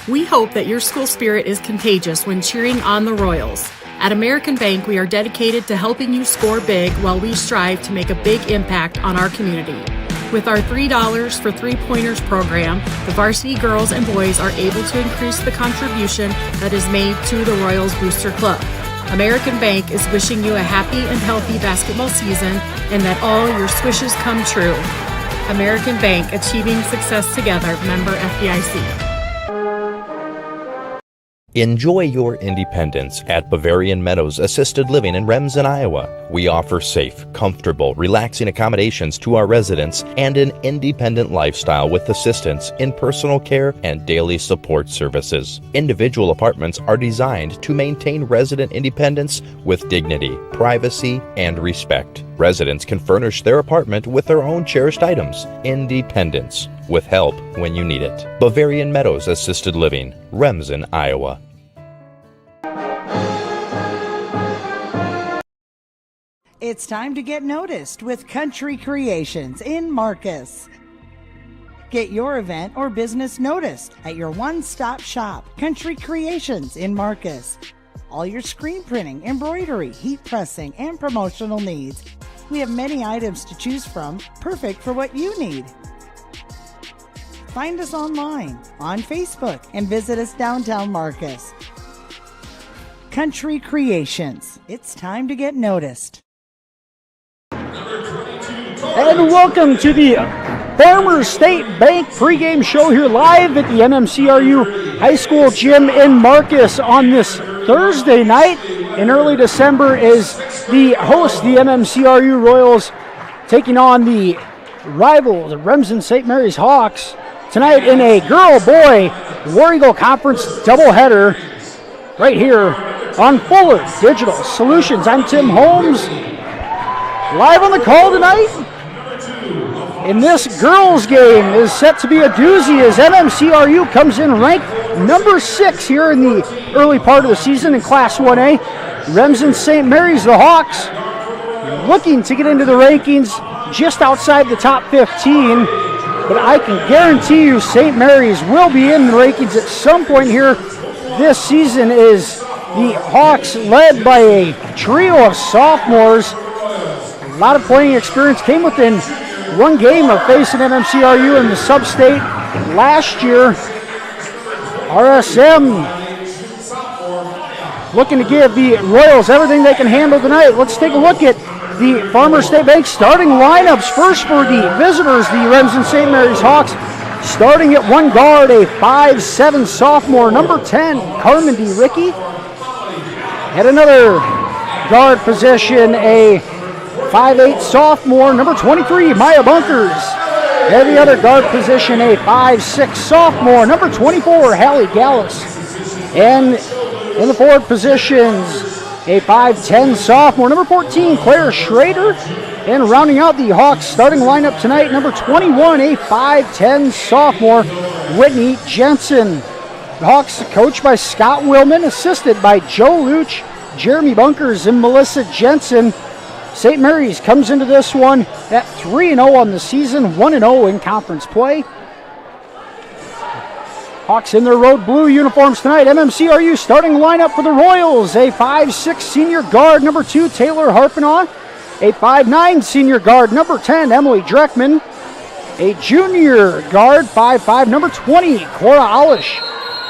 We hope that your school spirit is contagious when cheering on the Royals. At American Bank, we are dedicated to helping you score big while we strive to make a big impact on our community. With our $3 for 3-pointers program, the varsity girls and boys are able to increase the contribution that is made to the Royals Booster Club. American Bank is wishing you a happy and healthy basketball season and that all your swishes come true. American Bank, achieving success together, member FDIC. Enjoy your independence at Bavarian Meadows Assisted Living in Remsen, Iowa. We offer safe, comfortable, relaxing accommodations to our residents and an independent lifestyle with assistance in personal care and daily support services. Individual apartments are designed to maintain resident independence with dignity, privacy, and respect. Residents can furnish their apartment with their own cherished items. Independence, with help when you need it. Bavarian Meadows Assisted Living, Remsen, Iowa. It's time to get noticed with Country Creations in Marcus. Get your event or business noticed at your one-stop shop, Country Creations in Marcus. All your screen printing, embroidery, heat pressing, and promotional needs. We have many items to choose from, perfect for what you need. Find us online, on Facebook, and visit us downtown Marcus. Country Creations. It's time to get noticed. And welcome to the Farmers State Bank pregame show here live at the MMCRU High School Gym in Marcus on this Thursday night in early December as the host, the MMCRU Royals, taking on the rival, the Remsen St. Mary's Hawks, tonight in a girl-boy War Eagle Conference doubleheader right here on Fuller Digital Solutions. I'm Tim Holmes, live on the call tonight. And this girls' game is set to be a doozy as MMCRU comes in ranked number 6 here in the early part of the season in Class 1A. Remsen St. Mary's, the Hawks, looking to get into the rankings just outside the top 15. But I can guarantee you St. Mary's will be in the rankings at some point here this season as the Hawks, led by a trio of sophomores, a lot of playing experience, came within one game of facing MMCRU in the sub-state last year. RSM looking to give the Royals everything they can handle tonight. Let's take a look at the Farmers State Bank starting lineups. First for the visitors, the Remsen St. Mary's Hawks, starting at one guard, a 5'7" sophomore, number 10, Carmen DeRicky. At another guard position, a 5'8" sophomore, number 23, Maya Bunkers. At the other guard position, a 5'6" sophomore, number 24, Hallie Gallus. And in the forward positions, a 5'10" sophomore, number 14, Claire Schrader. And rounding out the Hawks starting lineup tonight, number 21, a 5'10" sophomore, Whitney Jensen. The Hawks coached by Scott Willman, assisted by Joe Luch, Jeremy Bunkers, and Melissa Jensen. St. Mary's comes into this one at 3-0 on the season, 1-0 in conference play. Hawks in their road blue uniforms tonight. MMCRU starting lineup for the Royals. A 5'6" senior guard, number 2, Taylor Harpenaugh. A 5'9" senior guard, number 10, Emily Dreckman. A junior guard, 5'5", number 20, Cora Olish.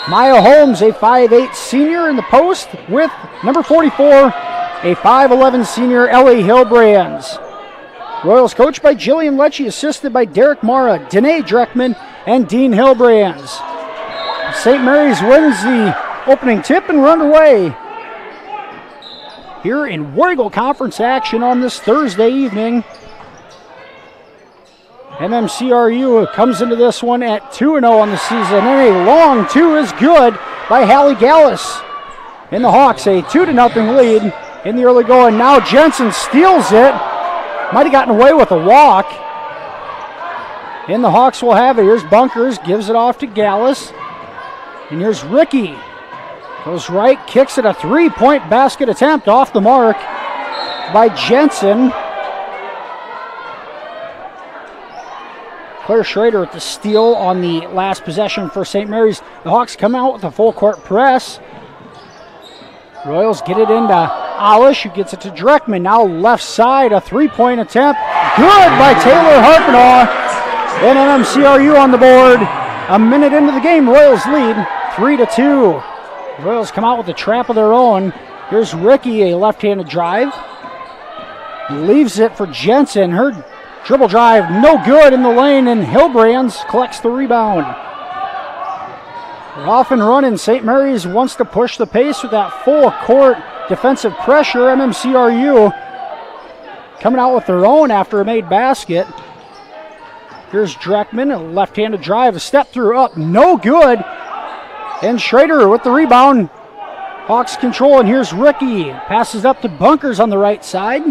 Maya Holmes, a 5'8" senior in the post with number 44, a 5'11" senior, Ellie Hillbrands. Royals coached by Jillian Lecce, assisted by Derek Mara, Danae Dreckman, and Dean Hillbrands. St. Mary's wins the opening tip and we're underway here in War Eagle Conference action on this Thursday evening. MMCRU comes into this one at 2-0 on the season, and a long two is good by Hallie Gallus. And the Hawks a 2-0 lead in the early going. Now Jensen steals it. Might have gotten away with a walk. And the Hawks will have it. Here's Bunkers, gives it off to Gallus. And here's Ricky. Goes right, kicks it, a three-point basket attempt off the mark by Jensen. Claire Schrader with the steal on the last possession for St. Mary's. The Hawks come out with a full court press. Royals get it into Alish, who gets it to Dreckman. Now left side, a three-point attempt. Good by Taylor Harpenaugh. And MMCRU on the board. A minute into the game, Royals lead 3-2. Royals come out with a trap of their own. Here's Ricky, a left-handed drive. Leaves it for Jensen. Her dribble drive, no good in the lane, and Hillbrands collects the rebound. They're off and running. St. Mary's wants to push the pace with that full court defensive pressure. MMCRU coming out with their own after a made basket. Here's Dreckman, a left-handed drive, a step through up, no good. And Schrader with the rebound. Hawks control, and here's Ricky. Passes up to Bunkers on the right side.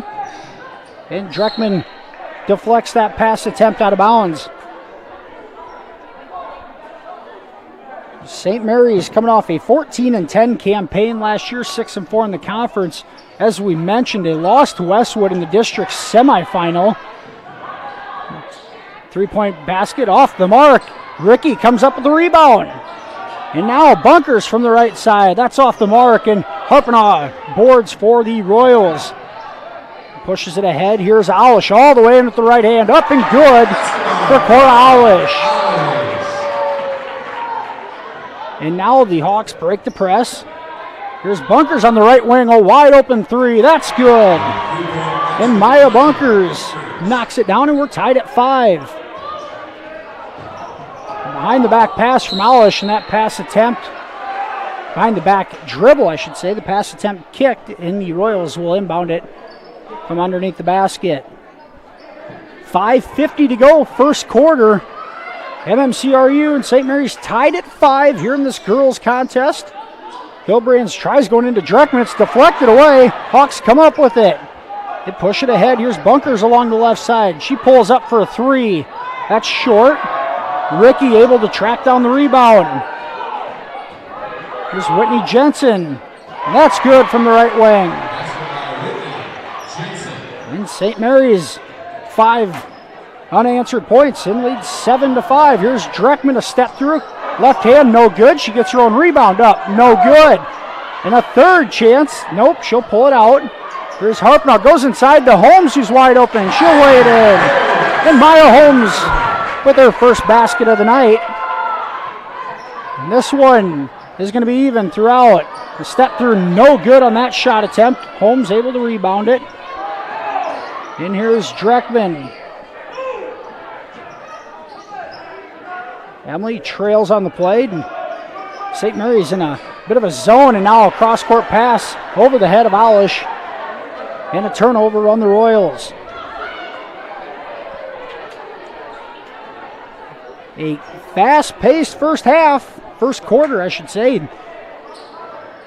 And Dreckman deflects that pass attempt out of bounds. St. Mary's coming off a 14-10 campaign last year, 6-4 in the conference. As we mentioned, they lost to Westwood in the district semifinal. Three-point basket off the mark. Ricky comes up with the rebound. And now Bunkers from the right side. That's off the mark, and Harpenaugh boards for the Royals. Pushes it ahead. Here's Alish all the way in with the right hand. Up and good for Cora Alish. And now the Hawks break the press. Here's Bunkers on the right wing. A wide open three. That's good. And Maya Bunkers knocks it down, and we're tied at 5. Behind the back pass from Alish, and that pass attempt, behind the back dribble, I should say. The pass attempt kicked, and the Royals will inbound it from underneath the basket. 5:50 to go, first quarter. MMCRU and St. Mary's tied at 5 here in this girls contest. Hillbrands tries going into Dreckman. It's deflected away. Hawks come up with it. They push it ahead. Here's Bunkers along the left side. She pulls up for a three. That's short. Ricky able to track down the rebound. Here's Whitney Jensen. And that's good from the right wing. And St. Mary's 5 unanswered points and leads 7-5. Here's Dreckman, a step through. Left hand, no good. She gets her own rebound up. No good. And a third chance. Nope, she'll pull it out. Here's Harpenaugh. Goes inside to Holmes, who's wide open. She'll lay it in. And Maya Holmes with her first basket of the night. And this one is going to be even throughout. The step through, no good on that shot attempt. Holmes able to rebound it. And here's Dreckman. Emily trails on the play. And St. Mary's in a bit of a zone, and now a cross-court pass over the head of Alish. And a turnover on the Royals. A fast-paced first quarter, I should say.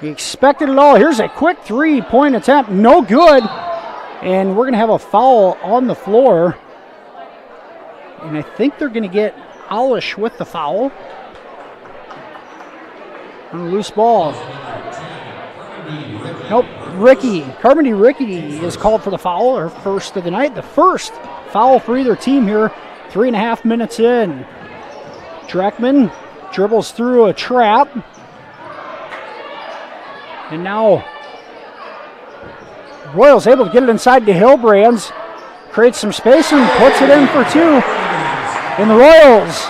We expected it all. Here's a quick three-point attempt, no good. And we're going to have a foul on the floor. And I think they're going to get Alish with the foul. On a loose ball. Nope, Carmody Ricky is called for the foul, her first of the night. The first foul for either team here, 3.5 minutes in. Dreckman dribbles through a trap. And now Royals able to get it inside to Hillbrands. Creates some space and puts it in for 2. And the Royals,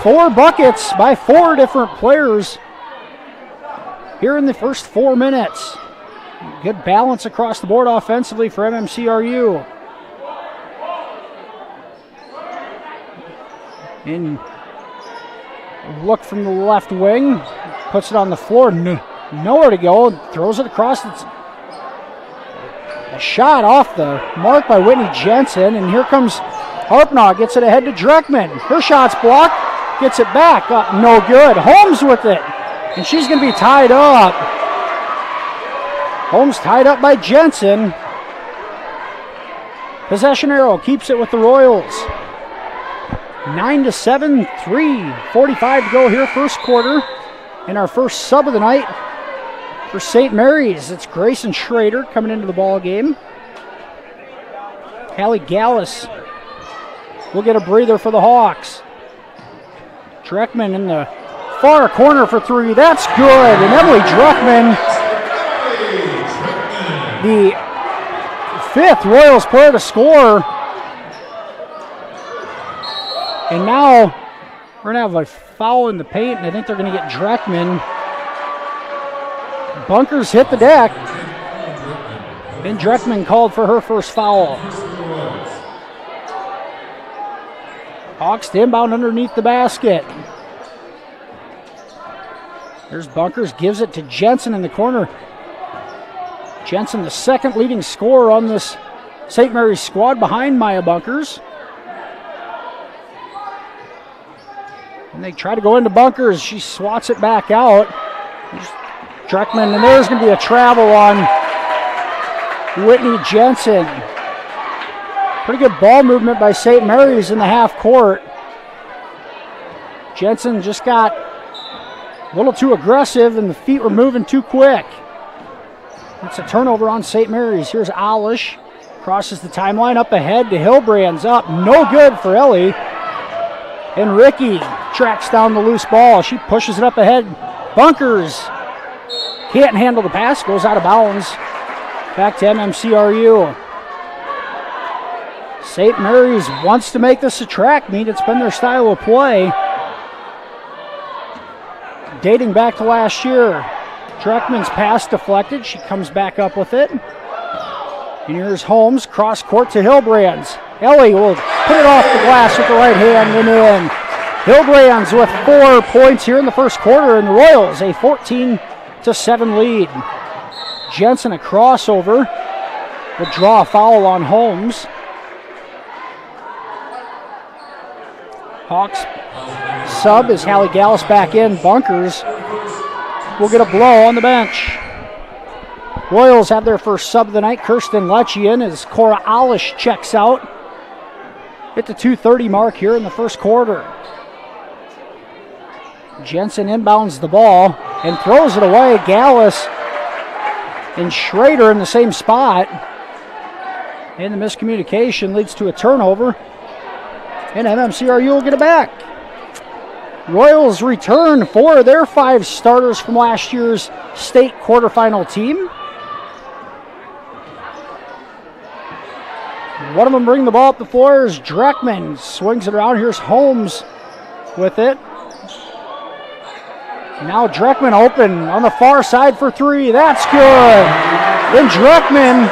4 buckets by 4 different players here in the first 4 minutes. Good balance across the board offensively for MMCRU. And look from the left wing, puts it on the floor, nowhere to go, throws it across. It's a shot off the mark by Whitney Jensen, and here comes Harpenaugh, gets it ahead to Dreckman. Her shot's blocked, gets it back, no good. Holmes with it, and she's going to be tied up. Holmes tied up by Jensen. Possession arrow keeps it with the Royals. 9-7, 3:45 to go here, first quarter. And our first sub of the night for St. Mary's, it's Grayson Schrader coming into the ball game. Hallie Gallus will get a breather for the Hawks. Dreckman in the far corner for three. That's good. And Emily Dreckman, the fifth Royals player to score. And now we're going to have a foul in the paint, and I think they're going to get Dreckman. Bunkers hit the deck. And Dreckman called for her first foul. Hawks to inbound underneath the basket. There's Bunkers, gives it to Jensen in the corner. Jensen, the second leading scorer on this St. Mary's squad behind Maya Bunkers. And they try to go into Bunkers. She swats it back out. There's Dreckman, and there's going to be a travel on Whitney Jensen. Pretty good ball movement by St. Mary's in the half court. Jensen just got a little too aggressive, and the feet were moving too quick. It's a turnover on St. Mary's. Here's Alish. Crosses the timeline up ahead to Hillbrands. Up. No good for Ellie. And Ricky tracks down the loose ball. She pushes it up ahead. Bunkers can't handle the pass. Goes out of bounds. Back to MMCRU. St. Mary's wants to make this a track meet. It's been their style of play, dating back to last year. Dreckman's pass deflected. She comes back up with it. And here's Holmes, cross court to Hillbrands. Ellie will put it off the glass with the right hand and in. Hillbrands with 4 points here in the first quarter, and the Royals a 14-7 lead. Jensen, a crossover, will draw a foul on Holmes. Hawks sub is Hallie Gallus back in. Bunkers will get a blow on the bench. Royals have their first sub of the night. Kirsten Lechian as Cora Alish checks out at the 2:30 mark here in the first quarter. Jensen inbounds the ball and throws it away. Gallus and Schrader in the same spot. And the miscommunication leads to a turnover. And MMCRU will get it back. Royals return 4 of their 5 starters from last year's state quarterfinal team. One of them bring the ball up the floor is Dreckman. Swings it around. Here's Holmes with it. Now Dreckman open on the far side for 3. That's good. Then Dreckman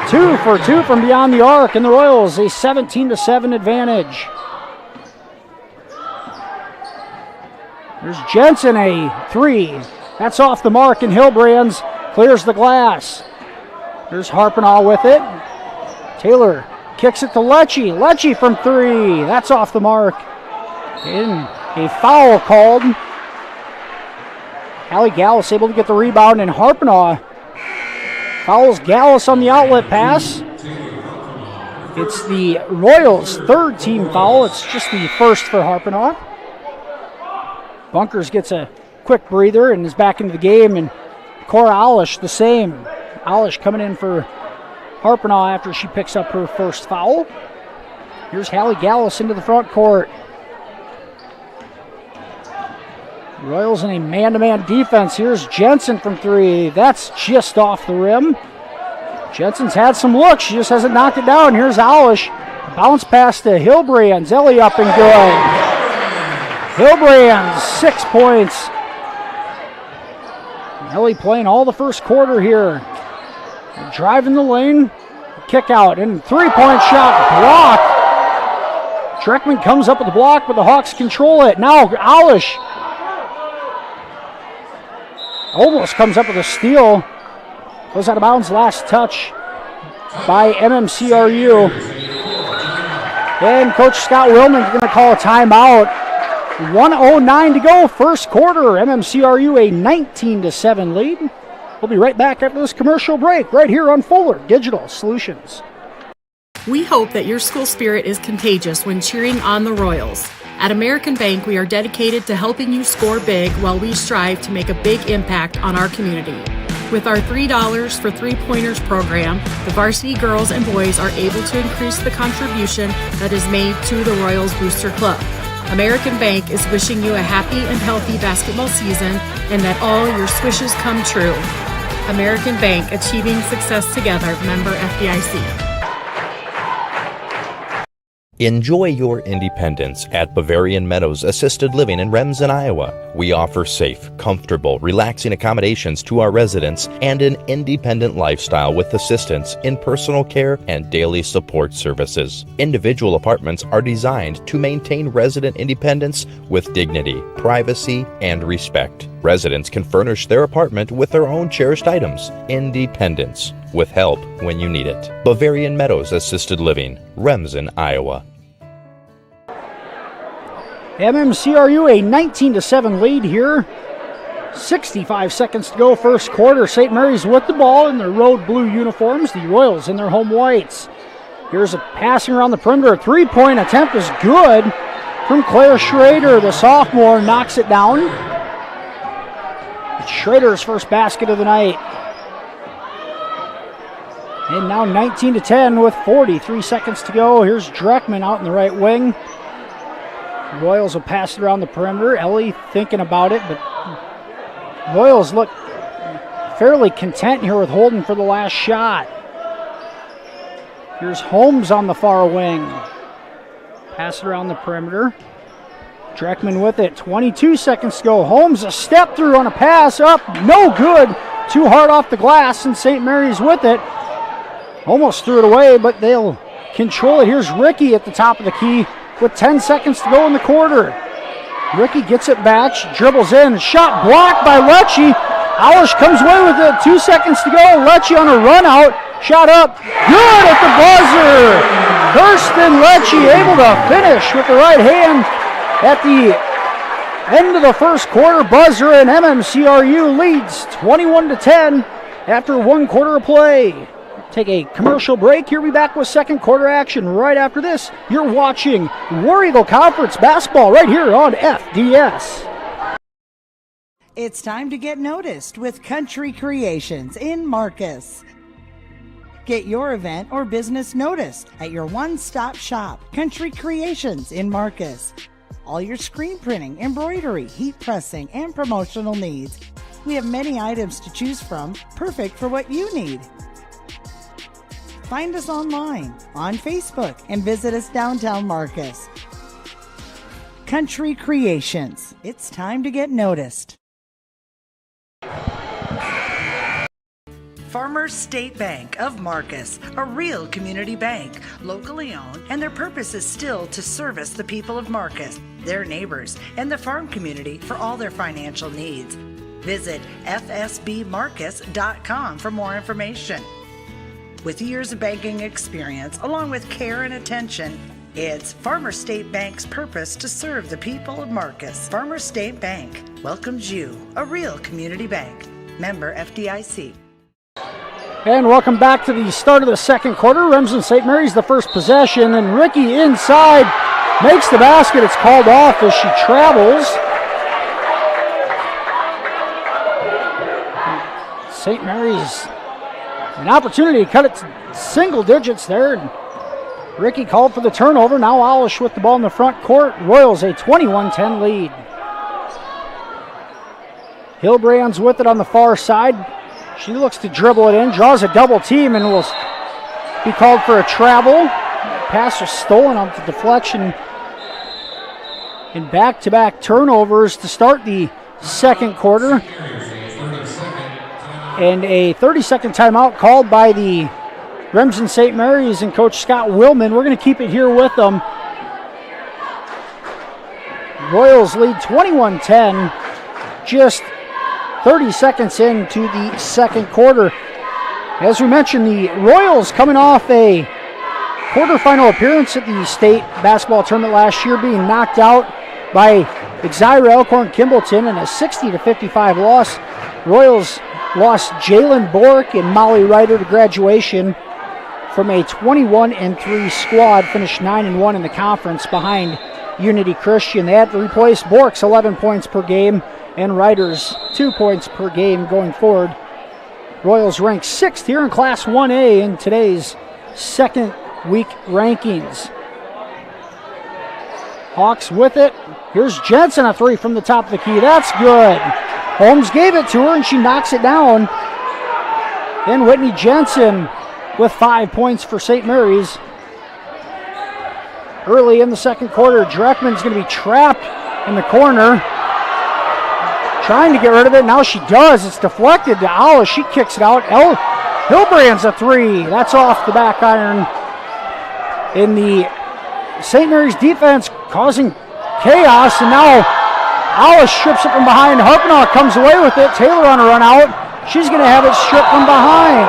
2 for 2 from beyond the arc, and the Royals a 17-7 advantage. There's Jensen, a 3. That's off the mark, and Hillbrands clears the glass. There's Harpenaugh with it. Taylor kicks it to Lecce. Lecce from 3. That's off the mark. And a foul called. Hallie Gallus able to get the rebound, and Harpenaugh fouls Gallus on the outlet pass. It's the Royals' 3rd team foul. It's just the first for Harpenaugh. Bunkers gets a quick breather and is back into the game, and Cora Alish the same. Alish coming in for Harpenaugh after she picks up her first foul. Here's Hallie Gallus into the front court. Royals in a man-to-man defense. Here's Jensen from 3. That's just off the rim. Jensen's had some looks. She just hasn't knocked it down. Here's Alish. Bounce pass to Hillbrands. Ellie up and good. Hillbrands, 6 points. Ellie playing all the first quarter here. Driving the lane. Kick out and 3-point shot blocked. Dreckman comes up with the block, but the Hawks control it. Now Alish almost comes up with a steal. Goes out of bounds. Last touch by MMCRU. And Coach Scott Willman is going to call a timeout. 1:09 to go, first quarter. MMCRU a 19-7 lead. We'll be right back after this commercial break right here on Fuller Digital Solutions. We hope that your school spirit is contagious when cheering on the Royals. At American Bank, we are dedicated to helping you score big while we strive to make a big impact on our community. With our $3 for three-pointers program, the varsity girls and boys are able to increase the contribution that is made to the Royals Booster Club. American Bank is wishing you a happy and healthy basketball season and that all your swishes come true. American Bank, achieving success together, member FDIC. Enjoy your independence at Bavarian Meadows Assisted Living in Remsen, Iowa. We offer safe, comfortable, relaxing accommodations to our residents and an independent lifestyle with assistance in personal care and daily support services. Individual apartments are designed to maintain resident independence with dignity, privacy, and respect. Residents can furnish their apartment with their own cherished items. Independence, with help when you need it. Bavarian Meadows Assisted Living, Remsen, Iowa. MMCRU a 19-7 lead here. 65 seconds to go, first quarter. St. Mary's with the ball in their road blue uniforms. The Royals in their home whites. Here's a passing around the perimeter. Three-point attempt is good from Claire Schrader. The sophomore knocks it down. It's Schrader's first basket of the night. And now 19-10 with 43 seconds to go. Here's Dreckman out in the right wing. Royals will pass it around the perimeter. Ellie thinking about it, but Royals look fairly content here with Holden for the last shot. Here's Holmes on the far wing. Pass it around the perimeter. Dreckman with it. 22 seconds to go. Holmes a step through on a pass up. No good. Too hard off the glass, and St. Mary's with it. Almost threw it away, but they'll control it. Here's Ricky at the top of the key with 10 seconds to go in the quarter. Ricky gets it back, dribbles in, shot blocked by Lecce. Aulish comes away with it, 2 seconds to go. Lecce on a run out, shot up, good at the buzzer. Kirsten Lecce able to finish with the right hand at the end of the first quarter buzzer, and MMCRU leads 21-10 after 1 quarter of play. Take a commercial break. Here we back with second quarter action right after this. You're watching War Eagle Conference basketball right here on FDS. It's time to get noticed with Country Creations in Marcus. Get your event or business noticed at your one-stop shop, Country Creations in Marcus. All your screen printing, embroidery, heat pressing, and promotional needs. We have many items to choose from, perfect for what you need. Find us online, on Facebook, and visit us downtown Marcus. Country Creations. It's time to get noticed. Farmers State Bank of Marcus, a real community bank, locally owned, and their purpose is still to service the people of Marcus, their neighbors, and the farm community for all their financial needs. Visit fsbmarcus.com for more information. With years of banking experience, along with care and attention, it's Farmers State Bank's purpose to serve the people of Marcus. Farmers State Bank welcomes you, a real community bank. Member FDIC. And welcome back to the start of the second quarter. Remsen St. Mary's the first possession, and Ricky inside makes the basket. It's called off as she travels. St. Mary's an opportunity to cut it to single digits there. And Ricky called for the turnover. Now Aulish with the ball in the front court. Royals a 21-10 lead. Hilbrand's with it on the far side. She looks to dribble it in, draws a double team, and will be called for a travel. Pass was stolen on the deflection. And back-to-back turnovers to start the second quarter. And a 30-second timeout called by the Remsen St. Mary's and Coach Scott Willman. We're going to keep it here with them. Royals lead 21-10, just 30 seconds into the second quarter. As we mentioned, the Royals coming off a quarterfinal appearance at the state basketball tournament last year, being knocked out by Exira Elkhorn Kimballton in a 60-55 loss. Royals lost Jalen Bork and Molly Ryder to graduation from a 21-3 squad, finished 9-1 in the conference behind Unity Christian. They had to replace Bork's 11 points per game and Ryder's 2 points per game going forward. Royals ranked 6th here in Class 1A in today's second week rankings. Hawks with it. Here's Jensen, a three from the top of the key. That's good. Holmes gave it to her, and she knocks it down. Then Whitney Jensen with 5 points for St. Mary's. Early in the second quarter, Dreckman's going to be trapped in the corner, trying to get rid of it. Now she does. It's deflected to Alice. She kicks it out. Hilbrand's a three. That's off the back iron. In the St. Mary's defense causing chaos, and now Alice strips it from behind. Harpinaugh comes away with it. Taylor on a run out. She's going to have it stripped from behind.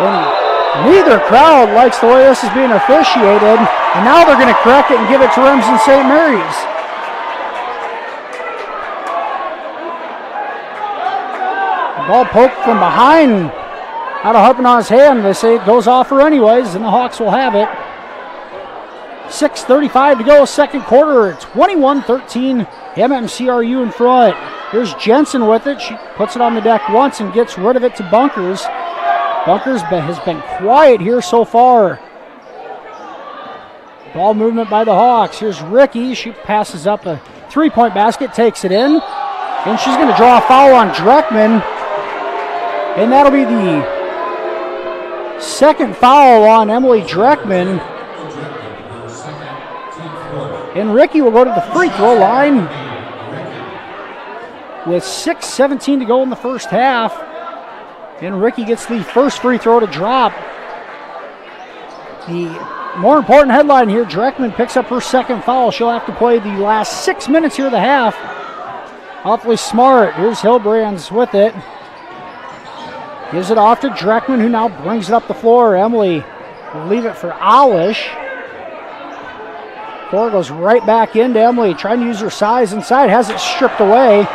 And neither crowd likes the way this is being officiated, and now they're going to correct it and give it to Remsen St. Mary's. Ball poked from behind out of Harpinaugh's hand. They say it goes off her anyways, and the Hawks will have it. 6:35 to go, second quarter. 21-13, MMCRU in front. Here's Jensen with it. She puts it on the deck once and gets rid of it to Bunkers. Bunkers has been quiet here so far. Ball movement by the Hawks. Here's Ricky. She passes up a three-point basket, takes it in, and she's going to draw a foul on Dreckman. And that'll be the second foul on Emily Dreckman. And Ricky will go to the free throw line with 6:17 to go in the first half. And Ricky gets the first free throw to drop. The more important headline here, Dreckman picks up her second foul. She'll have to play the last 6 minutes here of the half. Awfully smart. Here's Hilbrands with it. Gives it off to Dreckman, who now brings it up the floor. Emily will leave it for Alish. Floor goes right back into Emily, trying to use her size inside. Has it stripped away.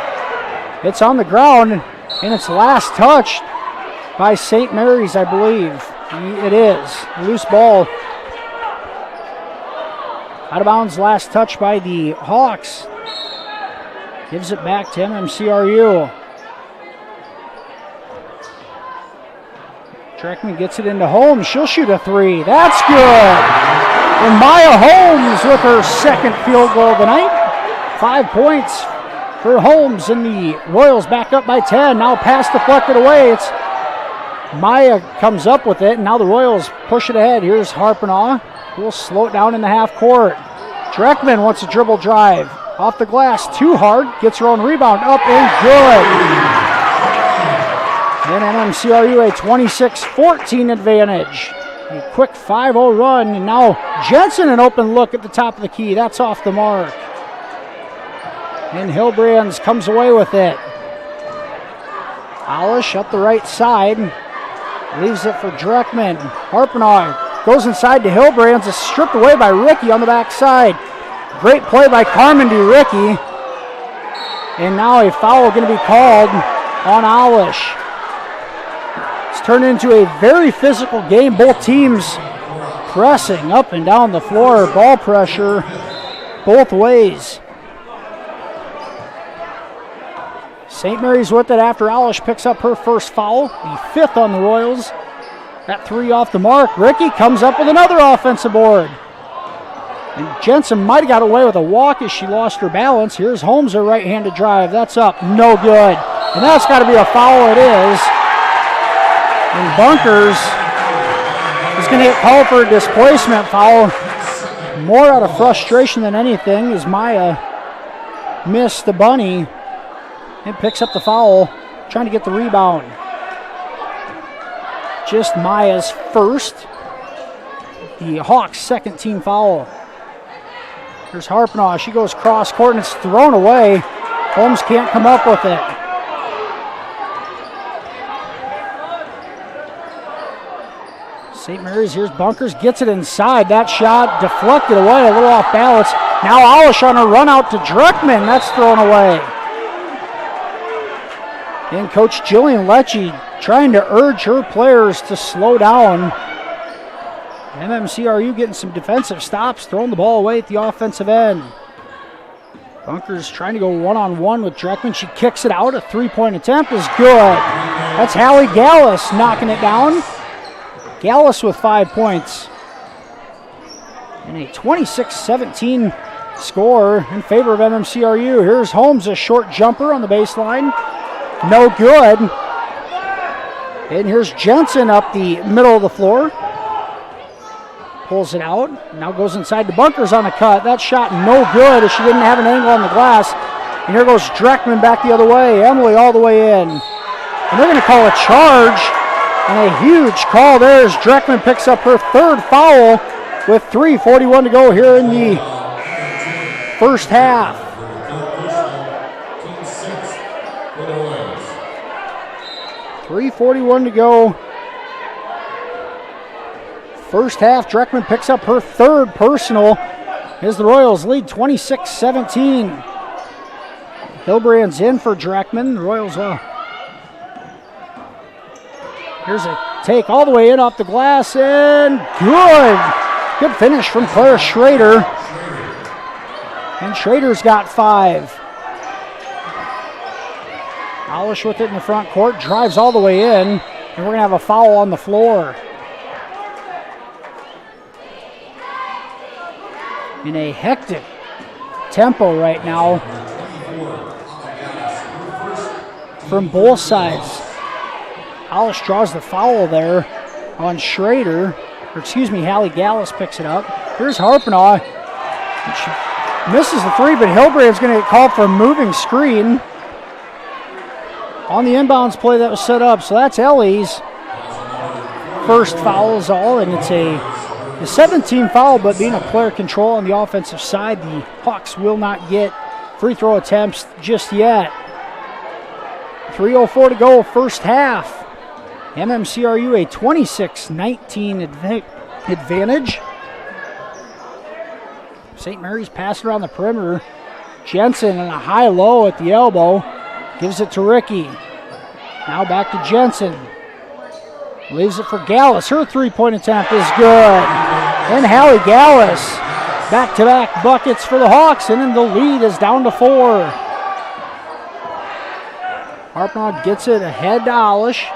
It's on the ground, and it's last touched by St. Mary's, I believe. It is. Loose ball. Out of bounds, last touch by the Hawks. Gives it back to MMCRU. Dreckman gets it into Holmes. She'll shoot a three. That's good. And Maya Holmes with her second field goal of the night. 5 points for Holmes, and the Royals back up by 10. Now pass deflected away. It's Maya comes up with it, and now the Royals push it ahead. Here's Harpinaugh. We'll slow it down in the half court. Dreckman wants a dribble drive. Off the glass, too hard. Gets her own rebound. Up and good. And MMCRU a 26-14 advantage. A quick 5-0 run, and now Jensen an open look at the top of the key. That's off the mark. And Hilbrands comes away with it. Alish up the right side. Leaves it for Dreckman. Harpinaugh goes inside to Hilbrands. It's stripped away by Ricky on the backside. Great play by Carmen to Ricky. And now a foul going to be called on Alish. It's turned into a very physical game. Both teams pressing up and down the floor. Ball pressure both ways. St. Mary's with it after Alish picks up her first foul, the fifth on the Royals. That three off the mark. Ricky comes up with another offensive board. And Jensen might have got away with a walk as she lost her balance. Here's Holmes, her right-handed drive. That's up, no good. And that's got to be a foul, it is. And Bunkers is going to get called for a displacement foul. More out of frustration than anything as Maya missed the bunny and picks up the foul, trying to get the rebound. Just Maya's first. The Hawks' second team foul. There's Harpinaugh. She goes cross court and it's thrown away. Holmes can't come up with it. St. Mary's, here's Bunkers, gets it inside. That shot deflected away, a little off balance. Now Alish on a run out to Dreckman. That's thrown away. And Coach Jillian Lecce trying to urge her players to slow down. MMCRU getting some defensive stops, throwing the ball away at the offensive end. Bunkers trying to go one-on-one with Dreckman. She kicks it out. A three-point attempt is good. That's Hallie Gallus knocking it down. Gallus with 5 points. And a 26-17 score in favor of MMCRU. Here's Holmes, a short jumper on the baseline. No good. And here's Jensen up the middle of the floor. Pulls it out. Now goes inside the Bunkers on the cut. That shot no good as she didn't have an angle on the glass. And here goes Dreckman back the other way. Emily all the way in. And they're going to call a charge. And a huge call there as Dreckman picks up her third foul with 3:41 to go here in the first half. .341 to go. First half, Dreckman picks up her third personal as the Royals lead 26-17. Hilbrand's in for Dreckman. The Royals, here's a take all the way in off the glass, and good finish from Claire Schrader. And Schrader's got 5. Alish with it in the front court, drives all the way in, and we're going to have a foul on the floor. In a hectic tempo right now from both sides. Alish draws the foul there on Schrader, or excuse me, Hallie Gallus picks it up. Here's Harpenaugh. She misses the three, but Hilbrand's going to get called for a moving screen on the inbounds play that was set up. So that's Ellie's first foul is all, and it's a 17 foul, but being a player control on the offensive side, the Hawks will not get free throw attempts just yet. 3:04 to go, first half. MMCRU a 26-19 advantage. St. Mary's passing around the perimeter. Jensen in a high-low at the elbow. Gives it to Ricky. Now back to Jensen. Leaves it for Gallus. Her three-point attempt is good. And Hallie Gallus. Back-to-back buckets for the Hawks, and then the lead is down to 4. Harpenaugh gets it ahead to Alish.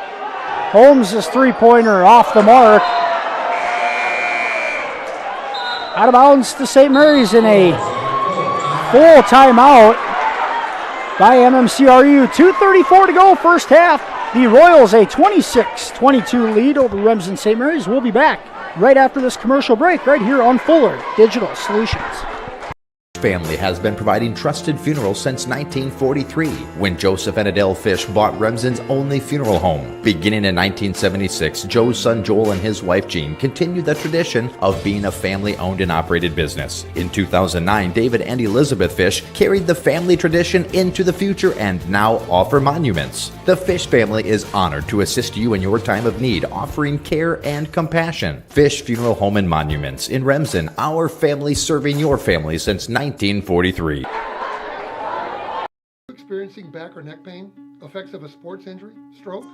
Holmes' three-pointer off the mark. Out of bounds to St. Mary's in a full timeout by MMCRU. 2:34 to go, first half. The Royals a 26-22 lead over Remsen St. Mary's. We'll be back right after this commercial break right here on Fuller Digital Solutions. Family has been providing trusted funerals since 1943, when Joseph and Adele Fish bought Remsen's only funeral home. Beginning in 1976, Joe's son Joel and his wife Jean continued the tradition of being a family-owned and operated business. In 2009, David and Elizabeth Fish carried the family tradition into the future and now offer monuments. The Fish family is honored to assist you in your time of need, offering care and compassion. Fish Funeral Home and Monuments in Remsen, our family serving your family since 1943. Experiencing back or neck pain, effects of a sports injury, stroke,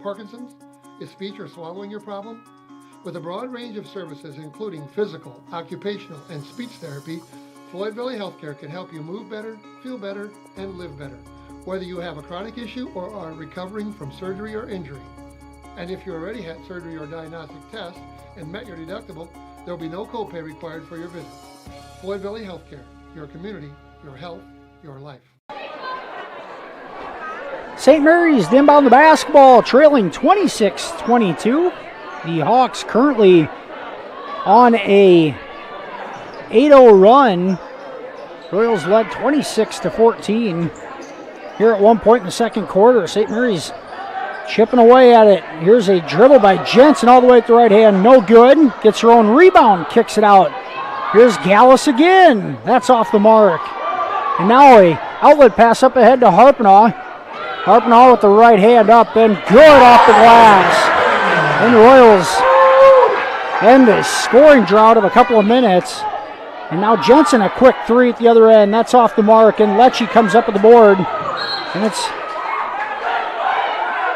Parkinson's? Is speech or swallowing your problem? With a broad range of services including physical, occupational, and speech therapy, Floyd Valley Healthcare can help you move better, feel better, and live better, whether you have a chronic issue or are recovering from surgery or injury. And if you already had surgery or diagnostic tests and met your deductible, there will be no copay required for your visit. Floyd Valley Healthcare, your community, your health, your life. St. Mary's to inbound the basketball, trailing 26-22. The Hawks currently on a 8-0 run. Royals led 26-14 here at one point in the second quarter. St. Mary's chipping away at it. Here's a dribble by Jensen all the way at the right hand. No good. Gets her own rebound, kicks it out. Here's Gallus again. That's off the mark. And now a outlet pass up ahead to Harpenaugh. Harpenaugh with the right hand up and good off the glass. And the Royals end a scoring drought of a couple of minutes. And now Jensen a quick three at the other end. That's off the mark, and Lecce comes up with the board. And it's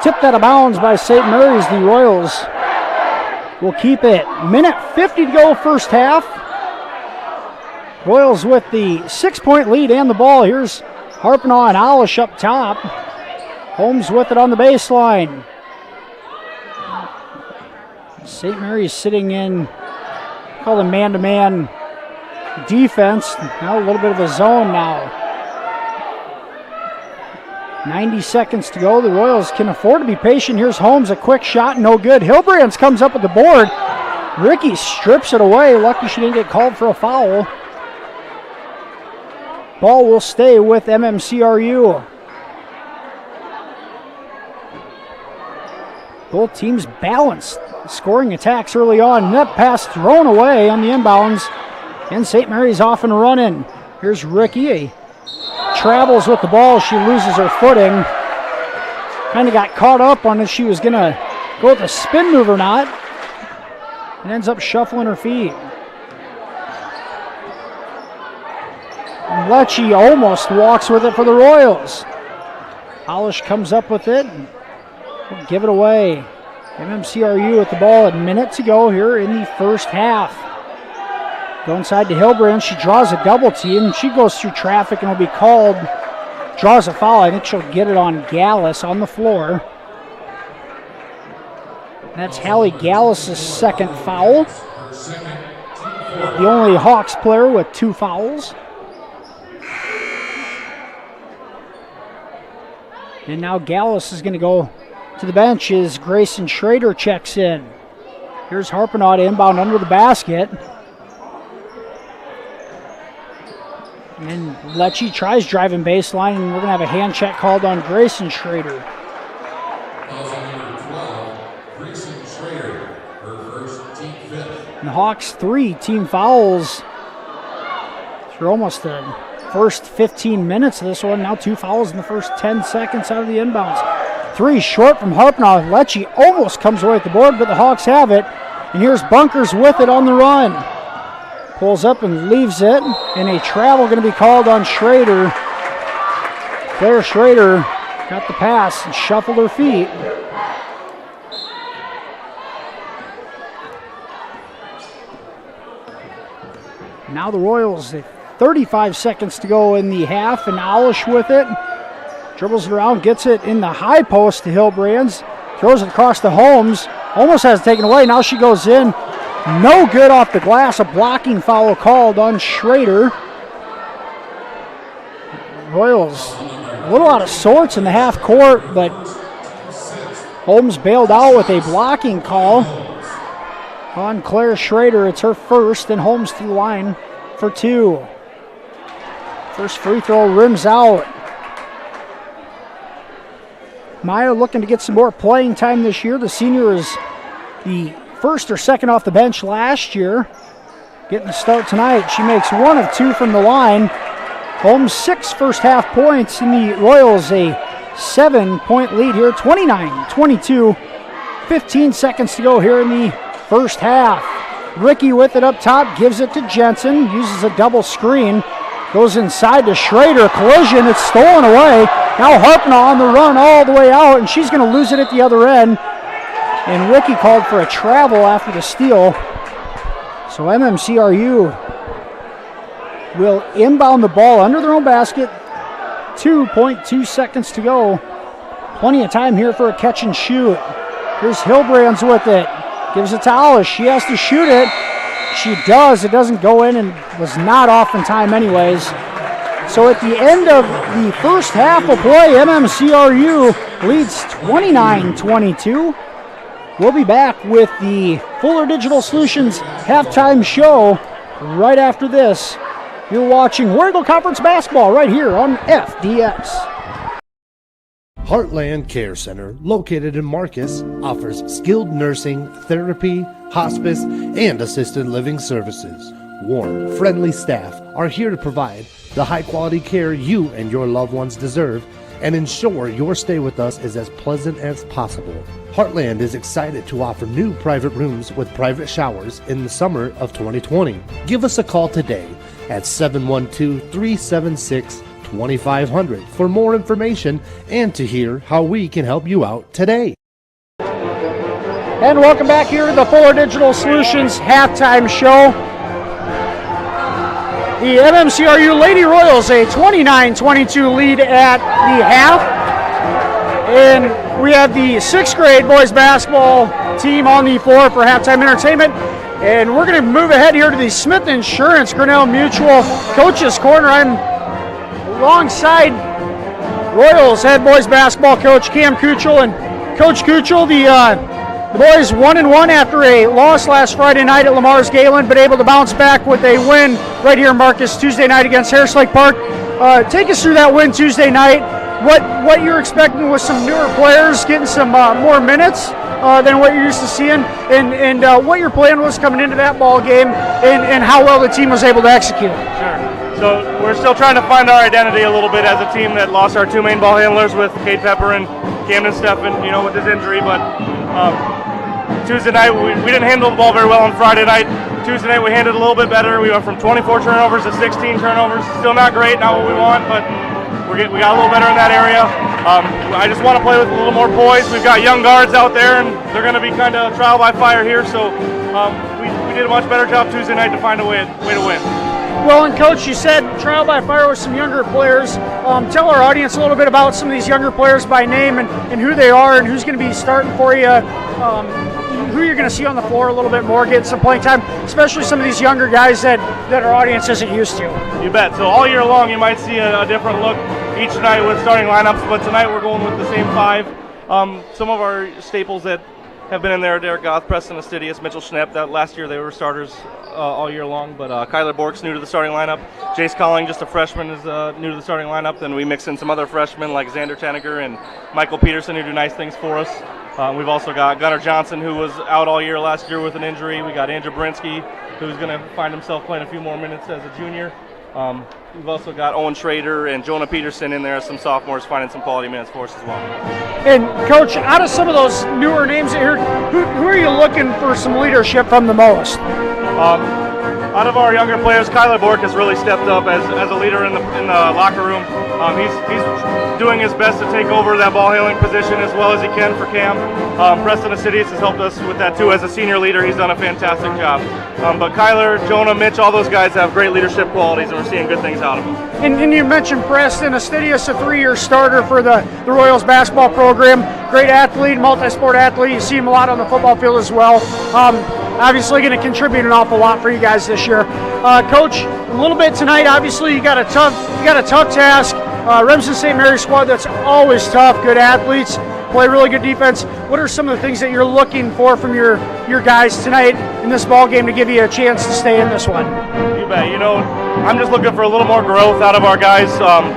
tipped out of bounds by St. Mary's. The Royals will keep it. Minute 50 to go, first half. Royals with the 6-point lead and the ball. Here's Harpinaugh and Alish up top. Holmes with it on the baseline. St. Mary's sitting in, call them man-to-man defense. Now a little bit of a zone now. 90 seconds to go. The Royals can afford to be patient. Here's Holmes, a quick shot, no good. Hilbrands comes up with the board. Ricky strips it away. Lucky she didn't get called for a foul. Ball will stay with MMCRU. Both teams balanced scoring attacks early on. Net pass thrown away on the inbounds. And St. Mary's off and running. Here's Ricky. Travels with the ball. She loses her footing. Kind of got caught up on if she was going to go with a spin move or not. And ends up shuffling her feet. Lecce almost walks with it for the Royals. Alish comes up with it. We'll give it away. MMCRU with the ball, a minute to go here in the first half. Go inside to Hilbrand. She draws a double team. She goes through traffic and will be called. Draws a foul. I think she'll get it on Gallus on the floor. That's Hallie Gallus' second foul. The only Hawks player with 2 fouls. And now Gallus is going to go to the bench as Grayson Schrader checks in. Here's Harpinaugh to inbound under the basket. And Lecce tries driving baseline, and we're going to have a hand check called on Grayson Schrader. And the Hawks 3 team fouls through almost the first 15 minutes of this one. Now 2 fouls in the first 10 seconds out of the inbounds. 3 short from Harpinaugh. Lecce almost comes away with the board, but the Hawks have it. And here's Bunkers with it on the run. Pulls up and leaves it. And a travel going to be called on Schrader. Claire Schrader got the pass and shuffled her feet. Now the Royals, 35 seconds to go in the half, and Alish with it. Dribbles it around, gets it in the high post to Hilbrands. Throws it across to Holmes. Almost has it taken away. Now she goes in. No good off the glass. A blocking foul called on Schrader. Royals a little out of sorts in the half court, but Holmes bailed out with a blocking call on Claire Schrader. It's her first, and Holmes to the line for 2. First free throw rims out. Maya looking to get some more playing time this year. The senior is the first or second off the bench last year. Getting the start tonight. She makes 1 of 2 from the line. Holmes 6 first half points, and the Royals a 7-point lead here. 29-22. 15 seconds to go here in the first half. Ricky with it up top, gives it to Jensen, uses a double screen, goes inside to Schrader, collision, it's stolen away. Now Harpinaugh on the run all the way out, and she's going to lose it at the other end. And Ricky called for a travel after the steal. So MMCRU will inbound the ball under their own basket. 2.2 seconds to go. Plenty of time here for a catch and shoot. Here's Hilbrands with it. Gives it to Alish. She has to shoot it. She does. It doesn't go in and was not off in time anyways. So at the end of the first half of play, MMCRU leads 29-22. We'll be back with the Fuller Digital Solutions halftime show right after this. You're watching Warrego Conference basketball right here on FDX. Heartland Care Center, located in Marcus, offers skilled nursing, therapy, hospice, and assisted living services. Warm, friendly staff are here to provide the high-quality care you and your loved ones deserve and ensure your stay with us is as pleasant as possible. Heartland is excited to offer new private rooms with private showers in the summer of 2020. Give us a call today at 712-376-2500 for more information and to hear how we can help you out today. And welcome back here to the Fuller Digital Solutions halftime show. The MMCRU Lady Royals a 29-22 lead at the half. And we have the 6th grade boys basketball team on the floor for halftime entertainment. And we're going to move ahead here to the Smith Insurance Grinnell Mutual Coaches Corner. I'm alongside Royals head boys basketball coach Cam Kuchel. And Coach Kuchel, the boys 1-1 after a loss last Friday night at Lamar's Galen, but able to bounce back with a win right here in Marcus Tuesday night against Harris Lake Park. Take us through that win Tuesday night. What you're expecting with some newer players getting some more minutes than what you're used to seeing, and what your plan was coming into that ball game, and how well the team was able to execute. Sure. So we're still trying to find our identity a little bit as a team that lost our 2 main ball handlers with Kate Pepper and Camden Steffen, with his injury, but Tuesday night, we didn't handle the ball very well on Friday night. Tuesday night, we handled it a little bit better. We went from 24 turnovers to 16 turnovers. Still not great, not what we want, but we got a little better in that area. I just want to play with a little more poise. We've got young guards out there, and they're going to be kind of trial by fire here, so we did a much better job Tuesday night to find a way to win. Well, and Coach, you said trial by fire with some younger players. Tell our audience a little bit about some of these younger players by name and who they are and who's going to be starting for you, who you're going to see on the floor a little bit more, getting some playing time, especially some of these younger guys that our audience isn't used to. You bet. So all year long you might see a different look each night with starting lineups, but tonight we're going with the same 5. Some of our staples that have been in there: Derek Goth, Preston Astidius, Mitchell Schnepp. That last year they were starters all year long, but Kyler Bork's new to the starting lineup. Jace Colling, just a freshman, is new to the starting lineup. Then we mix in some other freshmen like Xander Tenneger and Michael Peterson, who do nice things for us. We've also got Gunnar Johnson, who was out all year last year with an injury. We got Andrew Brinsky, who's going to find himself playing a few more minutes as a junior. We've also got Owen Schrader and Jonah Peterson in there as some sophomores, finding some quality minutes for us as well. And Coach, out of some of those newer names here, who are you looking for some leadership from the most? Out of our younger players, Kyler Bork has really stepped up as a leader in the locker room. He's doing his best to take over that ball handling position as well as he can for Cam. Preston Astidius has helped us with that too. As a senior leader, he's done a fantastic job. But Kyler, Jonah, Mitch, all those guys have great leadership qualities, and we're seeing good things out of them. And you mentioned Preston Astidius, a 3-year starter for the Royals basketball program. Great athlete, multi-sport athlete. You see him a lot on the football field as well. Obviously going to contribute an awful lot for you guys this year. Coach, a little bit tonight, obviously you got a tough task. Remsen St. Mary's squad that's always tough, good athletes, play really good defense. What are some of the things that you're looking for from your guys tonight in this ball game to give you a chance to stay in this one? You bet. I'm just looking for a little more growth out of our guys.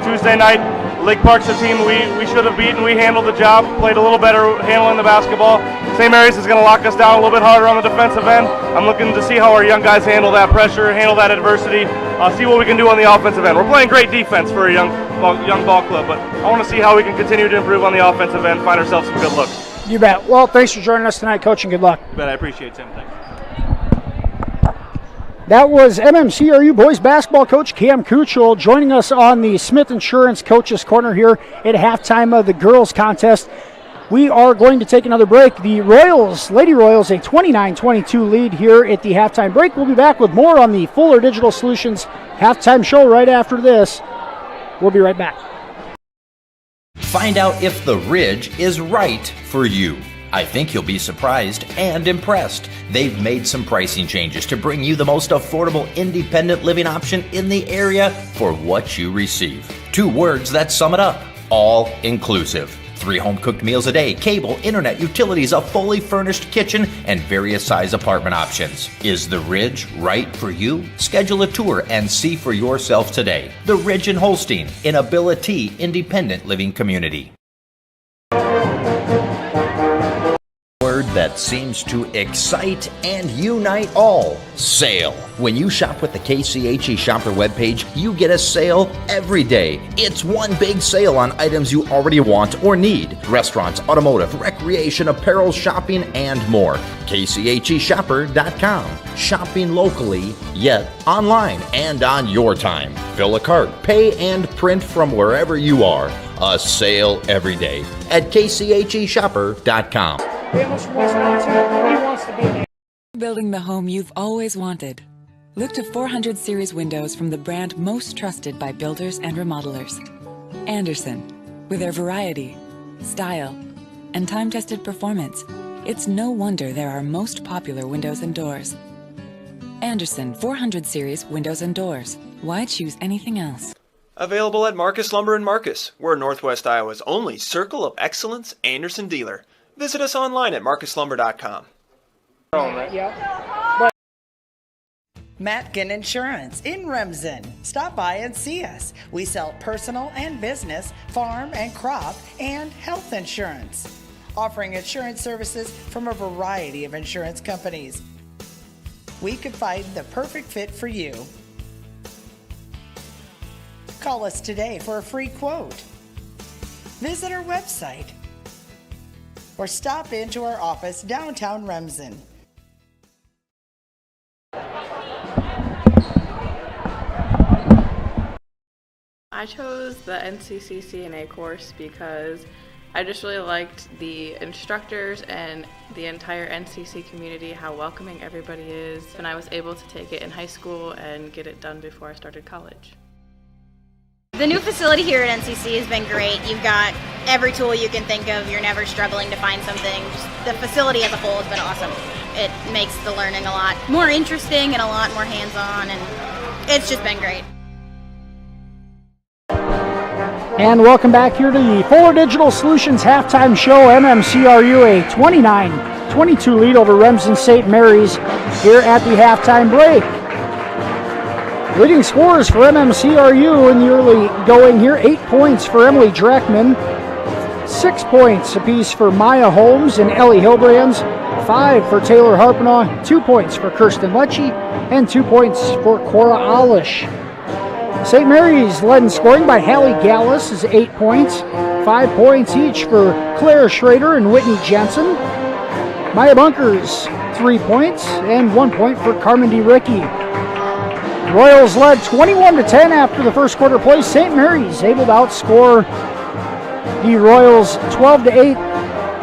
Tuesday night, Lake Park's a team we should have beaten. We handled the job, played a little better handling the basketball. St. Mary's is going to lock us down a little bit harder on the defensive end. I'm looking to see how our young guys handle that pressure, handle that adversity, see what we can do on the offensive end. We're playing great defense for a young ball club, but I want to see how we can continue to improve on the offensive end, find ourselves some good looks. You bet. Well, thanks for joining us tonight, Coach, and good luck. You bet. I appreciate it, Tim. Thanks. That was MMCRU boys basketball coach Cam Kuchel joining us on the Smith Insurance Coaches Corner here at halftime of the girls contest. We are going to take another break. The Lady Royals, a 29-22 lead here at the halftime break. We'll be back with more on the Fuller Digital Solutions halftime show right after this. We'll be right back. Find out if the Ridge is right for you. I think you'll be surprised and impressed. They've made some pricing changes to bring you the most affordable independent living option in the area for what you receive. 2 words that sum it up: all inclusive. 3 home-cooked meals a day, cable, internet, utilities, a fully furnished kitchen, and various size apartment options. Is the Ridge right for you? Schedule a tour and see for yourself today. The Ridge in Holstein, an Ability independent living community. Word that seems to excite and unite all: sale. When you shop with the KCHE Shopper webpage, you get a sale every day. It's one big sale on items you already want or need: restaurants, automotive, recreation, apparel, shopping, and more. KCHEshopper.com. Shopping locally, yet online and on your time. Fill a cart, pay, and print from wherever you are. A sale every day at KCHEshopper.com. Building the home you've always wanted. Look to 400 series windows from the brand most trusted by builders and remodelers. Andersen. With their variety, style, and time-tested performance, it's no wonder they're our most popular windows and doors. Andersen 400 series windows and doors. Why choose anything else? Available at Marcus Lumber in Marcus. We're Northwest Iowa's only Circle of Excellence Andersen dealer. Visit us online at marcuslumber.com. Matkin Insurance in Remsen. Stop by and see us. We sell personal and business, farm and crop, and health insurance. Offering insurance services from a variety of insurance companies. We could find the perfect fit for you. Call us today for a free quote. Visit our website or stop into our office downtown Remsen. I chose the NCC CNA course because I just really liked the instructors and the entire NCC community, how welcoming everybody is, and I was able to take it in high school and get it done before I started college. The new facility here at NCC has been great. You've got every tool you can think of. You're never struggling to find something. Just the facility as a whole has been awesome. It makes the learning a lot more interesting and a lot more hands-on, and it's just been great. And welcome back here to the Fuller Digital Solutions halftime show. MMCRU a 29-22 lead over Remsen St. Mary's here at the halftime break. Leading scorers for MMCRU in the early going here, 8 points for Emily Dreckman, 6 points apiece for Maya Holmes and Ellie Hilbrands, 5 for Taylor Harpenaugh, 2 points for Kirsten Lecce, and 2 points for Cora Alish. St. Mary's led in scoring by Hallie Gallus is 8 points, 5 points each for Claire Schrader and Whitney Jensen. Maya Bunkers, 3 points, and 1 point for Carmen DeRicky. Royals led 21-10 after the first quarter play. St. Mary's able to outscore the Royals 12-8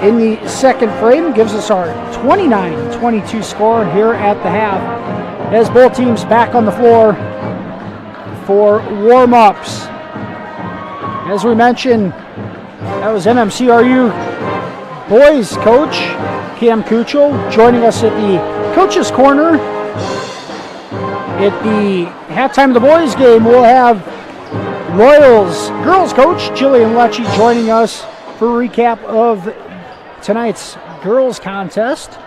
in the second frame. Gives us our 29-22 score here at the half as both teams back on the floor for warm-ups. As we mentioned, that was MMCRU boys coach Cam Kuchel joining us at the Coach's Corner. At the halftime of the boys game, we'll have Royals girls coach Jillian Lecce joining us for a recap of tonight's girls contest.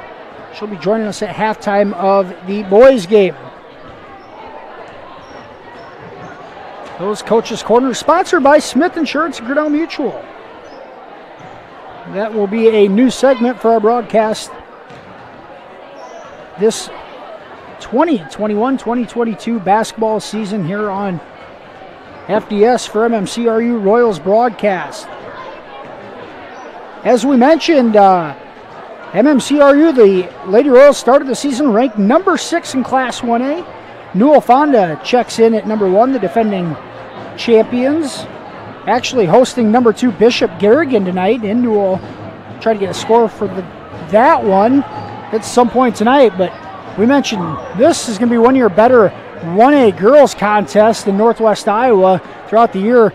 She'll be joining us at halftime of the boys game. Those Coaches Corner sponsored by Smith Insurance and Grinnell Mutual. That will be a new segment for our broadcast this 2021-2022 basketball season here on FDS for MMCRU Royals broadcast. As we mentioned, MMCRU, the Lady Royals started the season ranked number 6 in Class 1A. Newell Fonda checks in at number 1, the defending champions. Actually hosting number 2 Bishop Garrigan tonight in Newell. Try to get a score for that one at some point tonight, but we mentioned this is going to be one of your better 1A girls contests in Northwest Iowa throughout the year.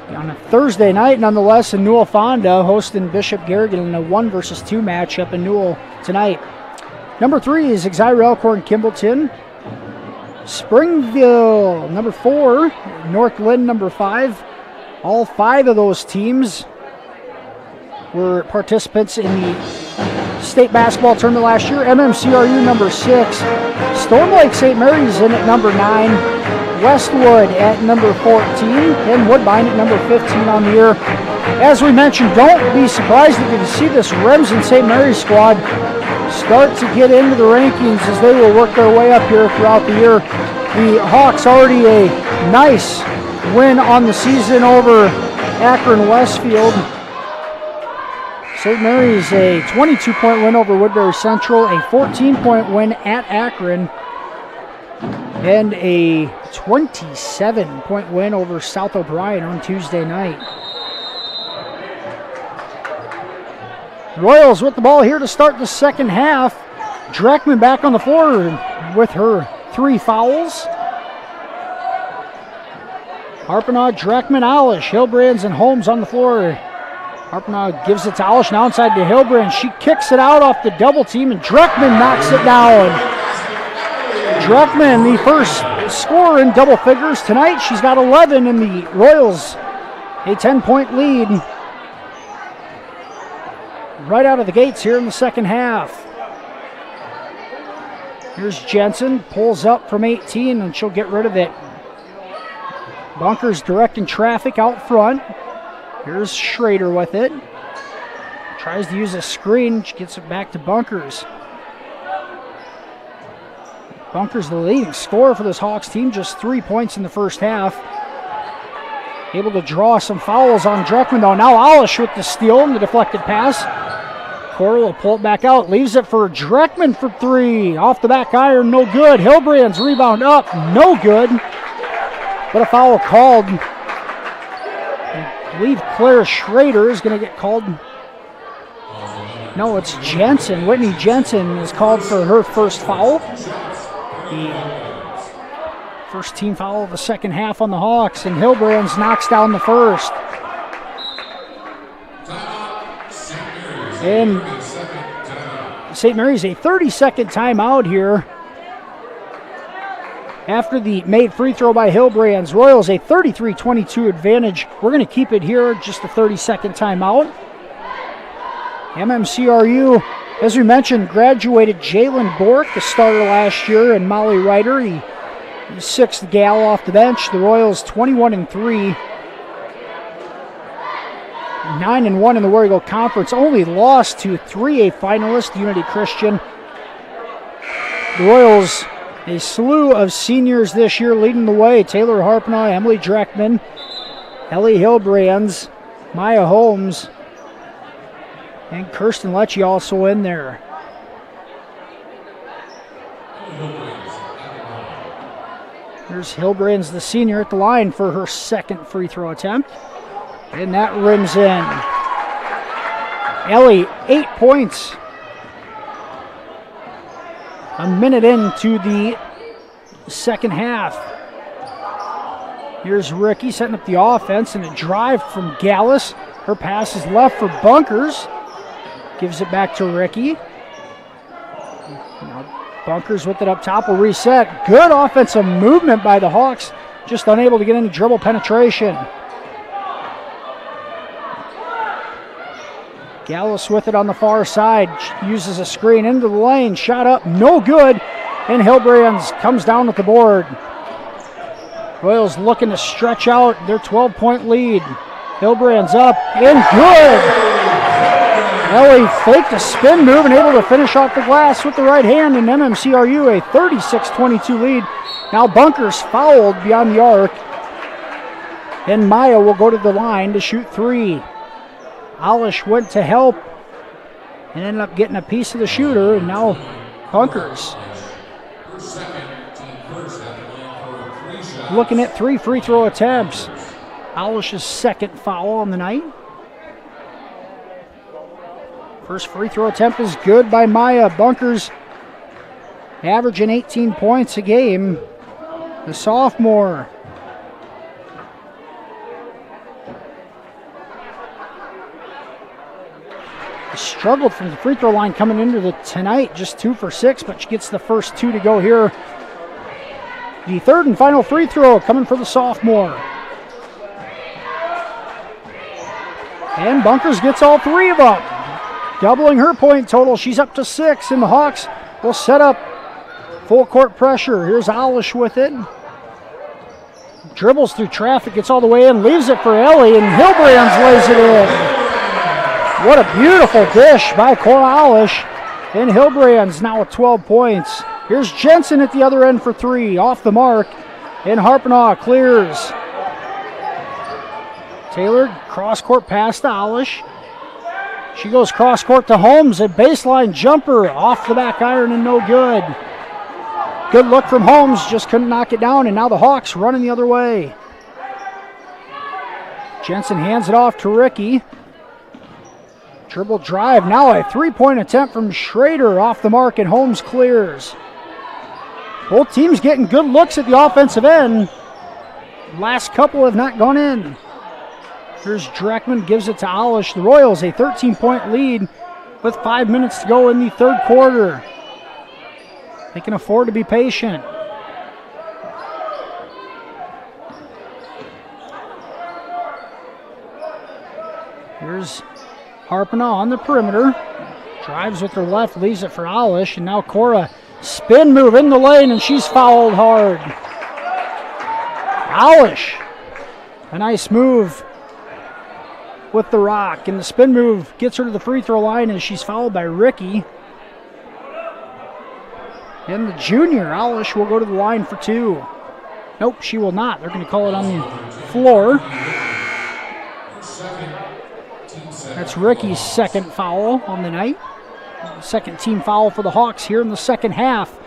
On a Thursday night, nonetheless, in Newell Fonda hosting Bishop Garrigan in a 1 versus 2 matchup in Newell tonight. Number 3 is Exira Elkhorn Kimballton. Springville, number 4. North Lynn, number 5. All 5 of those teams were participants in the state basketball tournament last year. MMCRU, number 6. Storm Lake St. Mary's in at number 9. Westwood at number 14. And Woodbine at number 15 on the year. As we mentioned, don't be surprised if you see this Remsen St. Mary's squad start to get into the rankings as they will work their way up here throughout the year. The Hawks already a nice win on the season over Akron Westfield. St. Mary's a 22-point win over Woodbury Central, a 14-point win at Akron, and a 27-point win over South O'Brien on Tuesday night. Royals with the ball here to start the second half. Dreckman back on the floor with her 3 fouls. Harpenaugh, Dreckman, Alish, Hillbrands, and Holmes on the floor. Harpenaugh gives it to Alish, now inside to Hillbrand. She kicks it out off the double team, and Dreckman knocks it down. Dreckman, the first scorer in double figures tonight. She's got 11 in the Royals, a 10-point lead. Right out of the gates here in the second half. Here's Jensen, pulls up from 18, and she'll get rid of it. Bunkers directing traffic out front. Here's Schrader with it. Tries to use a screen. She gets it back to Bunkers. Bunkers the leading scorer for this Hawks team. Just 3 points in the first half. Able to draw some fouls on Dreckman though. Now Alish with the steal and the deflected pass. Coral will pull it back out. Leaves it for Dreckman for 3. Off the back iron, no good. Hillbrand's rebound up, no good. But a foul called. I believe Claire Schrader is going to get called. No, it's Jensen. Whitney Jensen is called for her first foul. The first team foul of the second half on the Hawks, and Hillbrands knocks down the first. And St. Mary's a 30-second timeout here. After the made free throw by Hillbrands, Royals a 33-22 advantage. We're going to keep it here, just a 30-second timeout. MMCRU, as we mentioned, graduated Jalen Bork, the starter last year, and Molly Ryder, the 6th gal off the bench. The Royals 21-3, 9-1 in the War Eagle Conference. Only lost to 3A finalist Unity Christian. The Royals, a slew of seniors this year leading the way. Taylor Harpenaugh, Emily Dreckman, Ellie Hillbrands, Maya Holmes, and Kirsten Lecce also in there. Here's Hillbrands, the senior, at the line for her second free throw attempt. And that rims in. Ellie, 8 points. A minute into the second half. Here's Ricky setting up the offense, and a drive from Gallus. Her pass is left for Bunkers. Gives it back to Ricky. Now Bunkers with it up top will reset. Good offensive movement by the Hawks. Just unable to get any dribble penetration. Gallus with it on the far side. Uses a screen into the lane. Shot up, no good. And Hillbrands comes down with the board. Royals looking to stretch out their 12-point lead. Hillbrands up and good. Ellie faked a spin move and able to finish off the glass with the right hand, and MMCRU a 36-22 lead. Now Bunkers fouled beyond the arc, and Maya will go to the line to shoot 3. Alish went to help and ended up getting a piece of the shooter, and now Bunkers looking at 3 free throw attempts. Alish's second foul on the night. First free throw attempt is good by Maya. Bunkers averaging 18 points a game. The sophomore. Struggled from the free throw line coming into the tonight, just 2 for 6, but she gets the first 2 to go here. The third and final free throw coming for the sophomore. And Bunkers gets all 3 of them, doubling her point total. She's up to 6, and the Hawks will set up full court pressure. Here's Alish with it. Dribbles through traffic, gets all the way in, leaves it for Ellie, and Hillbrands lays it in. What a beautiful dish by Cora Alish. And Hillbrands now with 12 points. Here's Jensen at the other end for 3, off the mark. And Harpenaugh clears. Taylor, cross-court pass to Alish. She goes cross-court to Holmes, a baseline jumper off the back iron and no good. Good look from Holmes, just couldn't knock it down, and now the Hawks running the other way. Jensen hands it off to Ricky. Dribble drive, now a 3-point attempt from Schrader off the mark, and Holmes clears. Both teams getting good looks at the offensive end. Last couple have not gone in. Here's Dreckman, gives it to Alish. The Royals a 13-point lead with 5 minutes to go in the third quarter. They can afford to be patient. Here's Harpena on the perimeter. Drives with her left, leaves it for Alish, and now Cora spin move in the lane, and she's fouled hard. Alish, a nice move with the rock, and the spin move gets her to the free throw line as she's fouled by Ricky. And the junior, Alish, will go to the line for two. Nope, she will not. They're going to call it on the floor. That's Ricky's second foul on the night. Second team foul for the Hawks here in the second half.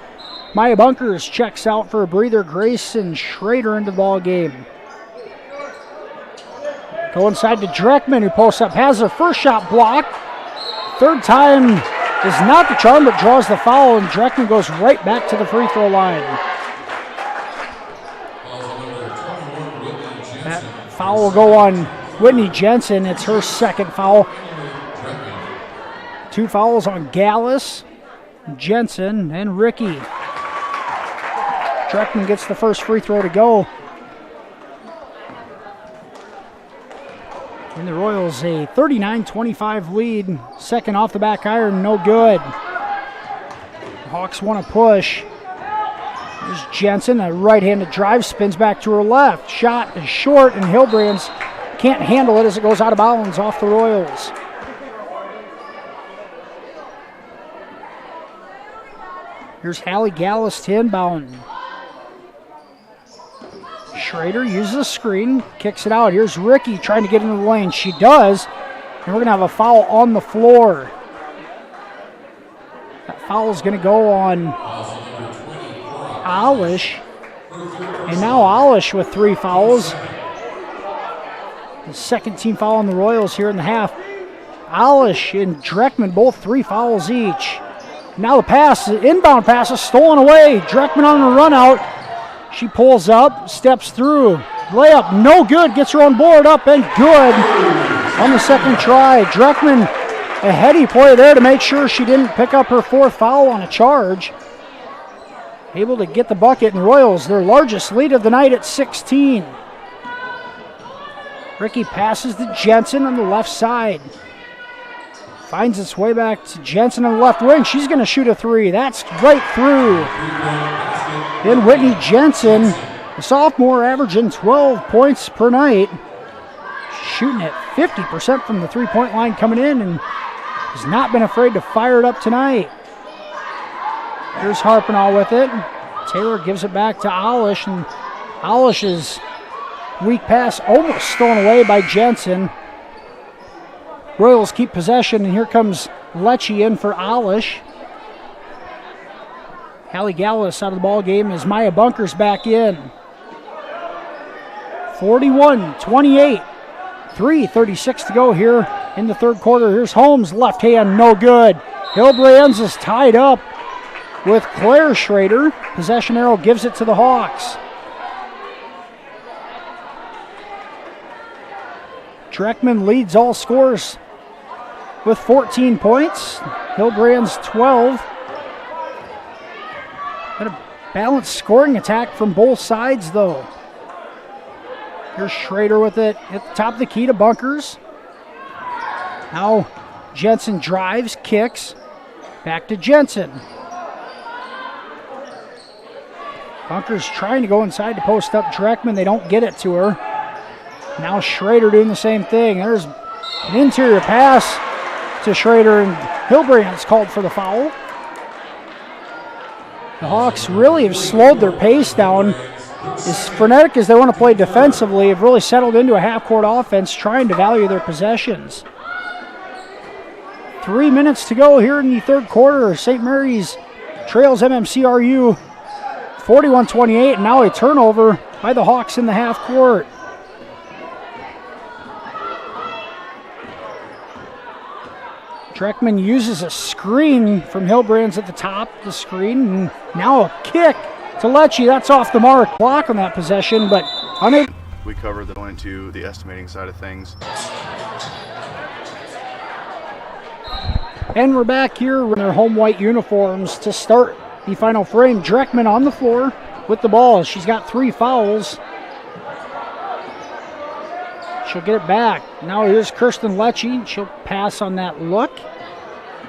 Maya Bunkers checks out for a breather. Grayson Schrader into the ball game. Go inside to Dreckman, who posts up, has her first shot blocked. Third time is not the charm, but draws the foul, and Dreckman goes right back to the free throw line. That foul will go on Whitney Jensen. It's her second foul. Two fouls on Gallus, Jensen, and Ricky. Dreckman gets the first free throw to go. And the Royals a 39-25 lead. Second off the back iron, no good. The Hawks want to push. There's Jensen, a right-handed drive, spins back to her left. Shot is short, and Hillbrands can't handle it as it goes out of bounds off the Royals. Here's Hallie Gallus to inbound. Schrader uses a screen, kicks it out. Here's Ricky trying to get into the lane. She does, and we're going to have a foul on the floor. That foul is going to go on Alish. And now Alish with three fouls. The second team foul on the Royals here in the half. Alish and Dreckman both three fouls each. Now the pass, the inbound pass is stolen away. Dreckman on the run out. She pulls up, steps through. Layup, no good. Gets her on board, up and good on the second try. Dreckman, a heady play there to make sure she didn't pick up her fourth foul on a charge. Able to get the bucket, and the Royals, their largest lead of the night at 16. Ricky passes to Jensen on the left side. Finds its way back to Jensen on the left wing. She's going to shoot a three. That's right through. Then Whitney Jensen, the sophomore, averaging 12 points per night. Shooting at 50% from the three-point line coming in, and has not been afraid to fire it up tonight. Here's Harpinall with it. Taylor gives it back to Alish, and Alish's weak pass almost stolen away by Jensen. Royals keep possession, and here comes Lecce in for Alish. Hallie Gallus out of the ball game as Maya Bunkers back in. 41-28. 3:36 to go here in the third quarter. Here's Holmes, left hand, no good. Hillbrands is tied up with Claire Schrader. Possession arrow gives it to the Hawks. Dreckman leads all scorers with 14 points. Hillbrands 12. Got a balanced scoring attack from both sides, though. Here's Schrader with it at the top of the key to Bunkers. Now Jensen drives, kicks. Back to Jensen. Bunkers trying to go inside to post up Dreckman. They don't get it to her. Now Schrader doing the same thing. There's an interior pass to Schrader, and Hillbrands called for the foul. The Hawks really have slowed their pace down. As frenetic as they want to play defensively, have really settled into a half-court offense, trying to value their possessions. 3 minutes to go here in the third quarter. St. Mary's trails MMCRU 41-28, and now a turnover by the Hawks in the half court. Dreckman uses a screen from Hillbrands at the top of the screen, and now a kick to Lecce. That's off the mark. Block on that possession, but unable. We covered the going to the estimating side of things. And we're back here in their home white uniforms to start the final frame. Dreckman on the floor with the ball. She's got 3 fouls. She'll get it back. Now here's Kirsten Lecce. She'll pass on that look.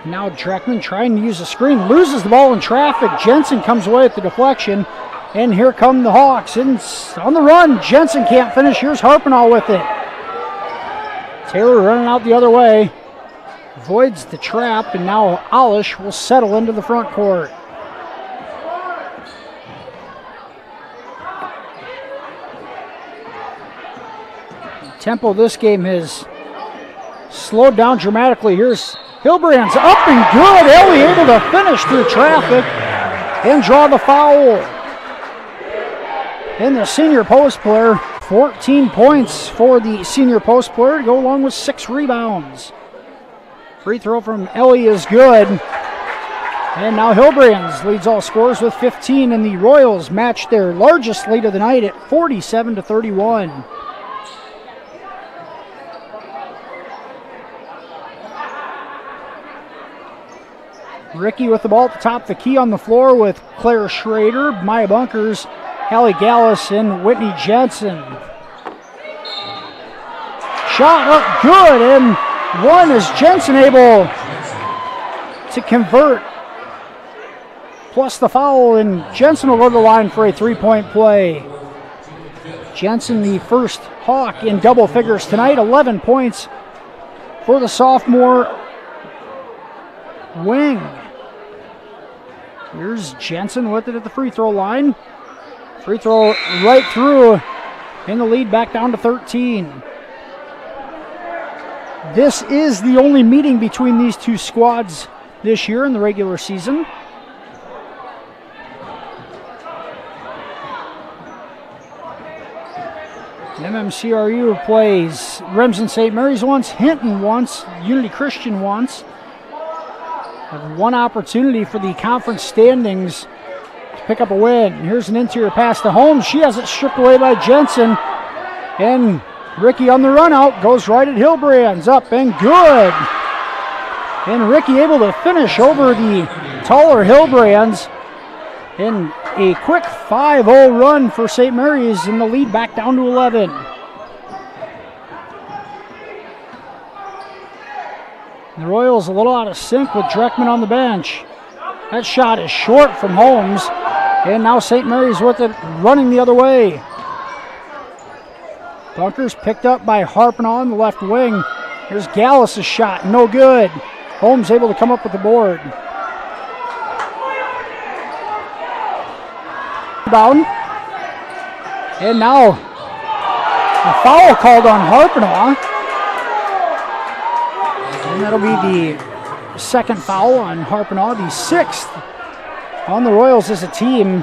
Now Dreckman trying to use a screen. Loses the ball in traffic. Jensen comes away with the deflection. And here come the Hawks. And on the run, Jensen can't finish. Here's Harpenau with it. Taylor running out the other way. Avoids the trap, and now Alish will settle into the front court. The tempo of this game has slowed down dramatically. Here's Hilbrand's up and good. Ellie able to finish through traffic and draw the foul. And the senior post player, 14 points for the senior post player to go along with 6 rebounds. Free throw from Ellie is good. And now Hilbrands leads all scorers with 15, and the Royals match their largest lead of the night at 47-31. Ricky with the ball at the top of the key on the floor with Claire Schrader, Maya Bunkers, Hallie Gallus, and Whitney Jensen. Shot up good, and one is Jensen able to convert. Plus the foul, and Jensen will go to the line for a 3-point play. Jensen, the first Hawk in double figures tonight, 11 points for the sophomore wing. Here's Jensen with it at the free throw line. Free throw right through, and the lead back down to 13. This is the only meeting between these two squads this year in the regular season. MMCRU plays Remsen St. Mary's once, Hinton once, Unity Christian once. Have one opportunity for the conference standings to pick up a win. Here's an interior pass to Holmes. She has it stripped away by Jensen. And Ricky on the run out goes right at Hilbrands. Up and good. And Ricky able to finish over the taller Hilbrands. And a quick 5-0 run for St. Mary's, and the lead back down to 11. The Royals a little out of sync with Dreckman on the bench. That shot is short from Holmes. And now St. Mary's with it, running the other way. Bunkers picked up by Harpenau on the left wing. Here's Gallus' shot, no good. Holmes able to come up with the board. Rebound. And now a foul called on Harpenau. And that'll be the second foul on Harpenau, the 6th on the Royals as a team.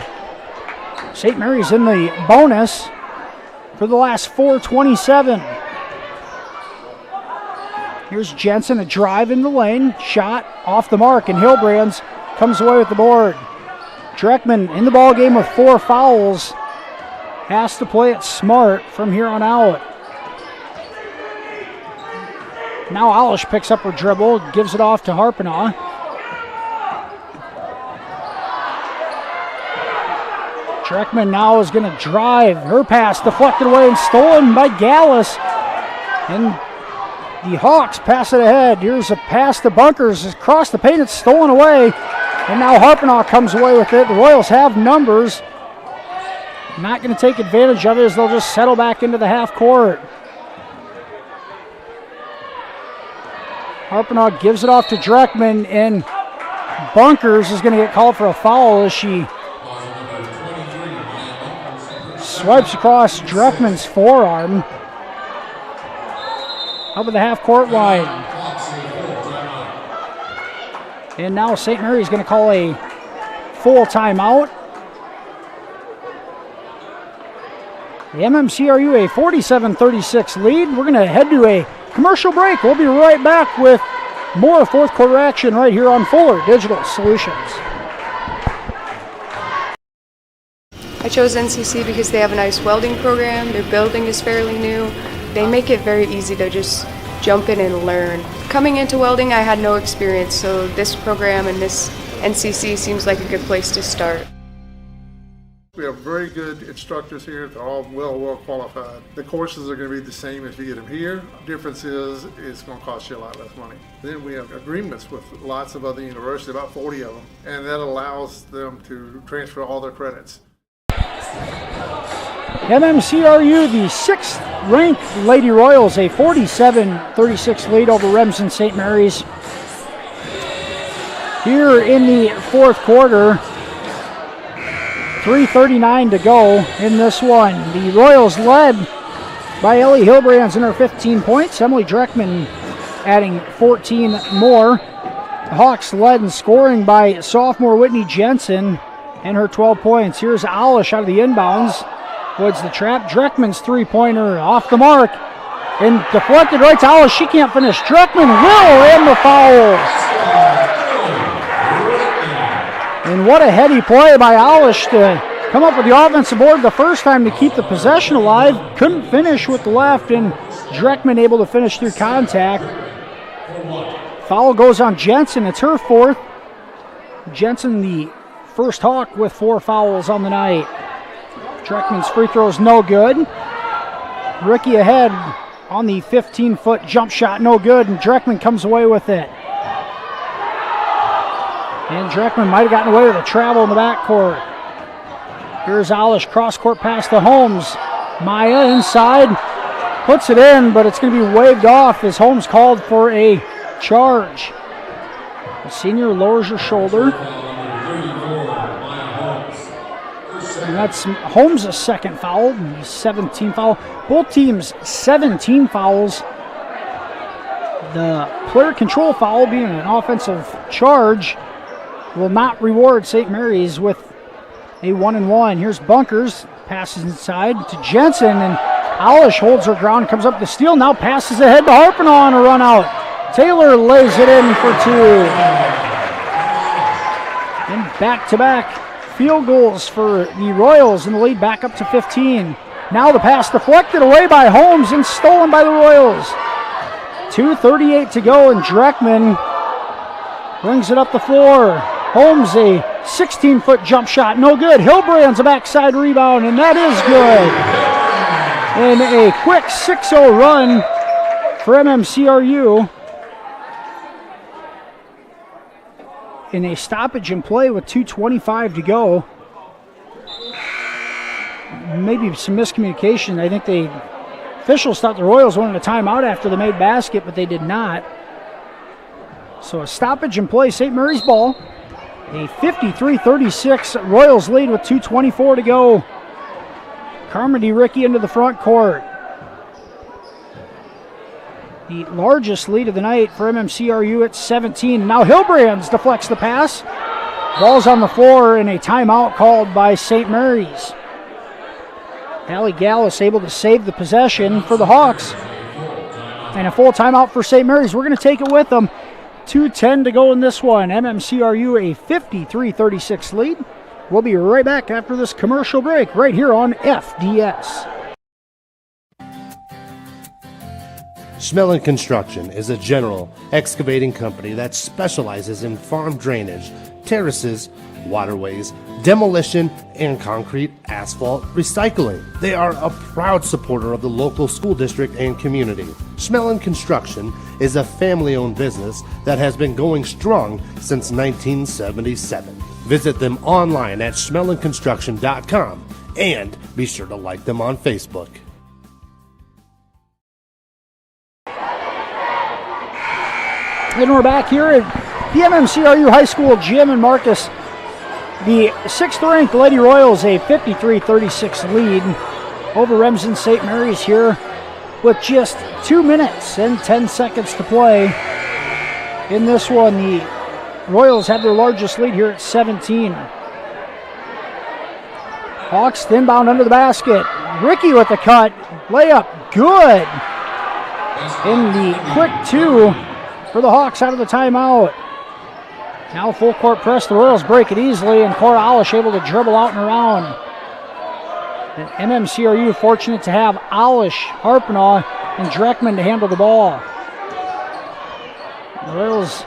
St. Mary's in the bonus for the last 4:27. Here's Jensen, a drive in the lane, shot off the mark, and Hilbrands comes away with the board. Dreckman in the ball game with 4 fouls. Has to play it smart from here on out. Now Alish picks up her dribble, gives it off to Harpenau. Dreckman now is going to drive. Her pass deflected away and stolen by Gallus. And the Hawks pass it ahead. Here's a pass to Bunkers. Across the paint, it's stolen away. And now Harpenau comes away with it. The Royals have numbers. Not going to take advantage of it as they'll just settle back into the half court. Harpenau gives it off to Dreckman, and Bunkers is going to get called for a foul as she swipes across Dreckman's forearm. Up at the half court line. And now St. Mary's going to call a full timeout. The MMCRU a 47-36 lead. We're going to head to a commercial break. We'll be right back with more fourth quarter action right here on Fuller Digital Solutions. I chose NCC because they have a nice welding program, their building is fairly new, they make it very easy to just jump in and learn. Coming into welding, I had no experience, so this program and this NCC seems like a good place to start. We have very good instructors here. They're all well qualified. The courses are going to be the same if you get them here. Difference is it's going to cost you a lot less money. Then we have agreements with lots of other universities, about 40 of them, and that allows them to transfer all their credits. MMCRU, the 6th ranked Lady Royals, a 47-36 lead over Remsen St. Mary's. Here in the fourth quarter, 3:39 to go in this one. The Royals led by Ellie Hilbrands in her 15 points. Emily Dreckman adding 14 more. The Hawks led in scoring by sophomore Whitney Jensen and her 12 points. Here's Alish out of the inbounds. Woods the trap. Dreckman's three-pointer off the mark and deflected right to Alish. She can't finish. Dreckman will and the foul. And what a heady play by Alish to come up with the offensive board the first time to keep the possession alive. Couldn't finish with the left, and Dreckman able to finish through contact. Foul goes on Jensen. It's her fourth. Jensen, the first Hawk, with 4 fouls on the night. Dreckman's free throw is no good. Ricky ahead on the 15-foot jump shot, no good, and Dreckman comes away with it. And Dreckman might have gotten away with a travel in the backcourt. Here's Alish, cross-court pass to Holmes. Maya inside, puts it in, but it's going to be waved off as Holmes called for a charge. The senior lowers her shoulder. And that's Holmes' second foul, 17 foul. Both teams 17 fouls. The player control foul being an offensive charge will not reward St. Mary's with a 1-and-1. Here's Bunkers, passes inside to Jensen, and Alish holds her ground, comes up the steal, now passes ahead to Harpinaugh on a run out. Taylor lays it in for 2. And back-to-back field goals for the Royals, and the lead back up to 15. Now the pass deflected away by Holmes and stolen by the Royals. 2:38 to go, and Dreckman brings it up the floor. Holmes, a 16-foot jump shot, no good. Hilbrand's a backside rebound, and that is good. And a quick 6-0 run for MMCRU. In a stoppage in play with 2:25 to go. Maybe some miscommunication. I think the officials thought the Royals wanted a timeout after the made basket, but they did not. So a stoppage in play, St. Mary's ball. A 53-36 Royals lead with 2:24 to go. Carmody Ricky into the front court. The largest lead of the night for MMCRU at 17. Now Hilbrands deflects the pass. Ball's on the floor, and a timeout called by St. Mary's. Allie Gallus able to save the possession for the Hawks. And a full timeout for St. Mary's. We're going to take it with them. 2:10 to go in this one. MMCRU a 53-36 lead. We'll be right back after this commercial break right here on FDS. Schmelling Construction is a general excavating company that specializes in farm drainage, terraces, waterways, demolition, and concrete asphalt recycling. They are a proud supporter of the local school district and community. Schmelling Construction is a family-owned business that has been going strong since 1977. Visit them online at schmellingconstruction.com and be sure to like them on Facebook. And we're back here at the MMCRU High School gym in Marcus. The 6th-ranked Lady Royals a 53-36 lead over Remsen St. Mary's here with just 2 minutes and 10 seconds to play. In this one, the Royals have their largest lead here at 17. Hawks inbound under the basket. Ricky with the cut. Layup good. In the quick 2 for the Hawks out of the timeout. Now full court press. The Royals break it easily, and Cora Alish able to dribble out and around. MMCRU fortunate to have Alish, Harpenaugh, and Dreckman to handle the ball. The Royals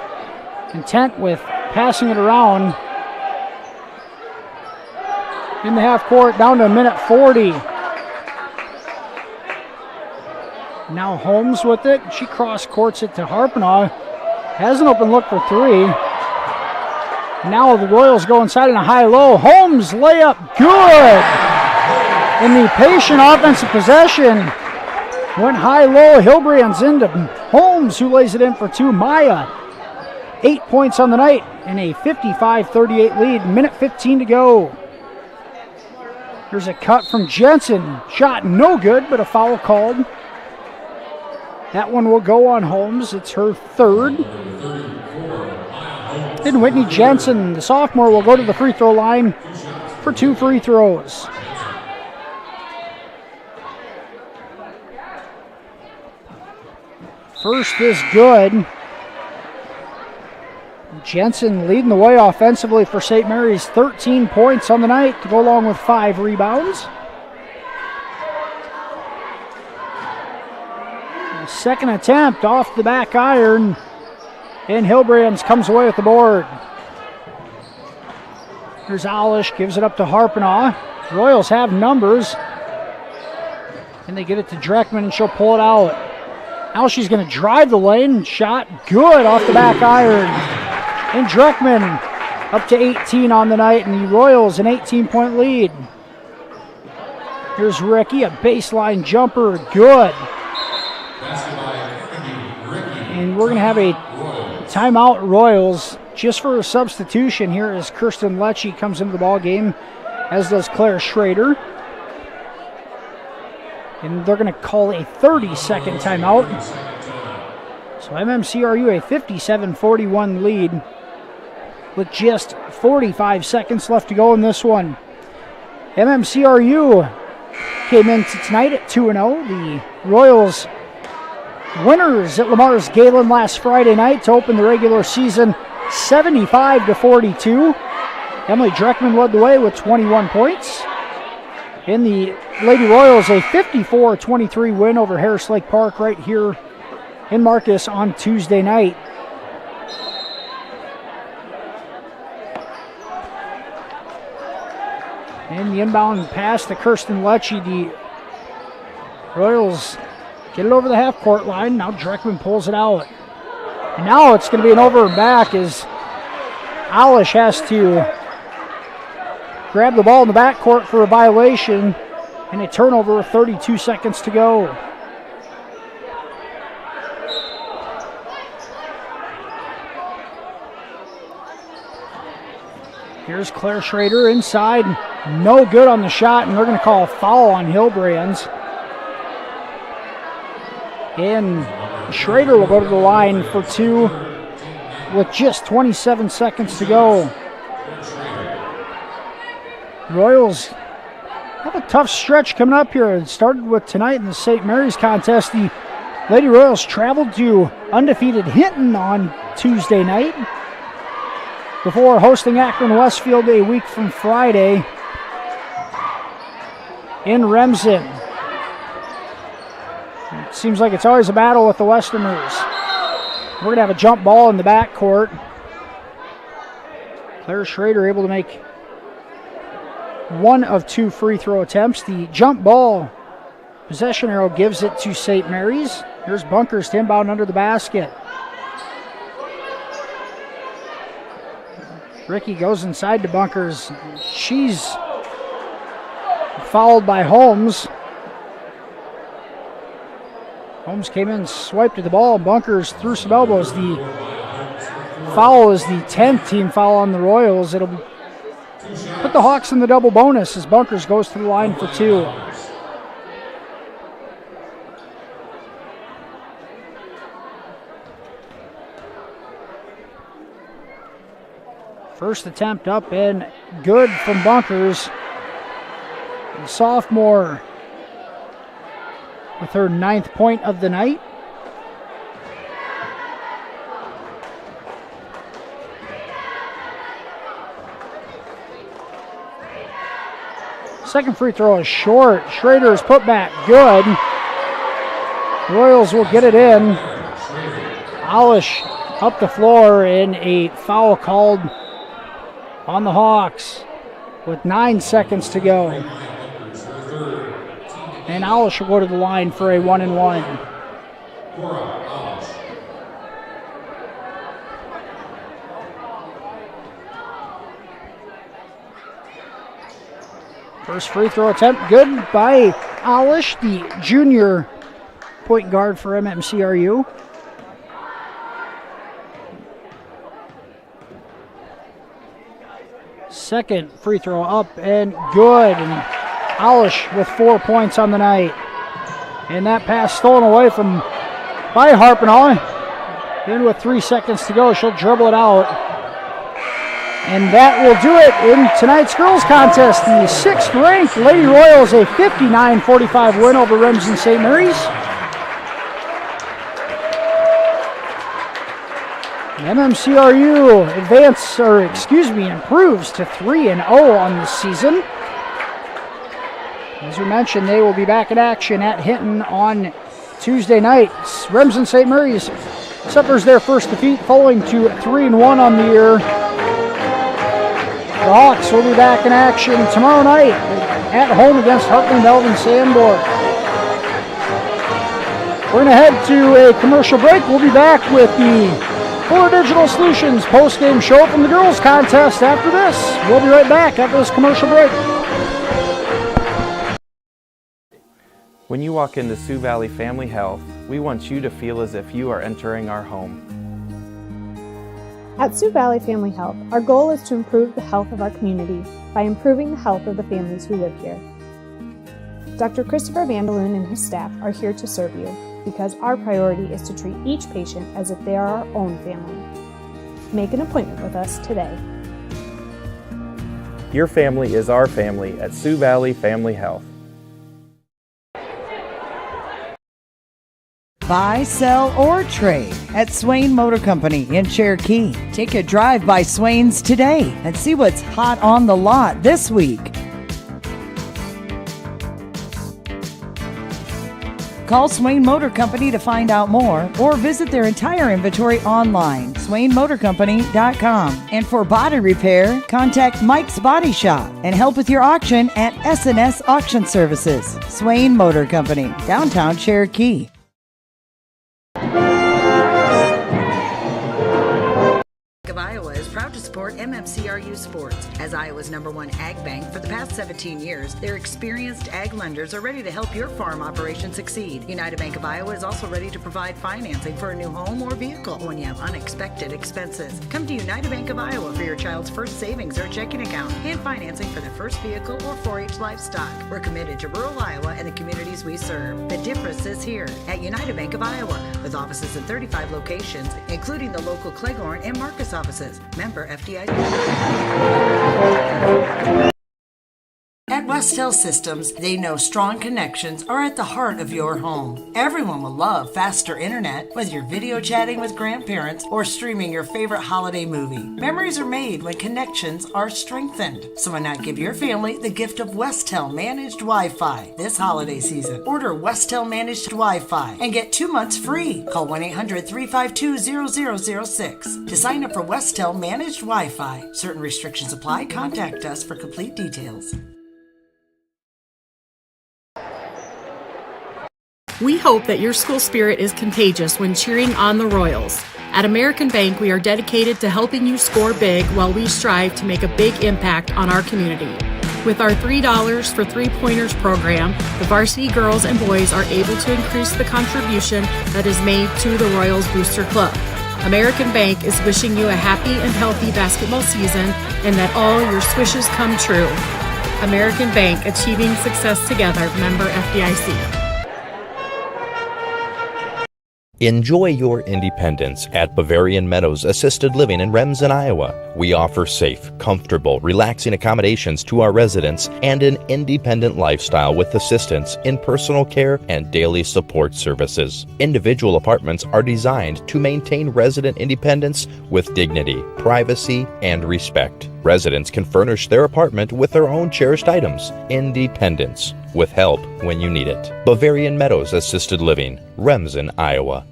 content with passing it around in the half court, down to a minute 40. Now Holmes with it. She cross courts it to Harpenaugh. Has an open look for three. Now the Royals go inside in a high-low. Holmes layup, good. In the patient offensive possession, went high-low. Hilbrand's into Holmes, who lays it in for two. Maya, 8 points on the night and a 55-38 lead. Minute 15 to go. Here's a cut from Jensen. Shot no good, but a foul called. That one will go on Holmes. It's her third. And Whitney Jensen, the sophomore, will go to the free throw line for 2 free throws. First is good. Jensen leading the way offensively for St. Mary's. 13 points on the night to go along with 5 rebounds. Second attempt off the back iron, and Hilbrands comes away with the board. Here's Alish, gives it up to Harpenaugh. Royals have numbers, and they get it to Dreckman, and she'll pull it out. Now she's going to drive the lane. Shot good off the back iron. And Dreckman up to 18 on the night, and the Royals an 18-point lead. Here's Ricky, a baseline jumper, good. And we're going to have a timeout, Royals, just for a substitution here as Kirsten Lecce comes into the ball game, as does Claire Schrader. And they're going to call a 30-second timeout. So MMCRU a 57-41 lead with just 45 seconds left to go in this one. MMCRU came into tonight at 2-0. The Royals winners at Lamar's Galen last Friday night to open the regular season 75-42. Emily Dreckman led the way with 21 points. In the Lady Royals, a 54-23 win over Harris Lake Park right here in Marcus on Tuesday night. And the inbound pass to Kirsten Lecce. The Royals get it over the half-court line. Now Dreckman pulls it out. And now it's going to be an over and back as Alish has to grab the ball in the backcourt for a violation and a turnover with 32 seconds to go. Here's Claire Schrader inside. No good on the shot, and they're going to call a foul on Hilbrands. And Schrader will go to the line for 2 with just 27 seconds to go. Royals have a tough stretch coming up here. It started with tonight in the St. Mary's contest. The Lady Royals traveled to undefeated Hinton on Tuesday night before hosting Akron Westfield a week from Friday in Remsen. It seems like it's always a battle with the Westerners. We're going to have a jump ball in the backcourt. Claire Schrader able to make 1 of 2 free throw attempts. The jump ball possession arrow gives it to St. Mary's. Here's Bunkers to inbound under the basket. Ricky goes inside to Bunkers. She's fouled by Holmes. Holmes came in, swiped at the ball, and Bunkers threw some elbows. The foul is the 10th team foul on the Royals. It'll put the Hawks in the double bonus as Bunkers goes to the line for 2. First attempt up and good from Bunkers. The sophomore with her 9th point of the night. Second free throw is short. Schrader's put back, good. Royals will get it in. Alish up the floor, and a foul called on the Hawks with 9 seconds to go. And Alish will go to the line for a 1-and-1. First free throw attempt, good by Alish, the junior point guard for MMCRU. Second free throw up and good. And Alish with 4 points on the night. And that pass stolen away by Harpenau. Then with 3 seconds to go, she'll dribble it out. And that will do it in tonight's girls contest. The 6th ranked Lady Royals, a 59-45 win over Remsen St. Mary's. MMCRU improves to 3-0 on the season. As we mentioned, they will be back in action at Hinton on Tuesday night. Remsen St. Mary's suffers their first defeat, falling to 3-1 on the year. The Hawks will be back in action tomorrow night at home against Hartland Melvin Sandborg. We're going to head to a commercial break. We'll be back with the Fuller Digital Solutions post-game show from the girls contest after this. We'll be right back after this commercial break. When you walk into Sioux Valley Family Health, we want you to feel as if you are entering our home. At Sioux Valley Family Health, our goal is to improve the health of our community by improving the health of the families who live here. Dr. Christopher Vandaloon and his staff are here to serve you because our priority is to treat each patient as if they are our own family. Make an appointment with us today. Your family is our family at Sioux Valley Family Health. Buy, sell, or trade at Swain Motor Company in Cherokee. Take a drive by Swain's today and see what's hot on the lot this week. Call Swain Motor Company to find out more or visit their entire inventory online, swainmotorcompany.com. And for body repair, contact Mike's Body Shop and help with your auction at S&S Auction Services. Swain Motor Company, downtown Cherokee. of Iowa is proud to support MMCRU Sports. As Iowa's #1 ag bank for the past 17 years, their experienced ag lenders are ready to help your farm operation succeed. United Bank of Iowa is also ready to provide financing for a new home or vehicle when you have unexpected expenses. Come to United Bank of Iowa for your child's first savings or checking account and financing for their first vehicle or 4-H livestock. We're committed to rural Iowa and the communities we serve. The difference is here at United Bank of Iowa, with offices in 35 locations, including the local Cleghorn and Marcus offices. Member FDIC. At Westel Systems, they know strong connections are at the heart of your home. Everyone will love faster internet, whether you're video chatting with grandparents or streaming your favorite holiday movie. Memories are made when connections are strengthened. So why not give your family the gift of Westel Managed Wi-Fi this holiday season? Order Westel Managed Wi-Fi and get 2 months free. Call 1-800-352-0006 to sign up for Westel Managed Wi-Fi. Certain restrictions apply. Contact us for complete details. We hope that your school spirit is contagious when cheering on the Royals. At American Bank, we are dedicated to helping you score big while we strive to make a big impact on our community. With our $3 for 3-pointers program, the varsity girls and boys are able to increase the contribution that is made to the Royals Booster Club. American Bank is wishing you a happy and healthy basketball season and that all your swishes come true. American Bank, achieving success together. Member FDIC. Enjoy your independence at Bavarian Meadows Assisted Living in Remsen, Iowa. We offer safe, comfortable, relaxing accommodations to our residents and an independent lifestyle with assistance in personal care and daily support services. Individual apartments are designed to maintain resident independence with dignity, privacy, and respect. Residents can furnish their apartment with their own cherished items. Independence, with help when you need it. Bavarian Meadows Assisted Living, Remsen, Iowa.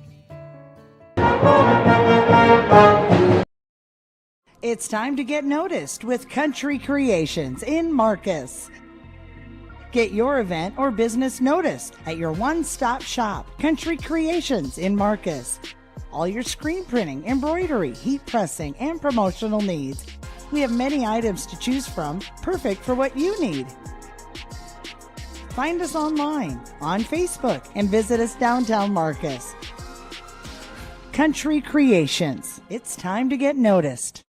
It's time to get noticed with Country Creations in Marcus. Get your event or business noticed at your one-stop shop, Country Creations in Marcus. All your screen printing, embroidery, heat pressing, and promotional needs. We have many items to choose from, perfect for what you need. Find us online, on Facebook, and visit us downtown Marcus. Country Creations. It's time to get noticed.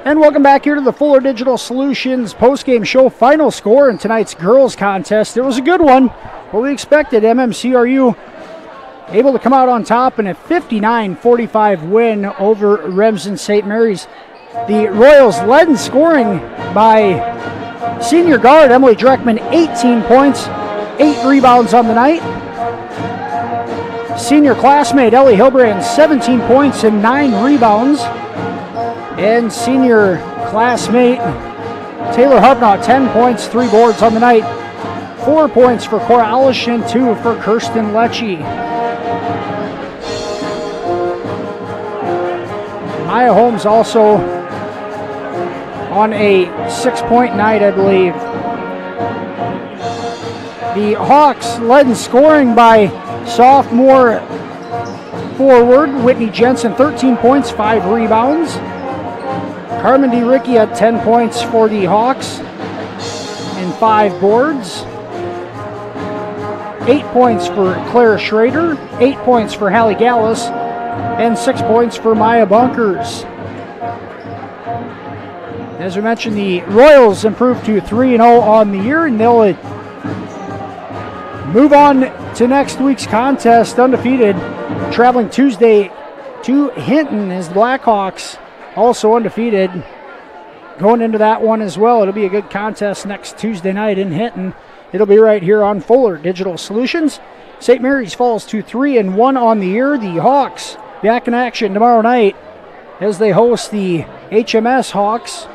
And welcome back here to the Fuller Digital Solutions postgame show. Final score in tonight's girls contest. It was a good one. What we expected. MMCRU able to come out on top in a 59-45 win over Remsen St. Mary's. The Royals led in scoring by senior guard Emily Dreckman, 18 points, 8 rebounds on the night. Senior classmate Ellie Hilbrand, 17 points and 9 rebounds. And senior classmate Taylor Hubnott, 10 points, 3 boards on the night. 4 points for Cora Alish and 2 for Kirsten Lecce. Maya Holmes also on a 6-point night, I believe. The Hawks led in scoring by sophomore forward Whitney Jensen, 13 points, 5 rebounds. Carmen DeRicci had 10 points for the Hawks and 5 boards. 8 points for Claire Schrader, 8 points for Hallie Gallus, and 6 points for Maya Bunkers. As we mentioned, the Royals improved to 3-0 on the year, and they'll move on to next week's contest undefeated, traveling Tuesday to Hinton as the Blackhawks also undefeated going into that one as well. It'll be a good contest next Tuesday night in Hinton. It'll be right here on Fuller Digital Solutions. St. Mary's falls to 3-1 on the year. The Hawks back in action tomorrow night as they host the HMS Hawks.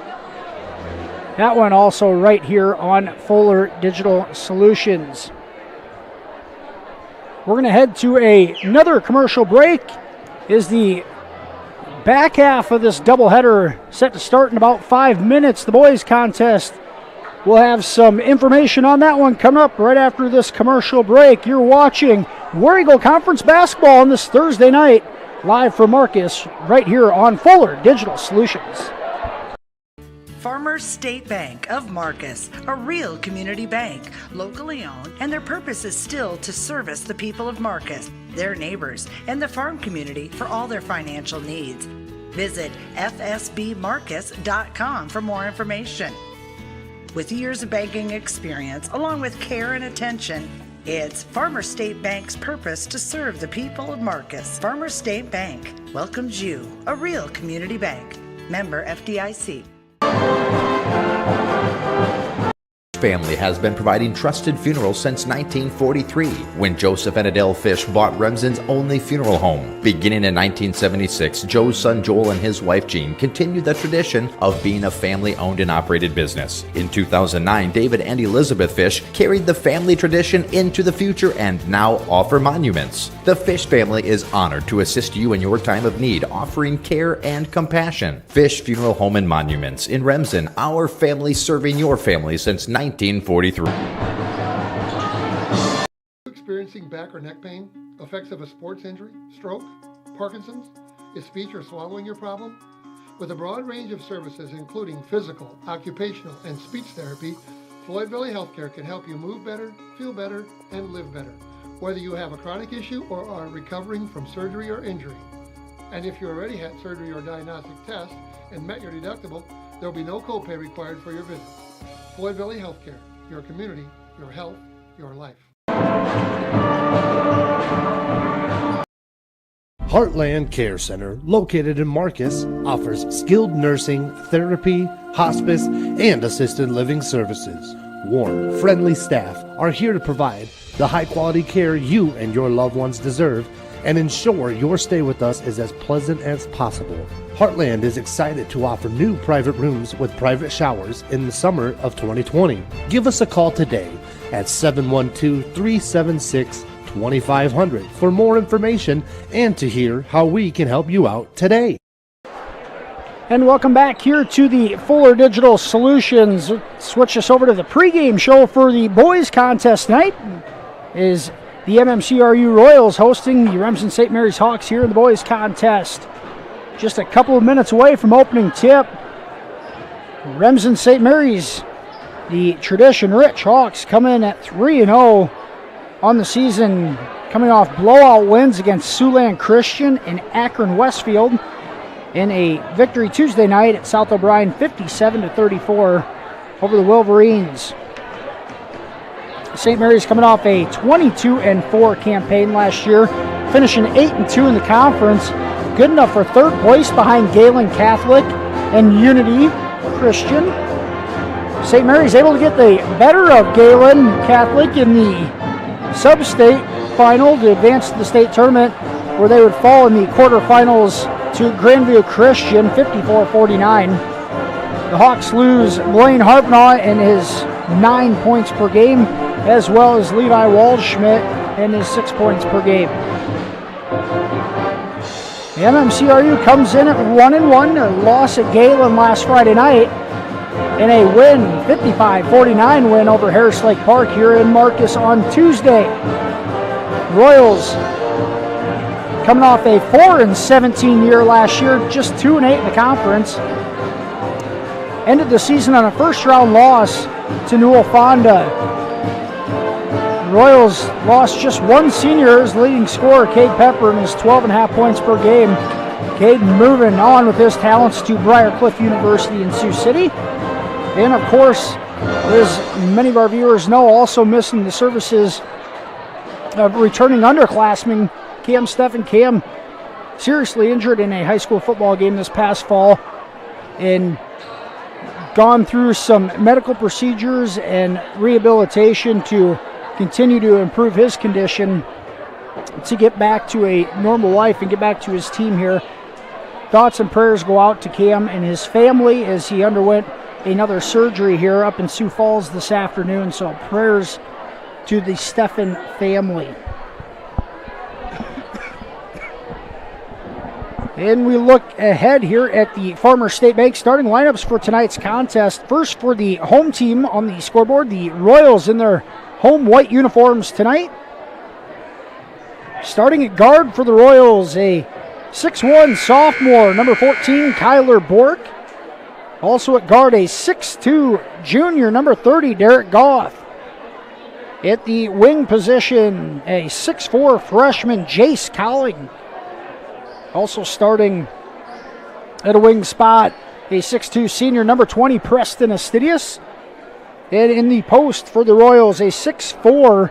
That one also right here on Fuller Digital Solutions. We're going to head to another commercial break. Is the back half of this doubleheader set to start in about 5 minutes. The boys contest, we'll have some information on that one coming up right after this commercial break. You're watching War Eagle Conference basketball on this Thursday night, live from Marcus, right here on Fuller Digital Solutions. Farmers State Bank of Marcus, a real community bank, locally owned, and their purpose is still to service the people of Marcus, their neighbors, and the farm community for all their financial needs. Visit fsbmarcus.com for more information. With years of banking experience, along with care and attention, it's Farmers State Bank's purpose to serve the people of Marcus. Farmers State Bank welcomes you, a real community bank. Member FDIC. Family has been providing trusted funerals since 1943, when Joseph and Adele Fish bought Remsen's only funeral home. Beginning in 1976, Joe's son Joel and his wife Jean continued the tradition of being a family-owned and operated business. In 2009, David and Elizabeth Fish carried the family tradition into the future and now offer monuments. The Fish family is honored to assist you in your time of need, offering care and compassion. Fish Funeral Home and Monuments in Remsen, our family serving your family since 1943. Experiencing back or neck pain, effects of a sports injury, stroke, Parkinson's? Is speech or swallowing your problem? With a broad range of services including physical, occupational, and speech therapy, Floyd Valley Healthcare can help you move better, feel better, and live better, whether you have a chronic issue or are recovering from surgery or injury. And if you already had surgery or diagnostic test and met your deductible, there will be no copay required for your visit. Floyd Valley Healthcare, your community, your health, your life. Heartland Care Center, located in Marcus, offers skilled nursing, therapy, hospice, and assisted living services. Warm, friendly staff are here to provide the high-quality care you and your loved ones deserve and ensure your stay with us is as pleasant as possible. Heartland is excited to offer new private rooms with private showers in the summer of 2020. Give us a call today at 712-376-2500 for more information and to hear how we can help you out today. And welcome back here to the Fuller Digital Solutions. Switch us over to the pregame show for the boys contest tonight. Is the MMCRU Royals hosting the Remsen St. Mary's Hawks here in the boys contest. Just a couple of minutes away from opening tip. Remsen St. Mary's, the tradition-rich Hawks, come in at 3-0 on the season, coming off blowout wins against Siouxland Christian and Akron Westfield. in a victory Tuesday night at South O'Brien, 57-34 over the Wolverines. St. Mary's coming off a 22-4 campaign last year, finishing 8-2 in the conference, good enough for third place behind Galen Catholic and Unity Christian. St. Mary's able to get the better of Galen Catholic in the sub-state final to advance to the state tournament, where they would fall in the quarterfinals to Grandview Christian, 54-49. The Hawks lose Blaine Harpnaugh and his 9 points per game, as well as Levi Waldschmidt and his 6 points per game. The MMCRU comes in at 1-1, a loss at Galen last Friday night, and a win, 55-49 win over Harris Lake Park here in Marcus on Tuesday. Royals coming off a 4-17 year last year, just 2-8 in the conference. Ended the season on a first-round loss to Newell Fonda. Royals lost just one senior, his leading scorer, Cade Pepper, and his 12.5 points per game. Cade moving on with his talents to Briarcliff University in Sioux City. And of course, as many of our viewers know, also missing the services of returning underclassman Cam Steffen. Cam seriously injured in a high school football game this past fall and gone through some medical procedures and rehabilitation to continue to improve his condition to get back to a normal life and get back to his team here. Thoughts and prayers go out to Cam and his family as he underwent another surgery here up in Sioux Falls this afternoon. So prayers to the Steffen family. And we look ahead here at the Farmers State Bank starting lineups for tonight's contest. First for the home team on the scoreboard, the Royals in their home white uniforms tonight. Starting at guard for the Royals, a 6'1 sophomore, number 14, Kyler Bork. Also at guard, a 6'2 junior, number 30, Derek Goff. At the wing position, a 6'4 freshman, Jace Cowling. Also starting at a wing spot, a 6'2 senior, number 20, Preston Astidius. And in the post for the Royals, a 6'4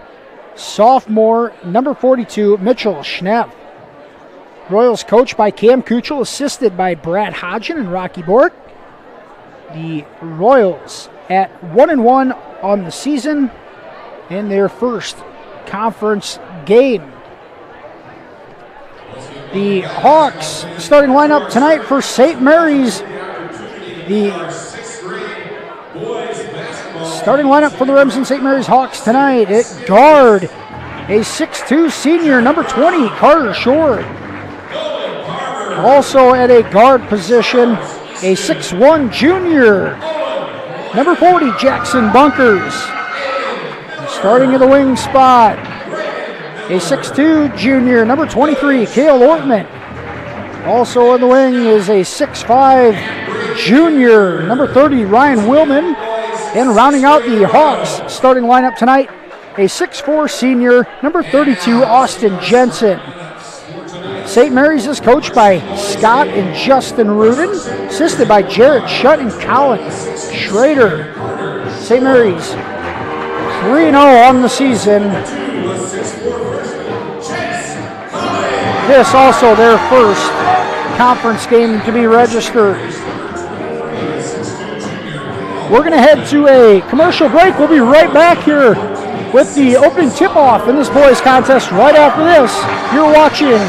sophomore, number 42, Mitchell Schnepp. Royals coached by Cam Kuchel, assisted by Brad Hodgen and Rocky Bork. The Royals at 1-1 on the season in their first conference game. The Hawks starting lineup tonight for St. Mary's. The starting lineup for the Remsen St. Mary's Hawks tonight at guard, a 6'2 senior, number 20, Carter Short. Also at a guard position, a 6'1 junior, number 40, Jackson Bunkers. Starting at the wing spot, a 6'2 junior, number 23, Cale Ortman. Also in the wing is a 6'5 junior, number 30, Ryan Willman. And rounding out the Hawks starting lineup tonight, a 6'4 senior, number 32, Austin Jensen. St. Mary's is coached by Scott and Justin Rudin, assisted by Jarrett Shutt and Colin Schrader. St. Mary's 3-0 on the season. This also their first conference game to be registered. We're going to head to a commercial break. We'll be right back here with the opening tip-off in this boys contest right after this. You're watching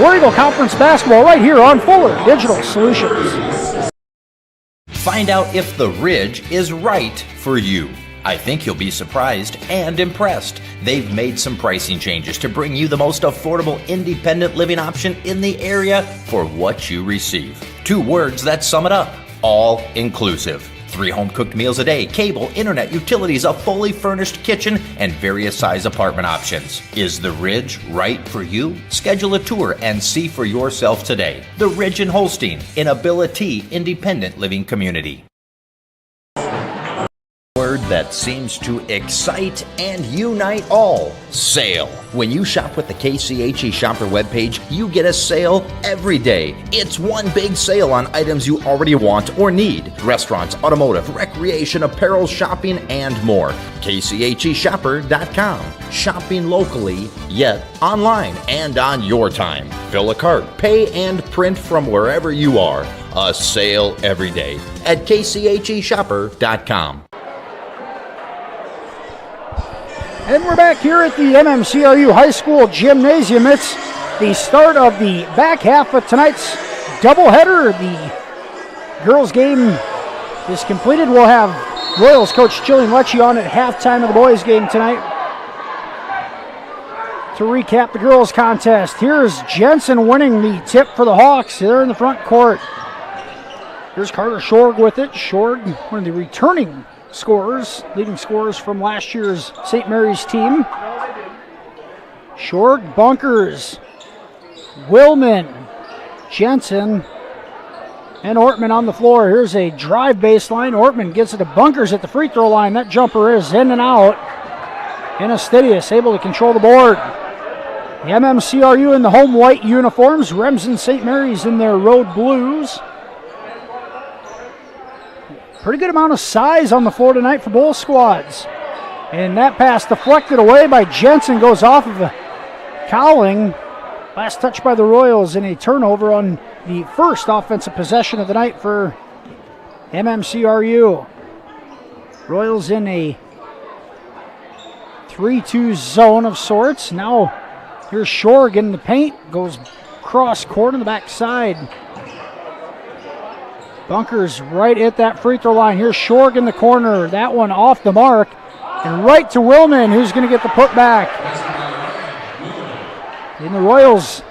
War Eagle Conference basketball right here on Fuller Digital Solutions. Find out if the Ridge is right for you. I think you'll be surprised and impressed. They've made some pricing changes to bring you the most affordable independent living option in the area for what you receive. 2 words that sum it up: all inclusive. 3 home-cooked meals a day, cable, internet, utilities, a fully furnished kitchen, and various size apartment options. Is the Ridge right for you? Schedule a tour and see for yourself today. The Ridge in Holstein, in Ability Independent Living Community. Word that seems to excite and unite all. Sale. When you shop with the KCHE Shopper webpage, you get a sale every day. It's one big sale on items you already want or need. Restaurants, automotive, recreation, apparel, shopping, and more. KCHEshopper.com. Shopping locally, yet online and on your time. Fill a cart, pay, and print from wherever you are. A sale every day at KCHEshopper.com. And we're back here at the MMCRU High School Gymnasium. It's the start of the back half of tonight's doubleheader. The girls' game is completed. We'll have Royals coach Jillian Lecce on at halftime of the boys' game tonight. To recap the girls' contest, here's Jensen winning the tip for the Hawks. They're in the front court. Here's Carter Schorg with it. Schorg, one of the returning scorers, leading scorers from last year's St. Mary's team. Schorg, Bunkers, Willman, Jensen, and Ortman on the floor. Here's a drive baseline. Ortman gets it to Bunkers at the free throw line. That jumper is in and out. And Astidius able to control the board. The MMCRU in the home white uniforms. Remsen St. Mary's in their road blues. Pretty good amount of size on the floor tonight for both squads. And that pass deflected away by Jensen, goes off of Cowling. Last touch by the Royals and a turnover on the first offensive possession of the night for MMCRU. Royals in a 3-2 zone of sorts. Now here's Schorg in the paint, goes cross court on the backside. Bunkers right at that free throw line. Here's Schorg in the corner. That one off the mark. And right to Willman, who's going to get the putback. And the Royals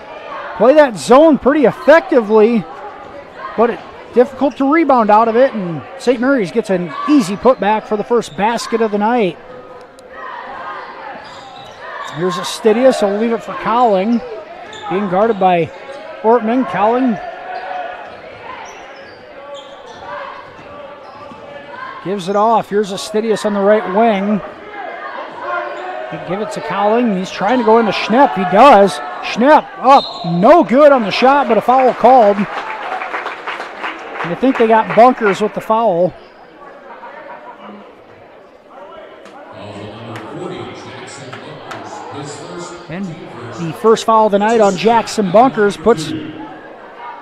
play that zone pretty effectively, but it's difficult to rebound out of it. And St. Mary's gets an easy putback for the first basket of the night. Here's Astidius. He'll leave it for Cowling. Being guarded by Ortman. Cowling gives it off. Here's Astidius on the right wing. They give it to Cowling. He's trying to go into Schnepp. He does. Schnepp up. No good on the shot, but a foul called. And I think they got Bunkers with the foul. And the first foul of the night on Jackson Bunkers puts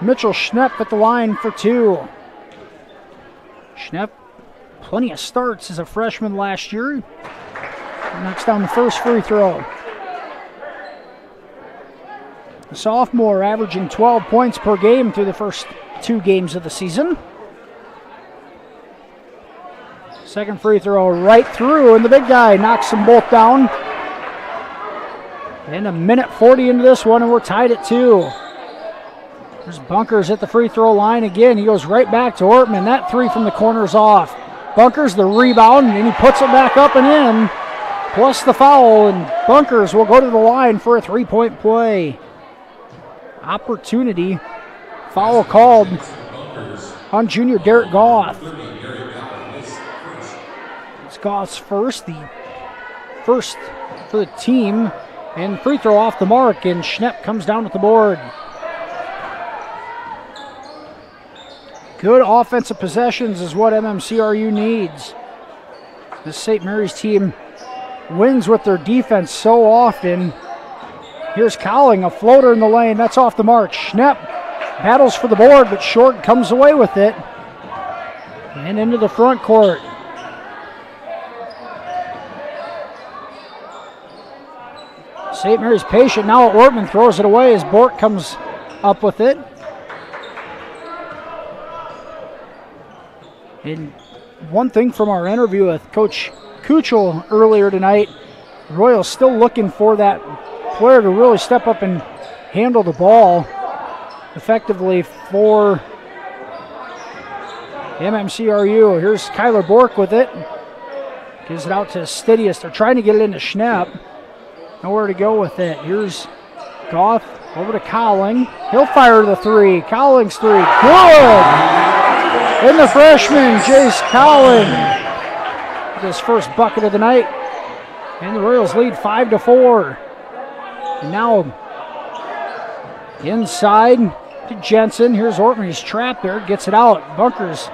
Mitchell Schnepp at the line for two. Schnepp, plenty of starts as a freshman last year. Knocks down the first free throw. The sophomore averaging 12 points per game through the first two games of the season. Second free throw right through, and the big guy knocks them both down. And a minute 40 into this one, and we're tied at 2. There's Bunkers at the free throw line again. He goes right back to Ortman. That three from the corner's off. Bunkers the rebound, and he puts it back up and in. Plus the foul, and Bunkers will go to the line for a three-point play. Opportunity. Foul called on junior Derek Goff. It's Goff's first, the first for the team. And free throw off the mark, and Schnepp comes down with the board. Good offensive possessions is what MMCRU needs. This St. Mary's team wins with their defense so often. Here's Cowling, a floater in the lane. That's off the mark. Schnepp battles for the board, but Short comes away with it. And into the front court. St. Mary's patient. Now Ortman throws it away as Bork comes up with it. And one thing from our interview with Coach Kuchel earlier tonight, Royals still looking for that player to really step up and handle the ball effectively for MMCRU. Here's Kyler Bork with it. Gives it out to Astidius. They're trying to get it into Schnepp. Nowhere to go with it. Here's Goff over to Cowling. He'll fire the three. Cowling's three. Good! And the freshman, Jace Cowling, his first bucket of the night. And the Royals lead 5-4. And now inside to Jensen. Here's Ortman. He's trapped there. Gets it out. Bunkers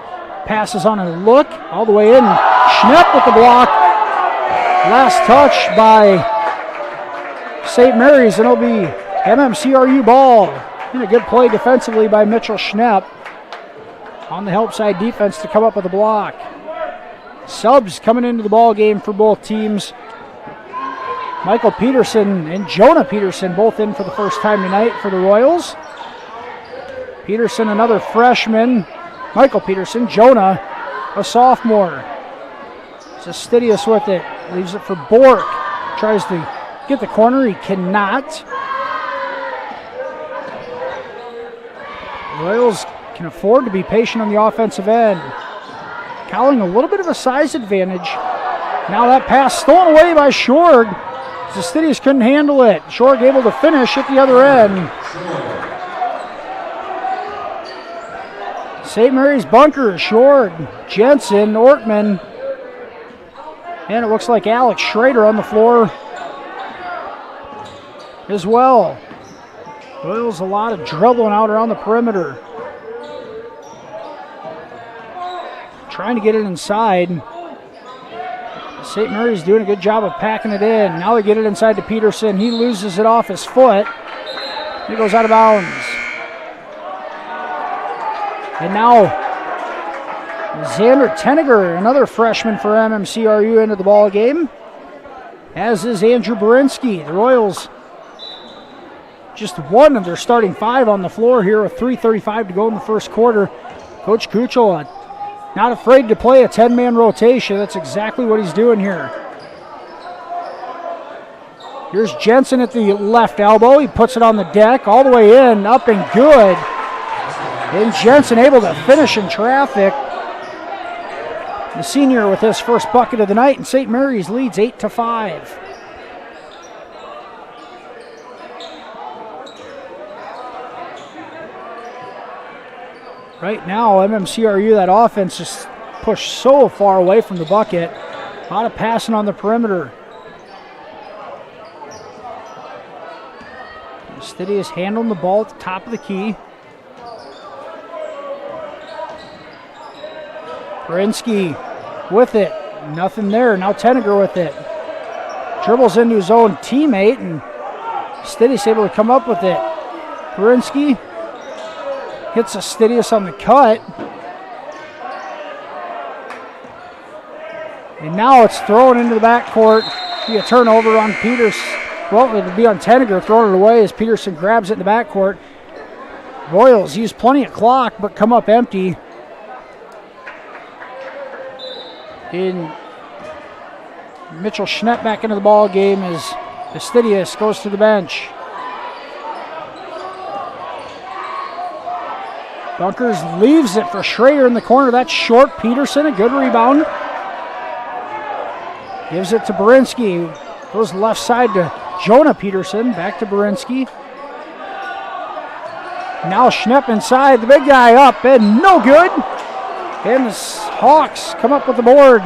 passes on a look. All the way in. Schnepp with the block. Last touch by St. Mary's. And it'll be MMCRU ball. And a good play defensively by Mitchell Schnepp on the help side defense to come up with a block. Subs coming into the ball game for both teams. Michael Peterson and Jonah Peterson both in for the first time tonight for the Royals. Peterson, another freshman. Michael Peterson, Jonah, a sophomore. Fastidious with it. Leaves it for Bork. Tries to get the corner. He cannot. Royals can afford to be patient on the offensive end. Cowling a little bit of a size advantage. Now that pass stolen away by Shorg. Fastidious couldn't handle it. Shorg able to finish at the other end. St. Mary's bunker, Shorg, Jensen, Ortman. And it looks like Alex Schrader on the floor as well. Royals a lot of dribbling out around the perimeter. Trying to get it inside. St. Mary's doing a good job of packing it in. Now they get it inside to Peterson. He loses it off his foot. He goes out of bounds. And now Xander Tenniger, another freshman for MMCRU, into the ball game, as is Andrew Berinsky. The Royals just one of their starting five on the floor here with 3:35 to go in the first quarter. Coach Kuchel not afraid to play a 10-man rotation. That's exactly what he's doing here. Here's Jensen at the left elbow. He puts it on the deck, all the way in, up and good. And Jensen able to finish in traffic. The senior with his first bucket of the night, and St. Mary's leads 8-5. Right now, MMCRU, that offense just pushed so far away from the bucket. A lot of passing on the perimeter. Fastidious handling the ball at the top of the key. Berinsky with it. Nothing there. Now Tenniger with it. Dribbles into his own teammate, and Fastidious able to come up with it. Berinsky hits Fastidious on the cut. And now it's thrown into the backcourt. Be a turnover on Peters. Well, it'll be on Tenniger, throwing it away as Peterson grabs it in the backcourt. Royals use plenty of clock, but come up empty. In Mitchell Schnepp back into the ball game as Fastidious goes to the bench. Bunkers leaves it for Schrader in the corner. That's short. Peterson, a good rebound. Gives it to Berinsky. Goes left side to Jonah Peterson. Back to Berinsky. Now Schnepp inside. The big guy up and no good. And the Hawks come up with the board.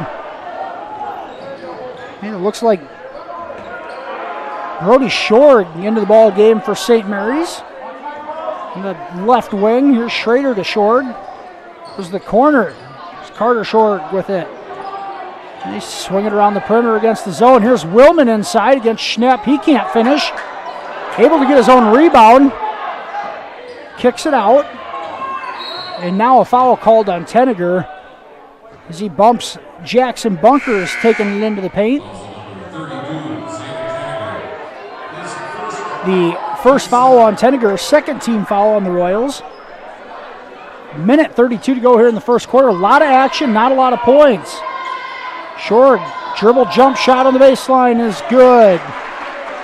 And it looks like Brody Shorg into the ball game for St. Mary's. On the left wing, here's Schrader to Shorg. There's the corner. There's Carter Shorg with it. And they swing it around the perimeter against the zone. Here's Willman inside against Schnepp. He can't finish. Able to get his own rebound. Kicks it out. And now a foul called on Tenniger as he bumps Jackson Bunkers, taking it into the paint. The first foul on Tenniger, second team foul on the Royals. Minute 32 to go here in the first quarter. A lot of action, not a lot of points. Shorg, dribble jump shot on the baseline is good.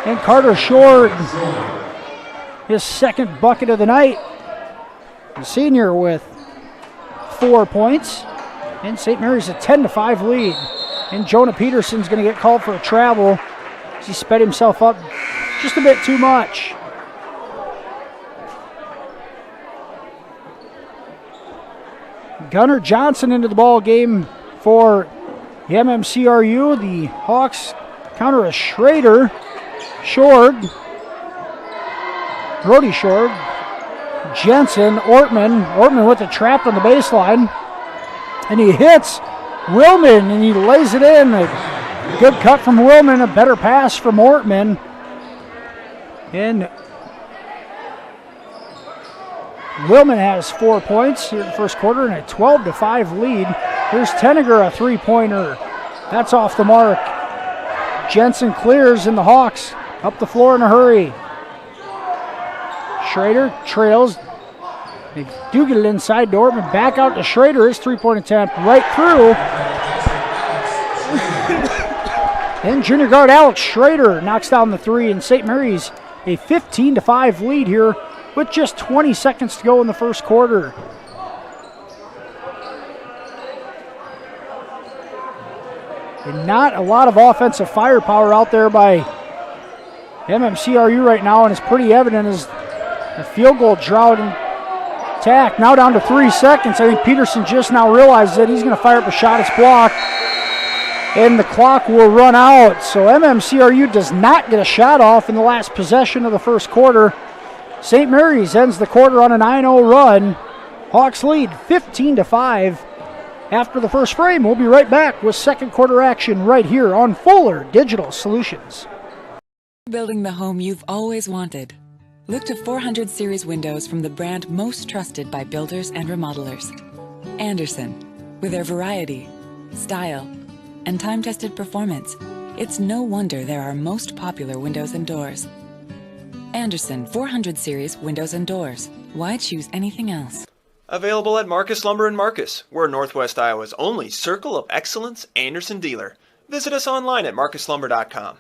And Carter Shorg, his second bucket of the night. The senior with 4 points. And St. Mary's a 10-5 lead. And Jonah Peterson's going to get called for a travel as he sped himself up just a bit too much. Gunnar Johnson into the ball game for The MMCRU, the Hawks counter a Schrader. Short. Brody Short. Jensen, Ortman with the trap on the baseline. And he hits Willman and he lays it in. A good cut from Willman, a better pass from Ortman. And Willman has 4 points here in the first quarter and a 12-5 lead. Here's Tenniger, a three-pointer. That's off the mark. Jensen clears and the Hawks up the floor in a hurry. Schrader trails. They do get it inside to Ortman. Back out to Schrader. His three-point attempt right through. And junior guard Alex Schrader knocks down the three, and St. Mary's a 15-5 lead here with just 20 seconds to go in the first quarter. And not a lot of offensive firepower out there by MMCRU right now, and it's pretty evident as the field goal drought intact. Now down to 3 seconds. I think Peterson just now realizes that he's going to fire up a shot. It's blocked, and the clock will run out. So MMCRU does not get a shot off in the last possession of the first quarter. St. Mary's ends the quarter on a 9-0 run. Hawks lead 15-5 after the first frame. We'll be right back with second quarter action right here on Fuller Digital Solutions. Building the home you've always wanted. Look to 400 series windows from the brand most trusted by builders and remodelers. Andersen. With their variety, style, and time-tested performance, it's no wonder they're our most popular windows and doors. Andersen 400 series windows and doors. Why choose anything else? Available at Marcus Lumber in Marcus. We're Northwest Iowa's only Circle of Excellence Andersen dealer. Visit us online at marcuslumber.com.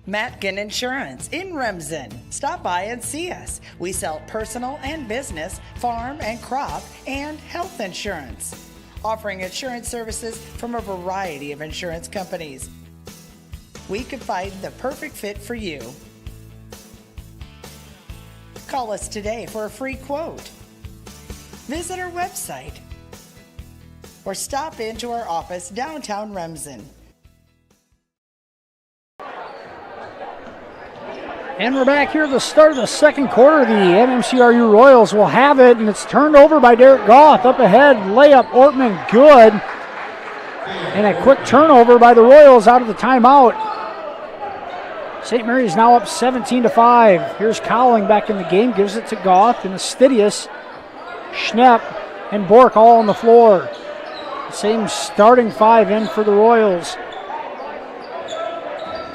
Matkin Insurance in Remsen. Stop by and see us. We sell personal and business, farm and crop, and health insurance. Offering insurance services from a variety of insurance companies. We could find the perfect fit for you. Call us today for a free quote. Visit our website or stop into our office downtown Remsen. And we're back here at the start of the second quarter. The MMCRU Royals will have it, and it's turned over by Derek Goff. Up ahead, layup, Ortman, good. And a quick turnover by the Royals out of the timeout. St. Mary's now up 17-5. Here's Cowling back in the game, gives it to Goff, and Astidius, Schnepp, and Bork all on the floor. Same starting five in for the Royals.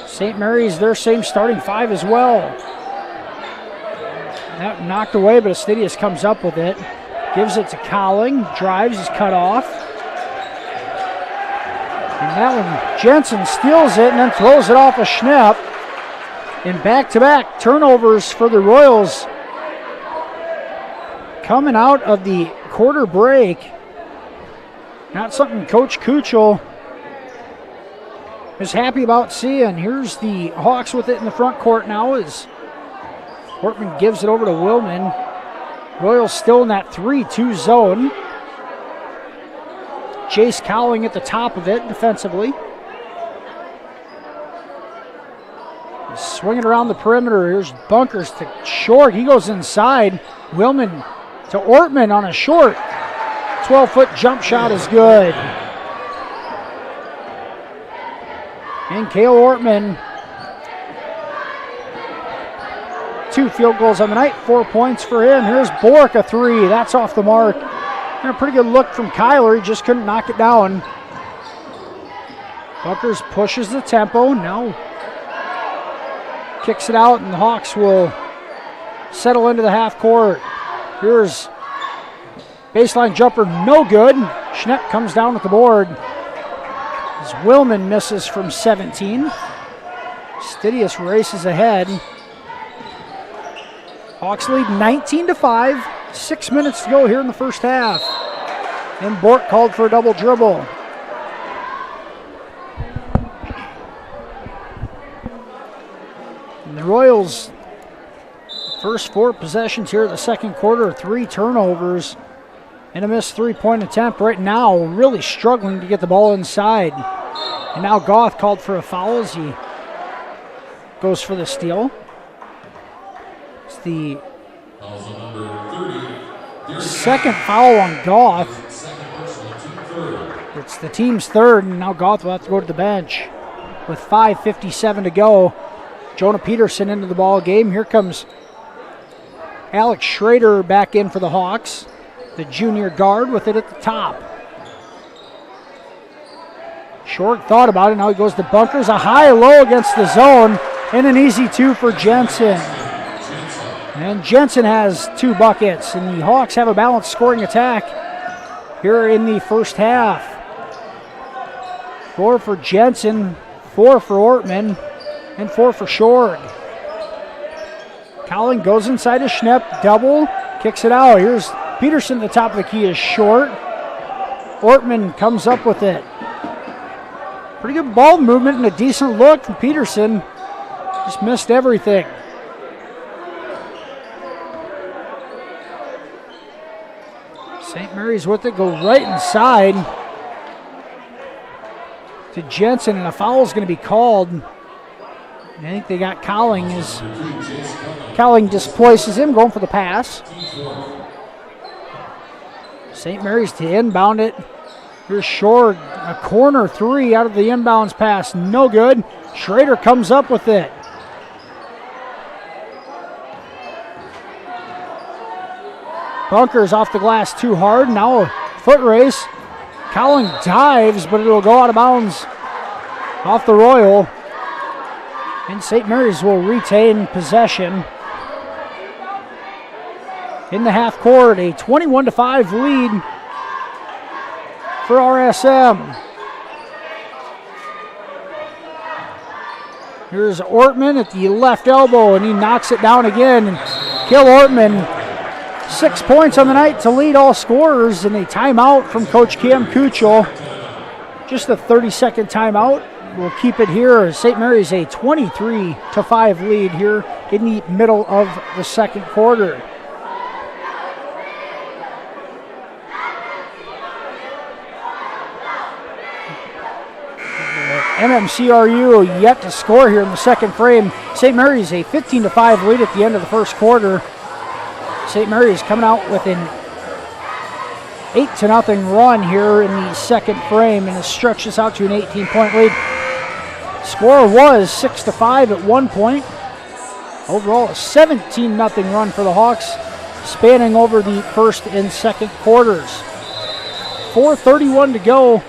St. Mary's, their same starting five as well. That knocked away, but Astidius comes up with it. Gives it to Cowling, drives, is cut off. And that one, Jensen steals it and then throws it off a Schnepp. And back-to-back turnovers for the Royals. Coming out of the quarter break. Not something Coach Kuchel is happy about seeing. Here's the Hawks with it in the front court now as Ortman gives it over to Willman. Royals still in that 3-2 zone. Chase Cowling at the top of it defensively. He's swinging around the perimeter. Here's Bunkers to Short. He goes inside. Willman to Ortman on a short. 12-foot jump shot is good. And Cale Ortman, 2 field goals on the night, 4 points for him. Here's Bork, a three. That's off the mark. And a pretty good look from Kyler. He just couldn't knock it down. Bunkers pushes the tempo. Now kicks it out, and the Hawks will settle into the half court. Here's baseline jumper, no good. Schnepp comes down with the board. As Willman misses from 17. Stidius races ahead. Hawks lead 19-5. 6 minutes to go here in the first half. And Bork called for a double dribble. And the Royals, first 4 possessions here in the second quarter, 3 turnovers. And a missed three-point attempt right now, really struggling to get the ball inside. And now Goth called for a foul as he goes for the steal. It's the second foul on Goth. It's the team's third, and now Goth will have to go to the bench with 5:57 to go. Jonah Peterson into the ball game. Here comes Alex Schrader back in for the Hawks. The junior guard with it at the top. Short thought about it. Now he goes to bunkers. A high-low against the zone. And an easy two for Jensen. And Jensen has 2 buckets. And the Hawks have a balanced scoring attack here in the first half. 4 for Jensen, 4 for Ortman, and 4 for Short. Cowling goes inside to Schnepp. Double. Kicks it out. Here's Peterson at the top of the key is Short. Ortman comes up with it. Pretty good ball movement and a decent look from Peterson. Just missed everything. St. Mary's with it, go right inside to Jensen, and a foul is going to be called. And I think they got Cowling as Cowling displaces him, going for the pass. St. Mary's to inbound it. Here's Short, a corner 3 out of the inbounds pass, no good. Schrader comes up with it. Bunkers off the glass too hard. Now a foot race. Cowling dives, but it'll go out of bounds off the Royal. And St. Mary's will retain possession. In the half court, a 21-5 lead for RSM. Here's Ortman at the left elbow, and he knocks it down again. And Gil Ortman, 6 points on the night to lead all scorers, and a timeout from Coach Cam Kuchel. Just a 30-second timeout. We'll keep it here. St. Mary's a 23-5 lead here in the middle of the second quarter. MMCRU yet to score here in the second frame. St. Mary's a 15-5 lead at the end of the first quarter. St. Mary's coming out with an 8-0 run here in the second frame, and it stretches out to an 18-point lead. Score was 6-5 at one point. Overall, a 17-0 run for the Hawks, spanning over the first and second quarters. 4:31 to go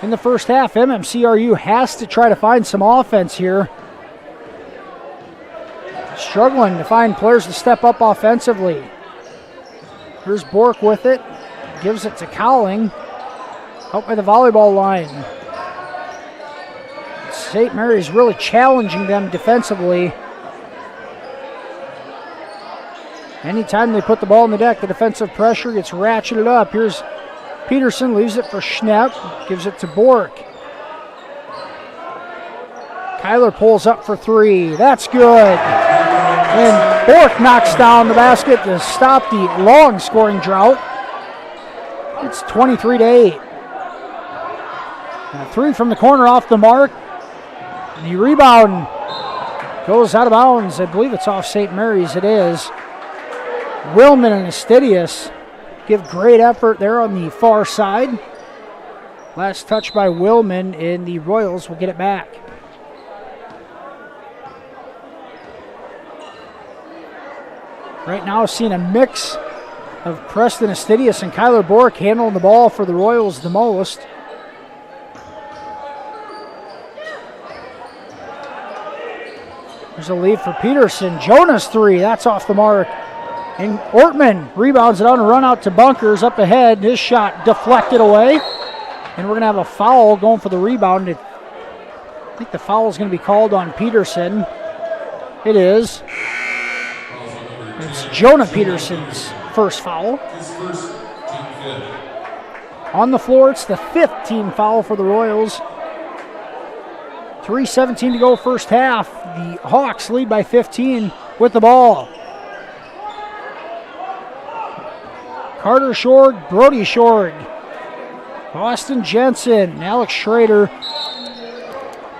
in the first half. MMCRU has to try to find some offense here. Struggling to find players to step up offensively. Here's Bork with it. Gives it to Cowling. Out by the volleyball line. St. Mary's really challenging them defensively. Anytime they put the ball on the deck, the defensive pressure gets ratcheted up. Here's Peterson, leaves it for Schnepp. Gives it to Bork. Kyler pulls up for 3. That's good. And Bork knocks down the basket to stop the long scoring drought. It's 23-8. And a 3 from the corner off the mark. And the rebound goes out of bounds. I believe it's off St. Mary's. It is. Willman and Estidius give great effort there on the far side. Last touch by Willman, and the Royals will get it back. Right now, seeing a mix of Preston Estidius and Kyler Bork handling the ball for the Royals the most. There's a lead for Peterson. Jonas 3, that's off the mark. And Ortman rebounds it on a run out to Bunkers up ahead. His shot deflected away. And we're going to have a foul going for the rebound. I think the foul is going to be called on Peterson. It is. It's Jonah Peterson's first foul. On the floor, it's the 5th team foul for the Royals. 3:17 to go first half. The Hawks lead by 15 with the ball. Carter Shorg, Brody Shorg, Austin Jensen, Alex Schrader,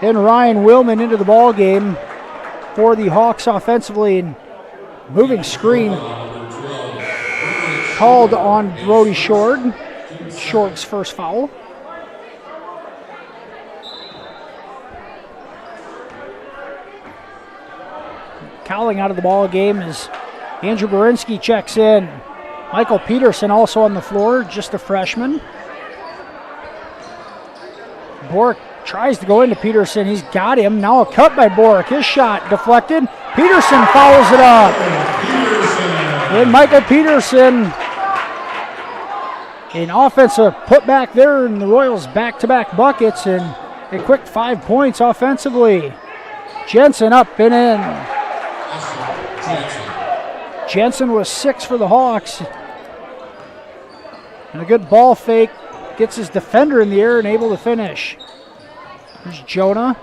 and Ryan Willman into the ball game for the Hawks offensively. And moving screen called on Brody Shorg. Shorg's first foul. Cowling out of the ball game as Andrew Berinsky checks in. Michael Peterson also on the floor, just a freshman. Bork tries to go into Peterson. He's got him. Now a cut by Bork. His shot deflected. Peterson fouls it up. And Michael Peterson, an offensive putback there, and the Royals back-to-back buckets and a quick 5 points offensively. Jensen up and in. Jensen was 6 for the Hawks. And a good ball fake. Gets his defender in the air and able to finish. There's Jonah.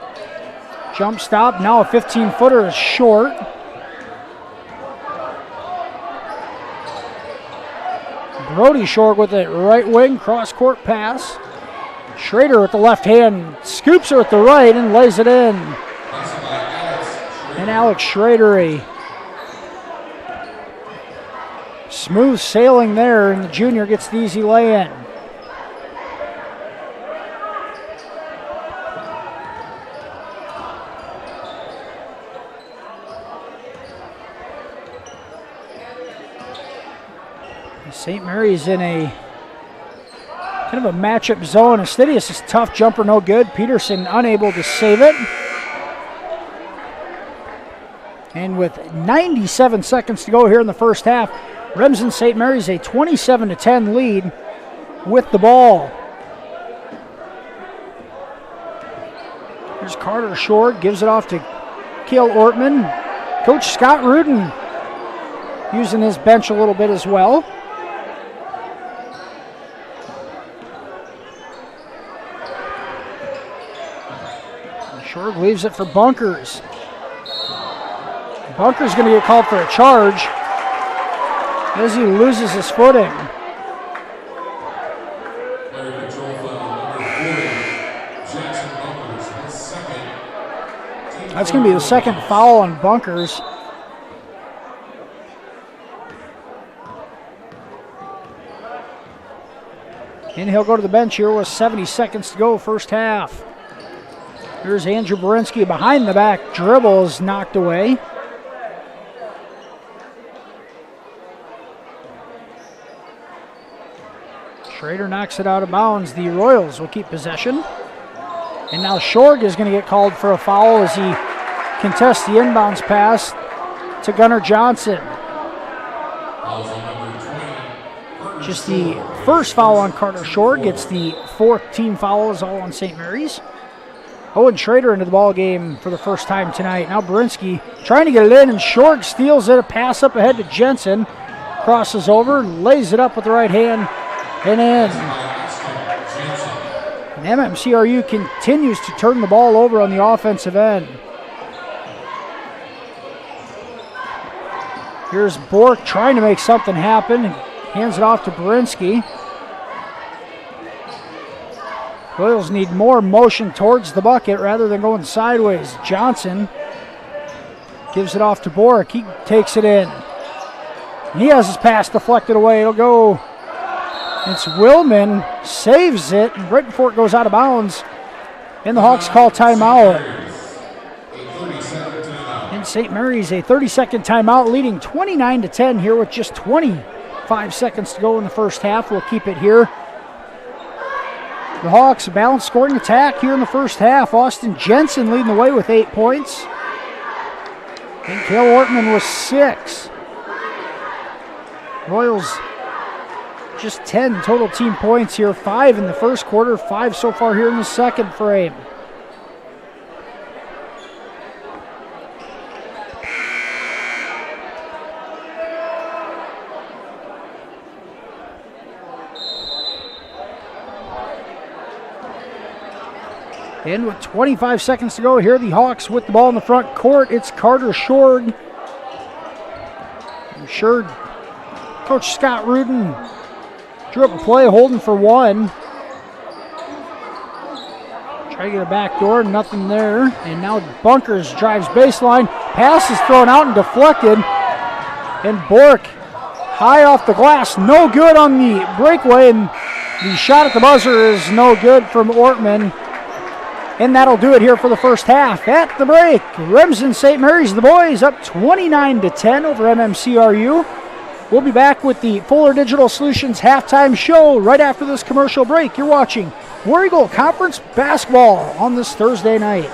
Jump stop. Now a 15-footer is short. Brody Shorg with a right wing cross-court pass. Schrader with the left hand scoops it with the right and lays it in. And Alex Schrader, a smooth sailing there, and the junior gets the easy lay-in. St. Mary's in a kind of a matchup zone. Estidius is tough jumper, no good. Peterson unable to save it. And with 97 seconds to go here in the first half, Remsen St. Mary's a 27-10 lead with the ball. Here's Carter Short, gives it off to Cale Ortman. Coach Scott Rudin using his bench a little bit as well. Short leaves it for Bunkers. Bunkers going to get called for a charge as he loses his footing. That's going to be the second foul on Bunkers. And he'll go to the bench here with 70 seconds to go, first half. Here's Andrew Berinsky behind the back. Dribble is knocked away. Schrader knocks it out of bounds. The Royals will keep possession. And now Shorg is going to get called for a foul as he contests the inbounds pass to Gunnar Johnson. Just the first foul on Carter Shorg. Gets the fourth team foul, is all on St. Mary's. Owen Schrader into the ball game for the first time tonight. Now Berinsky trying to get it in, and Shorg steals it. A pass up ahead to Jensen. Crosses over, lays it up with the right hand, and in. And MMCRU continues to turn the ball over on the offensive end. Here's Bork trying to make something happen. Hands it off to Berinsky. Royals need more motion towards the bucket rather than going sideways. Johnson gives it off to Bork. He takes it in. He has his pass deflected away. It'll go. It's Willman. Saves it right before it goes out of bounds. And the Hawks call timeout. And St. Mary's a 30-second timeout, leading 29-10 here with just 25 seconds to go in the first half. We'll keep it here. The Hawks balanced scoring attack here in the first half. Austin Jensen leading the way with 8 points. And Cale Ortman was 6. Royals just 10 total team points here. 5 in the first quarter, 5 so far here in the second frame. And with 25 seconds to go here, the Hawks with the ball in the front court. It's Carter Shorg. I'm sure Coach Scott Rudin Drew up a play, holding for one. Try to get a back door, nothing there. And now Bunkers drives baseline. Pass is thrown out and deflected. And Bork high off the glass, no good on the breakaway. And the shot at the buzzer is no good from Ortman. And that'll do it here for the first half. At the break, Remsen St. Mary's, the boys, up 29-10 over MMCRU. We'll be back with the Fuller Digital Solutions halftime show right after this commercial break. You're watching War Eagle Conference basketball on this Thursday night.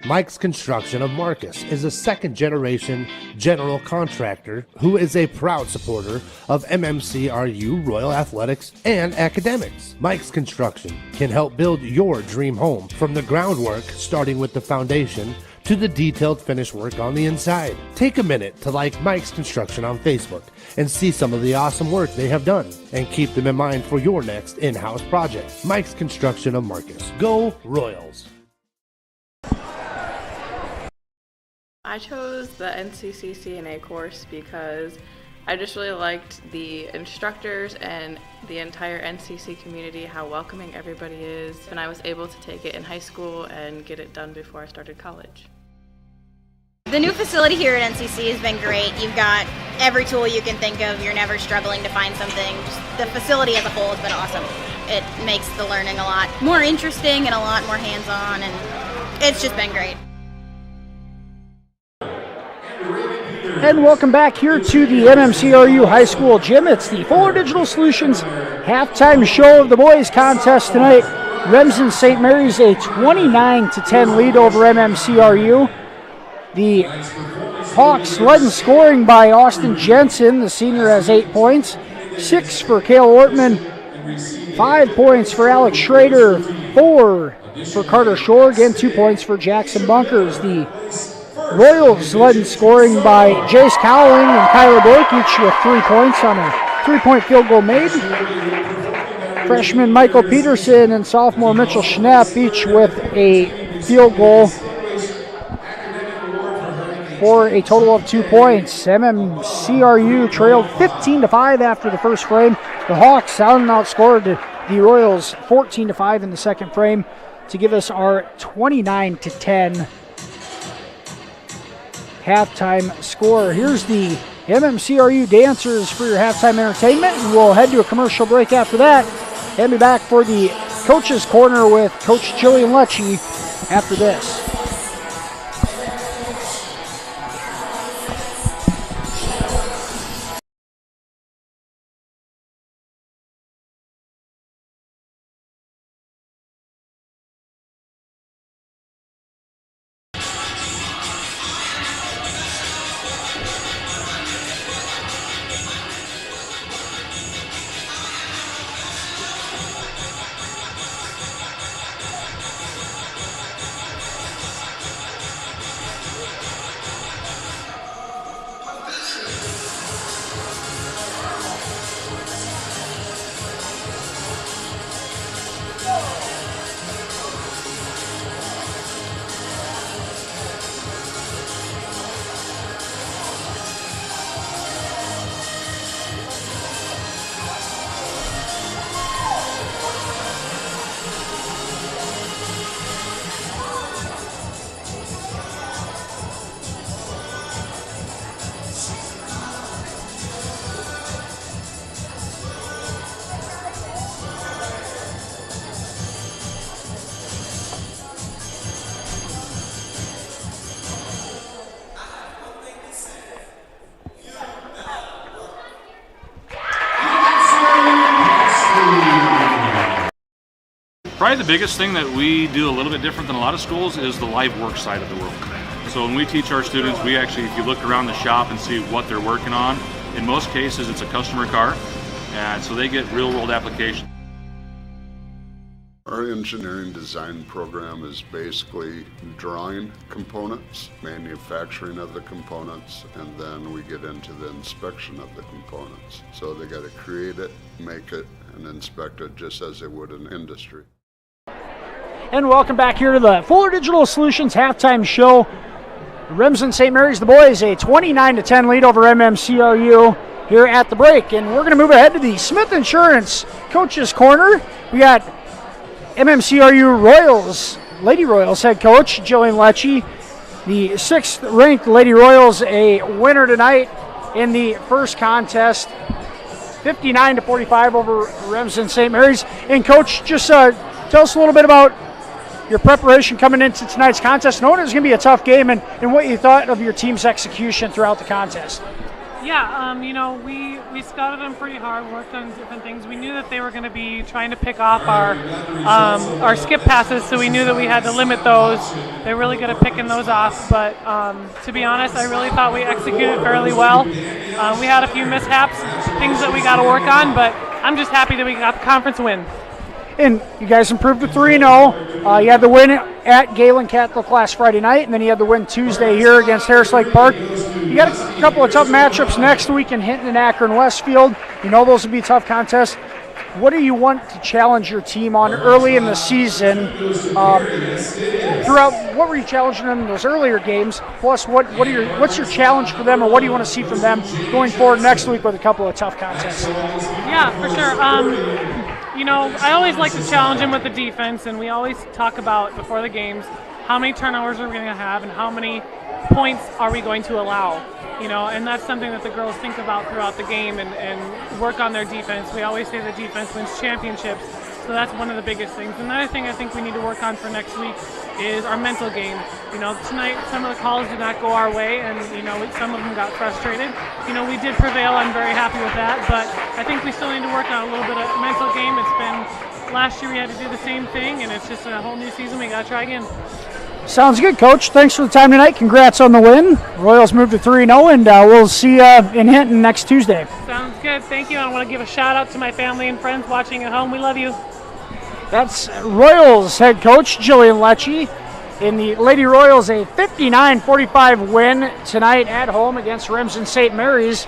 Mike's Construction of Marcus is a second-generation general contractor who is a proud supporter of MMCRU Royal Athletics and academics. Mike's Construction can help build your dream home from the groundwork, starting with the foundation, to the detailed finish work on the inside. Take a minute to like Mike's Construction on Facebook and see some of the awesome work they have done, and keep them in mind for your next in-house project. Mike's Construction of Marcus. Go Royals! I chose the NCC CNA course because I just really liked the instructors and the entire NCC community, how welcoming everybody is, and I was able to take it in high school and get it done before I started college. The new facility here at NCC has been great. You've got every tool you can think of. You're never struggling to find something. Just the facility as a whole has been awesome. It makes the learning a lot more interesting and a lot more hands-on, and it's just been great. And welcome back here to the MMCRU High School Gym. It's the Fuller Digital Solutions halftime show of the boys contest tonight. Remsen St. Mary's a 29-10 lead over MMCRU. The Hawks led in scoring by Austin Jensen. The senior has 8 points, 6 for Cale Ortman, 5 points for Alex Schrader, 4 for Carter Shore, again 2 points for Jackson Bunkers. The Royals led in scoring by Jace Cowling and Kyler Bork, each with 3 points on a 3-point field goal made. Freshman Michael Peterson and sophomore Mitchell Schnepp, each with a field goal for a total of 2 points. MMCRU trailed 15-5 after the first frame. The Hawks outscored the Royals 14-5 in the second frame to give us our 29-10 halftime score. Here's the MMCRU dancers for your halftime entertainment, and we'll head to a commercial break after that and be back for the Coach's Corner with Coach Jillian Lecce after this. Probably the biggest thing that we do a little bit different than a lot of schools is the live work side of the world. So when we teach our students, we actually, if you look around the shop and see what they're working on, in most cases it's a customer car, and so they get real world application. Our engineering design program is basically drawing components, manufacturing of the components, and then we get into the inspection of the components. So they got to create it, make it, and inspect it just as they would in industry. And welcome back here to the Fuller Digital Solutions halftime show. Remsen St. Mary's, the boys, a 29-10 lead over MMCRU. here at the break. And we're going to move ahead to the Smith Insurance Coaches Corner. We got MMCRU Royals, Lady Royals head coach Jillian Lecce. The 6th-ranked Lady Royals, a winner tonight in the first contest, 59-45 over Remsen St. Mary's. And Coach, just tell us a little bit about your preparation coming into tonight's contest, knowing it was going to be a tough game, and what you thought of your team's execution throughout the contest. Yeah, we scouted them pretty hard, worked on different things. We knew that they were going to be trying to pick off our skip passes, so we knew that we had to limit those. They're really good at picking those off, but to be honest, I really thought we executed fairly well. We had a few mishaps, things that we got to work on, but I'm just happy that we got the conference win. And you guys improved to 3-0. You had the win at Galen Catholic last Friday night, and then you had the win Tuesday here against Harris Lake Park. You got a couple of tough matchups next week in Hinton and Akron Westfield. You know those will be tough contests. What do you want to challenge your team on early in the season? Throughout, what were you challenging them in those earlier games? Plus, what's your challenge for them, or what do you want to see from them going forward next week with a couple of tough contests? Yeah, for sure. I always like to challenge them with the defense, and we always talk about before the games how many turnovers are we going to have and how many points are we going to allow. And that's something that the girls think about throughout the game and work on their defense. We always say the defense wins championships, so that's one of the biggest things. Another thing I think we need to work on for next week is our mental game. Tonight some of the calls did not go our way, and some of them got frustrated. We did prevail. I'm very happy with that, but I think we still need to work on a little bit of mental game. It's been last year we had to do the same thing, and it's just a whole new season. We got to try again. Sounds good, Coach. Thanks for the time tonight. Congrats on the win. Royals moved to 3-0, and we'll see you in Hinton next Tuesday. Sounds good. Thank you. I want to give a shout out to my family and friends watching at home. We love you. That's Royals head coach Jillian Lecce. In the Lady Royals, a 59-45 win tonight at home against Remsen St. Mary's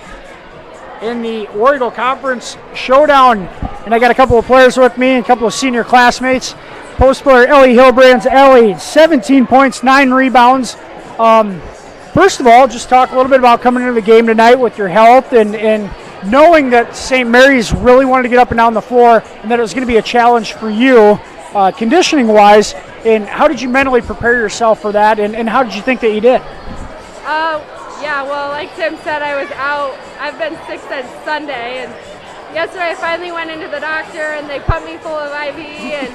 in the War Eagle Conference Showdown. And I got a couple of players with me and a couple of senior classmates. Post player Ellie Hilbrands. Ellie, 17 points, 9 rebounds. First of all, just talk a little bit about coming into the game tonight with your health and knowing that St. Mary's really wanted to get up and down the floor and that it was going to be a challenge for you conditioning-wise. And how did you mentally prepare yourself for that, and how did you think that you did? Yeah, well, like Tim said, I was out. I've been sick since Sunday, and yesterday I finally went into the doctor, and they pumped me full of IV, and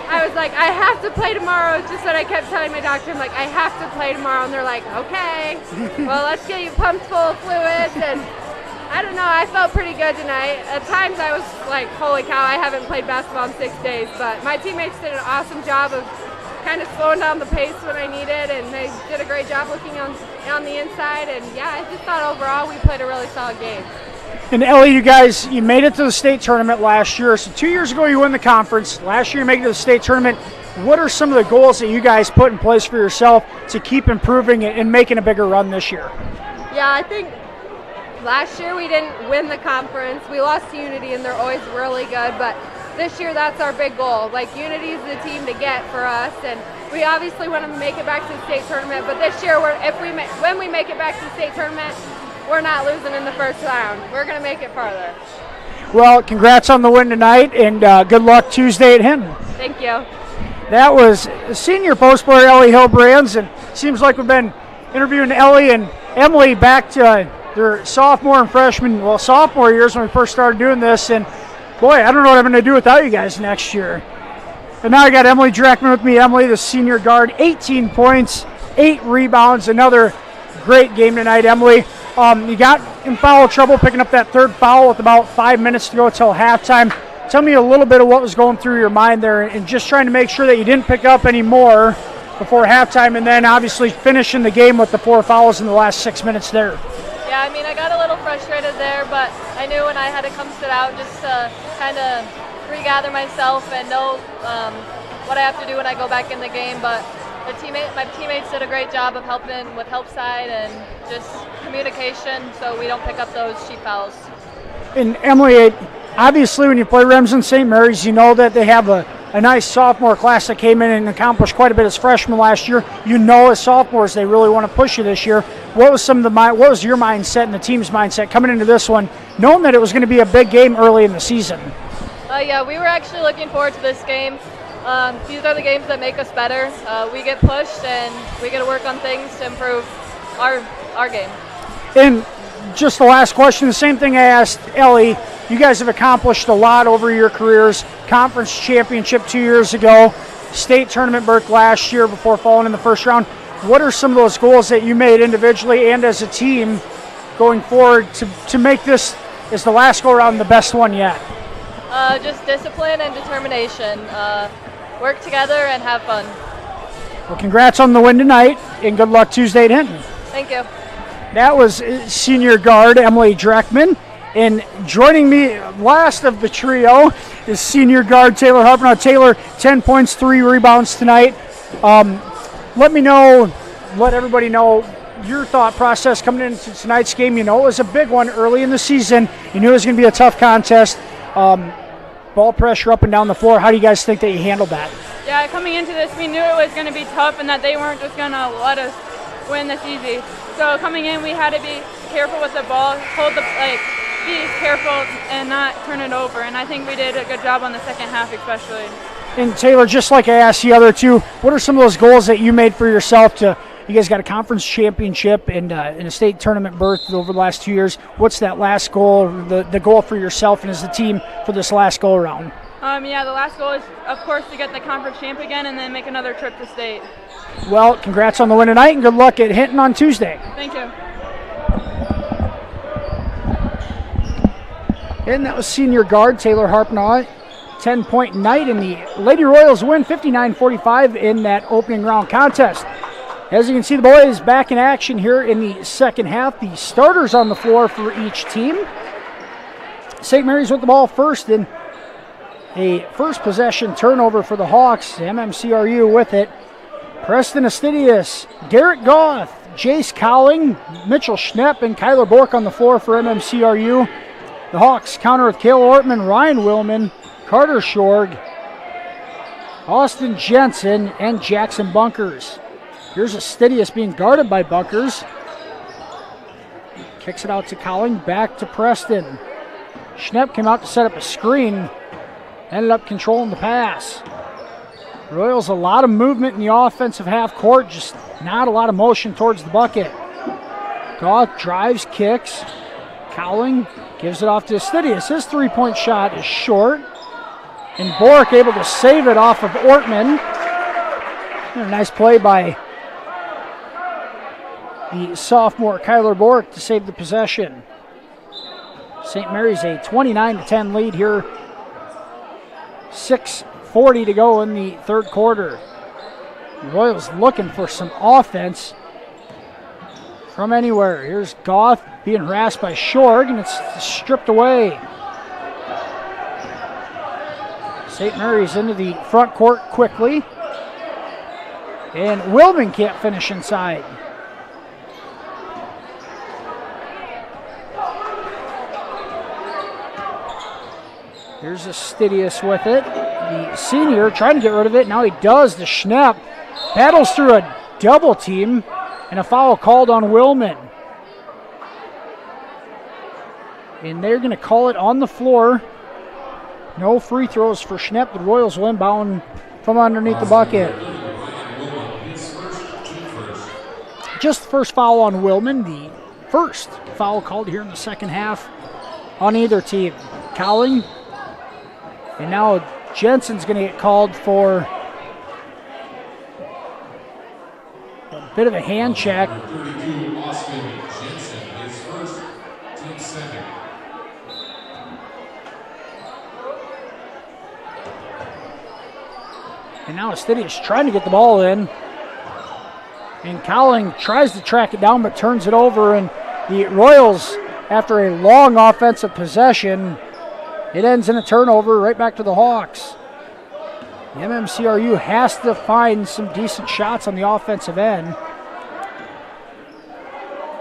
I was like, I have to play tomorrow. It's just what I kept telling my doctor. I'm like, I have to play tomorrow, and they're like, okay, well, let's get you pumped full of fluids, and I don't know, I felt pretty good tonight. At times I was like, holy cow, I haven't played basketball in 6 days, but my teammates did an awesome job of kind of slowing down the pace when I needed, and they did a great job looking on the inside, and yeah, I just thought overall we played a really solid game. And Ellie, you made it to the state tournament last year. So 2 years ago you won the conference. Last year you made it to the state tournament. What are some of the goals that you guys put in place for yourself to keep improving and making a bigger run this year? Yeah, I think last year we didn't win the conference. We lost to Unity, and they're always really good, but this year that's our big goal. Like, Unity is the team to get for us, and we obviously want to make it back to the state tournament, but this year when we make it back to the state tournament, we're not losing in the first round. We're going to make it farther. Well, congrats on the win tonight, and good luck Tuesday at Hinton. Thank you. That was senior post player Ellie Hilbrands, and seems like we've been interviewing Ellie and Emily back to their sophomore years when we first started doing this, and boy, I don't know what I'm going to do without you guys next year. And now I got Emily Dreckman with me. Emily, the senior guard, 18 points, 8 rebounds, another great game tonight, Emily. You got in foul trouble picking up that third foul with about 5 minutes to go till halftime. Tell me a little bit of what was going through your mind there and just trying to make sure that you didn't pick up any more before halftime, and then obviously finishing the game with the 4 fouls in the last 6 minutes there. Yeah, I mean, I got a little frustrated there, but I knew when I had to come sit out just to kind of regather myself and know what I have to do when I go back in the game. But my teammates did a great job of helping with help side and just communication so we don't pick up those cheap fouls. And Emily, obviously when you play Remsen St. Mary's, you know that they have a a nice sophomore class that came in and accomplished quite a bit as freshmen last year. You know, as sophomores, they really want to push you this year. What was what was your mindset and the team's mindset coming into this one, knowing that it was going to be a big game early in the season? Yeah, we were actually looking forward to this game. These are the games that make us better. We get pushed and we get to work on things to improve our game. And just the last question, the same thing I asked Ellie. You guys have accomplished a lot over your careers. Conference championship 2 years ago, state tournament berth last year before falling in the first round. What are some of those goals that you made individually and as a team going forward to make this, as the last go around, the best one yet? Just discipline and determination. Work together and have fun. Well, congrats on the win tonight, and good luck Tuesday at Hinton. Thank you. That was senior guard Emily Dreckman. And joining me last of the trio is senior guard Taylor Harper. Now, Taylor, 10 points, 3 rebounds tonight. Let everybody know your thought process coming into tonight's game. You know, it was a big one early in the season. You knew it was going to be a tough contest. Ball pressure up and down the floor. How do you guys think that you handled that? Yeah, coming into this, we knew it was going to be tough and that they weren't just going to let us win this easy. So coming in, we had to be careful with the ball, be careful and not turn it over. And I think we did a good job on the second half especially. And Taylor, just like I asked the other two, what are some of those goals that you made for yourself? You guys got a conference championship and a state tournament berth over the last 2 years. What's that last goal, the goal for yourself and as a team for this last go around? Yeah, the last goal is, of course, to get the conference champ again and then make another trip to state. Well, congrats on the win tonight and good luck at Hinton on Tuesday. Thank you. And that was senior guard Taylor Harpnaugh. 10-point night, and the Lady Royals win 59-45 in that opening round contest. As you can see, the boys back in action here in the second half. The starters on the floor for each team. St. Mary's with the ball first, and a first possession turnover for the Hawks. MMCRU with it. Preston Astidius, Garrett Goff, Jace Cowling, Mitchell Schnepp, and Kyler Bork on the floor for MMCRU. The Hawks counter with Kale Ortman, Ryan Willman, Carter Shorg, Austin Jensen, and Jackson Bunkers. Here's Astidius being guarded by Bunkers. Kicks it out to Cowling, back to Preston. Schnepp came out to set up a screen, ended up controlling the pass. Royals, a lot of movement in the offensive half court, just not a lot of motion towards the bucket. Goff drives, kicks. Cowling gives it off to Astidius. His three-point shot is short. And Bork able to save it off of Ortman. And a nice play by the sophomore Kyler Bork to save the possession. St. Mary's a 29-10 lead here. 6:40 to go in the third quarter. The Royals looking for some offense from anywhere. Here's Goff being harassed by Shorg, and it's stripped away. St. Mary's into the front court quickly. And Wilman can't finish inside. Here's Astidius with it. The senior trying to get rid of it. Now he does. The Schnepp battles through a double team and a foul called on Willman. And they're going to call it on the floor. No free throws for Schnepp. The Royals will inbound from underneath the bucket. Just the first foul on Willman. The first foul called here in the second half on either team. Cowling. And now Jensen's going to get called for a bit of a hand check. And now Astidius trying to get the ball in. And Cowling tries to track it down but turns it over. And the Royals, after a long offensive possession, it ends in a turnover right back to the Hawks. The MMCRU has to find some decent shots on the offensive end.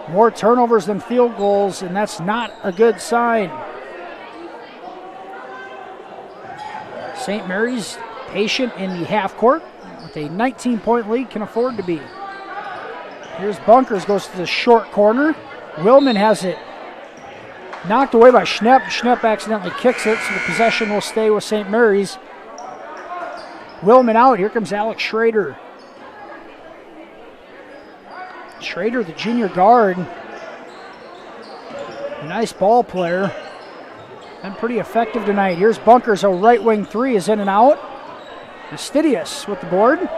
More turnovers than field goals, and that's not a good sign. St. Mary's patient in the half court with a 19-point lead, can afford to be. Here's Bunkers, goes to the short corner. Willman has it knocked away by Schnepp. Schnepp accidentally kicks it, so the possession will stay with St. Mary's. Willman out. Here comes Alex Schrader. Schrader, the junior guard. A nice ball player. And pretty effective tonight. Here's Bunkers, a right wing three is in and out. Fastidious with the board.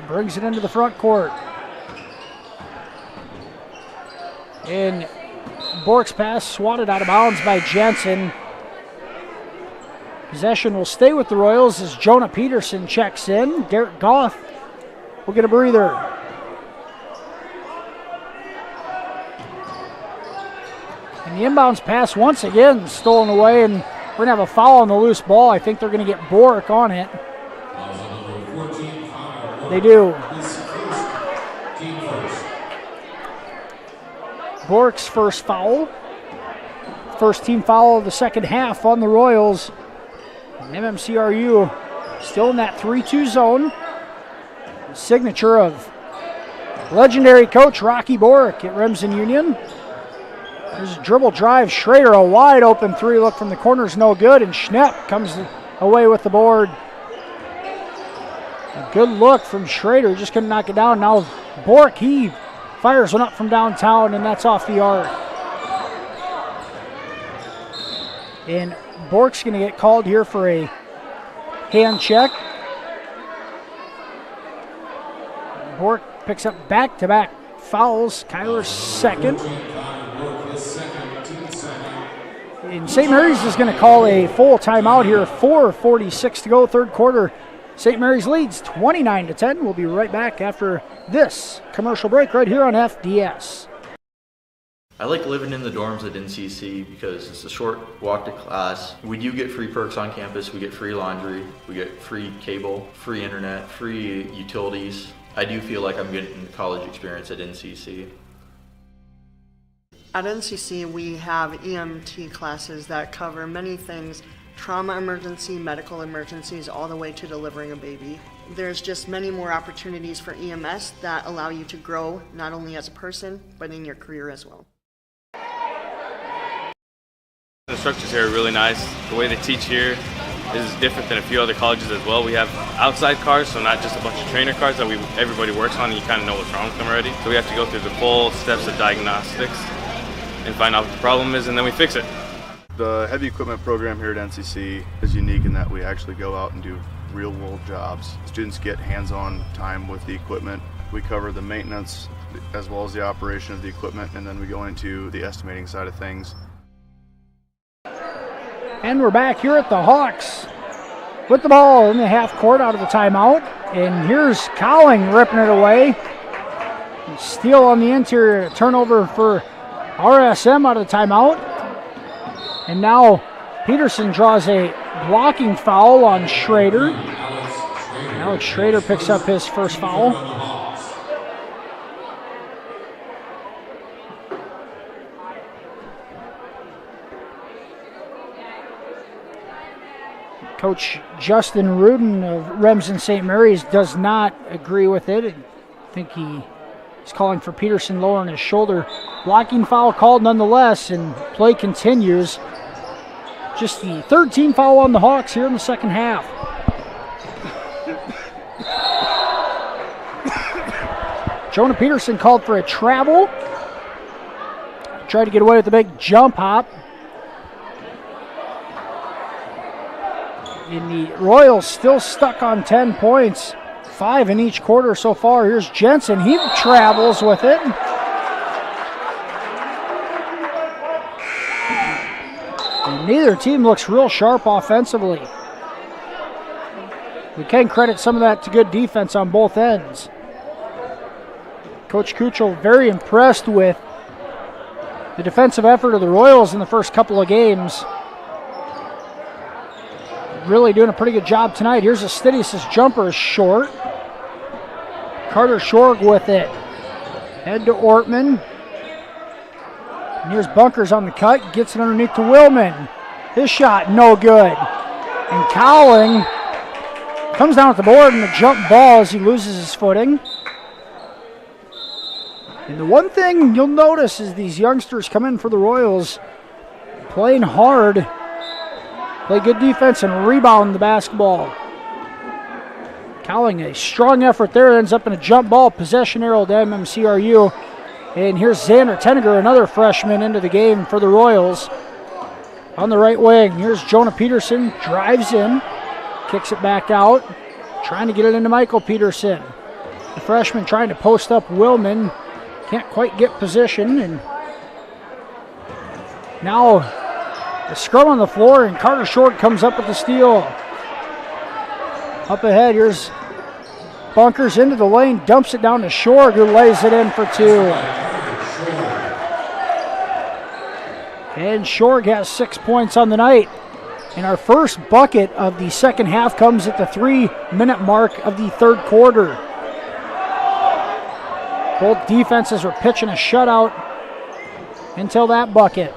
Brings it into the front court. And Bork's pass swatted out of bounds by Jensen. Possession will stay with the Royals as Jonah Peterson checks in. Derek Goff will get a breather. And the inbounds pass once again stolen away, and we're going to have a foul on the loose ball. I think they're going to get Bork on it. They do. Bork's first foul. First team foul of the second half on the Royals. And MMCRU still in that 3-2 zone. Signature of legendary coach Rocky Bork at Remsen Union. There's a dribble drive. Schrader, a wide open three look from the corner is no good, and Schnepp comes away with the board. A good look from Schrader, just couldn't knock it down. Now Bork, he fires one up from downtown, and that's off the arc. And Bork's going to get called here for a hand check. Bork picks up back-to-back fouls. Kyler's second. And St. Mary's is going to call a full timeout here. 4:46 to go, third quarter. St. Mary's leads 29-10. We'll be right back after this commercial break right here on FDS. I like living in the dorms at NCC because it's a short walk to class. We do get free perks on campus. We get free laundry, we get free cable, free internet, free utilities. I do feel like I'm getting the college experience at NCC. At NCC, we have EMT classes that cover many things: trauma emergency, medical emergencies, all the way to delivering a baby. There's just many more opportunities for EMS that allow you to grow not only as a person, but in your career as well. The instructors here are really nice. The way they teach here is different than a few other colleges as well. We have outside cars, so not just a bunch of trainer cars that everybody works on and you kind of know what's wrong with them already. So we have to go through the full steps of diagnostics and find out what the problem is, and then we fix it. The heavy equipment program here at NCC is unique in that we actually go out and do real-world jobs. Students get hands-on time with the equipment. We cover the maintenance as well as the operation of the equipment, and then we go into the estimating side of things. And we're back here at the Hawks with the ball in the half court out of the timeout. And here's Cowling ripping it away. Steal on the interior, turnover for RSM out of the timeout. And now Peterson draws a blocking foul on Schrader. Alex Schrader picks up his first foul. Coach Justin Rudin of Remsen St. Mary's does not agree with it. I think he's calling for Peterson lowering his shoulder. Blocking foul called nonetheless, and play continues. Just the third team foul on the Hawks here in the second half. Jonah Peterson called for a travel. Tried to get away with a big jump hop. And the Royals still stuck on 10 points. 5 in each quarter so far. Here's Jensen. He travels with it. And neither team looks real sharp offensively. We can credit some of that to good defense on both ends. Coach Kuchel very impressed with the defensive effort of the Royals in the first couple of games. Really doing a pretty good job tonight. Here's Astidius' jumper is short. Carter Shorg with it. Head to Ortman. And here's Bunkers on the cut, gets it underneath to Willman. His shot, no good. And Cowling comes down at the board and the jump ball as he loses his footing. And the one thing you'll notice is these youngsters come in for the Royals playing hard, play good defense and rebound the basketball. Cowling, a strong effort there, ends up in a jump ball, possession arrow to MMCRU. And here's Xander Tenniger, another freshman, into the game for the Royals. On the right wing, here's Jonah Peterson, drives in, kicks it back out, trying to get it into Michael Peterson. The freshman trying to post up Willman, can't quite get position, and now the scrum on the floor, and Carter Short comes up with the steal. Up ahead, here's Bunkers into the lane, dumps it down to Shorg, who lays it in for two. And Shorg has 6 points on the night. And our first bucket of the second half comes at the 3-minute mark of the third quarter. Both defenses were pitching a shutout until that bucket.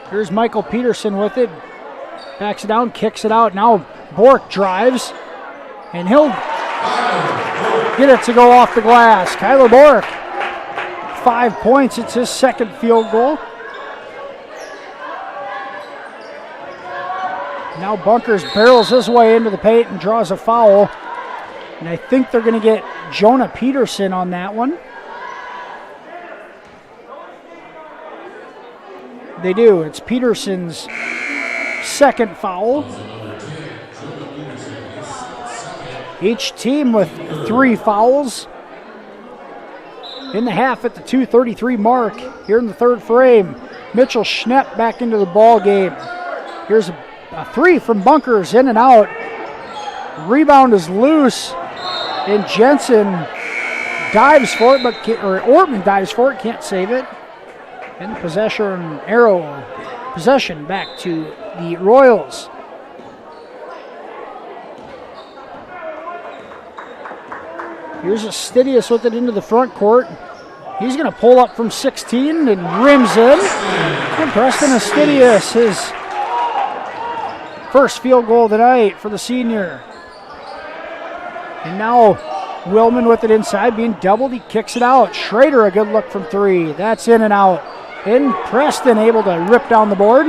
Here's Michael Peterson with it. Backs it down, kicks it out. Now Bork drives, and he'll get it to go off the glass. Kyler Bork, 5 points. It's his second field goal. Now Bunkers barrels his way into the paint and draws a foul. And I think they're going to get Jonah Peterson on that one. They do. It's Peterson's second foul. Each team with 3 fouls. In the half at the 2:33 mark here in the third frame. Mitchell Schnepp back into the ball game. Here's a three from Bunkers, in and out. Rebound is loose, and Jensen dives for it, or Ortman dives for it, can't save it. And possession back to the Royals. Here's Astidius with it into the front court. He's going to pull up from 16 and rims in. And Preston Astidius, his first field goal of the night for the senior. And now Willman with it inside, being doubled. He kicks it out. Schrader, a good look from 3. That's in and out. And Preston able to rip down the board.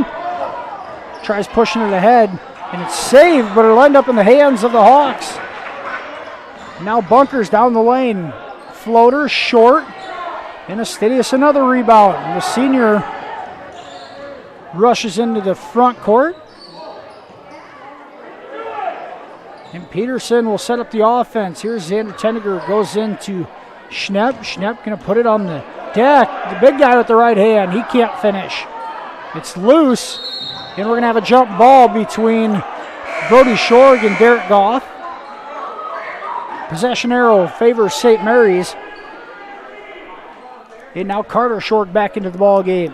Tries pushing it ahead, and it's saved, but it'll end up in the hands of the Hawks. Now Bunkers down the lane. Floater short. And Astidius another rebound. And the senior rushes into the front court. And Peterson will set up the offense. Here's Xander Tenniger, goes into Schnepp. Schnepp going to put it on the deck. The big guy with the right hand, he can't finish. It's loose, and we're going to have a jump ball between Brody Shorg and Derek Goff. Possession arrow favors St. Mary's. And now Carter Shorg back into the ball game.